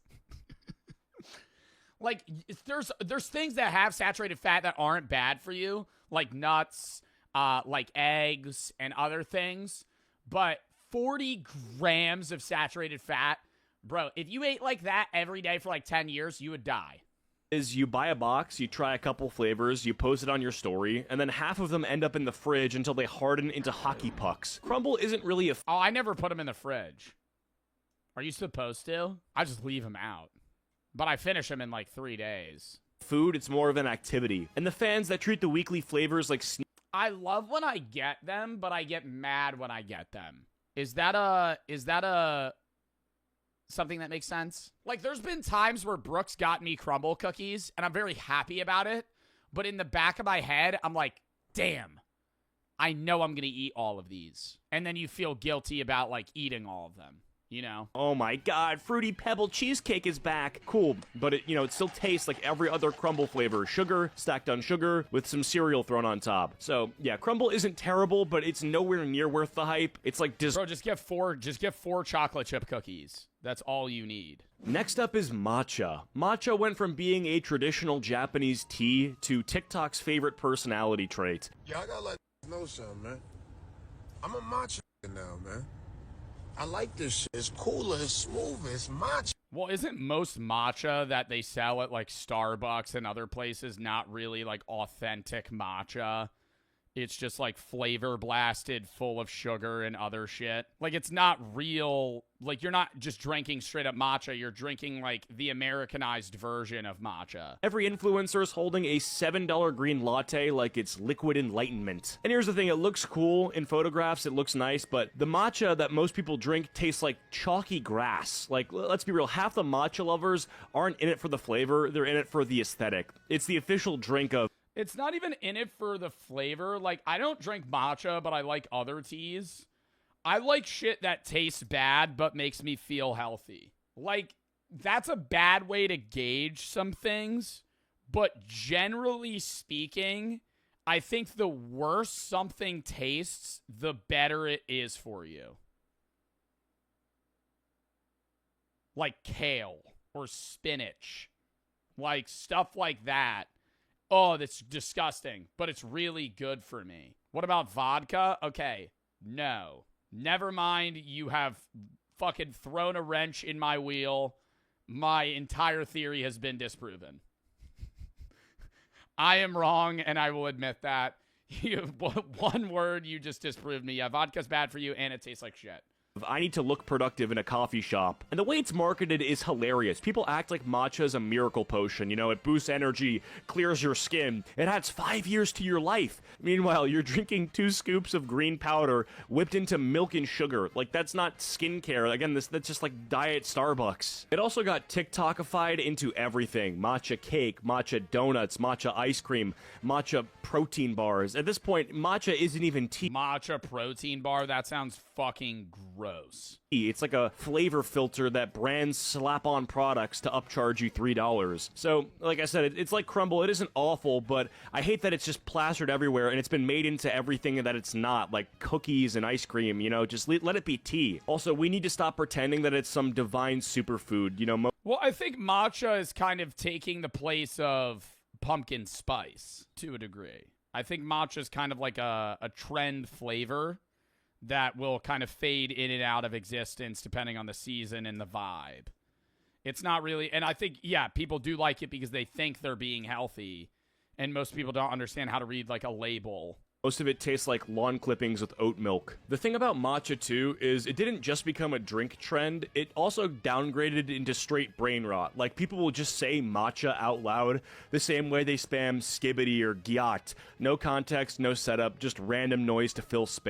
Like, there's things that have saturated fat that aren't bad for you, like nuts, like eggs, and other things. But 40 grams of saturated fat, bro, if you ate like that every day for like 10 years, you would die. Is you buy a box, you try a couple flavors, you post it on your story, and then half of them end up in the fridge until they harden into hockey pucks. Crumble isn't really a... Oh, I never put them in the fridge. Are you supposed to? I just leave them out. But I finish them in like 3 days. Food, it's more of an activity. And the fans that treat the weekly flavors like... I love when I get them, but I get mad when I get them. Is that a... something that makes sense? Like, there's been times where Brooks got me crumble cookies, and I'm very happy about it. But in the back of my head, I'm like, damn, I know I'm going to eat all of these. And then you feel guilty about, like, eating all of them, you know? Oh my God, Fruity Pebble cheesecake is back. Cool, but it still tastes like every other crumble flavor. Sugar, stacked on sugar, with some cereal thrown on top. So, yeah, crumble isn't terrible, but it's nowhere near worth the hype. It's like... Bro, just get four chocolate chip cookies. That's all you need. Next up is matcha. Matcha went from being a traditional Japanese tea to TikTok's favorite personality trait. Yeah, I gotta let know something, man. I'm a matcha now, man. I like this shit. It's cooler, it's smoother, it's matcha. Well, isn't most matcha that they sell at like Starbucks and other places not really like authentic matcha? It's just like flavor blasted full of sugar and other shit. Like, it's not real. Like, you're not just drinking straight up matcha. You're drinking like the Americanized version of matcha. Every influencer is holding a $7 green latte like it's liquid enlightenment. And here's the thing, it looks cool in photographs, it looks nice, but the matcha that most people drink tastes like chalky grass. Like, let's be real, half the matcha lovers aren't in it for the flavor, they're in it for the aesthetic. It's the official drink of... It's not even in it for the flavor. Like, I don't drink matcha, but I like other teas. I like shit that tastes bad but makes me feel healthy. Like, that's a bad way to gauge some things. But generally speaking, I think the worse something tastes, the better it is for you. Like kale or spinach. Like, stuff like that. Oh, that's disgusting, but it's really good for me. What about vodka? Okay, no. Never mind, you have fucking thrown a wrench in my wheel. My entire theory has been disproven. I am wrong, and I will admit that. One word, you just disproved me. Yeah, vodka's bad for you, and it tastes like shit. I need to look productive in a coffee shop. And the way it's marketed is hilarious. People act like matcha is a miracle potion. You know, it boosts energy, clears your skin. It adds 5 years to your life. Meanwhile, you're drinking 2 scoops of green powder whipped into milk and sugar. Like, that's not skincare. Again, that's just like diet Starbucks. It also got TikTokified into everything. Matcha cake, matcha donuts, matcha ice cream, matcha protein bars. At this point, matcha isn't even tea. Matcha protein bar? That sounds fucking gross. It's like a flavor filter that brands slap on products to upcharge you $3. So, like I said, it's like crumble. It isn't awful, but I hate that it's just plastered everywhere and it's been made into everything that it's not, like cookies and ice cream, you know, just let it be tea. Also, we need to stop pretending that it's some divine superfood, you know. Well, I think matcha is kind of taking the place of pumpkin spice to a degree. I think matcha is kind of like a trend flavor that will kind of fade in and out of existence depending on the season and the vibe. It's not really, and I think, yeah, people do like it because they think they're being healthy, and most people don't understand how to read, like, a label. Most of it tastes like lawn clippings with oat milk. The thing about matcha, too, is it didn't just become a drink trend, it also downgraded into straight brain rot. Like, people will just say matcha out loud the same way they spam skibbity or gyat. No context, no setup, just random noise to fill space.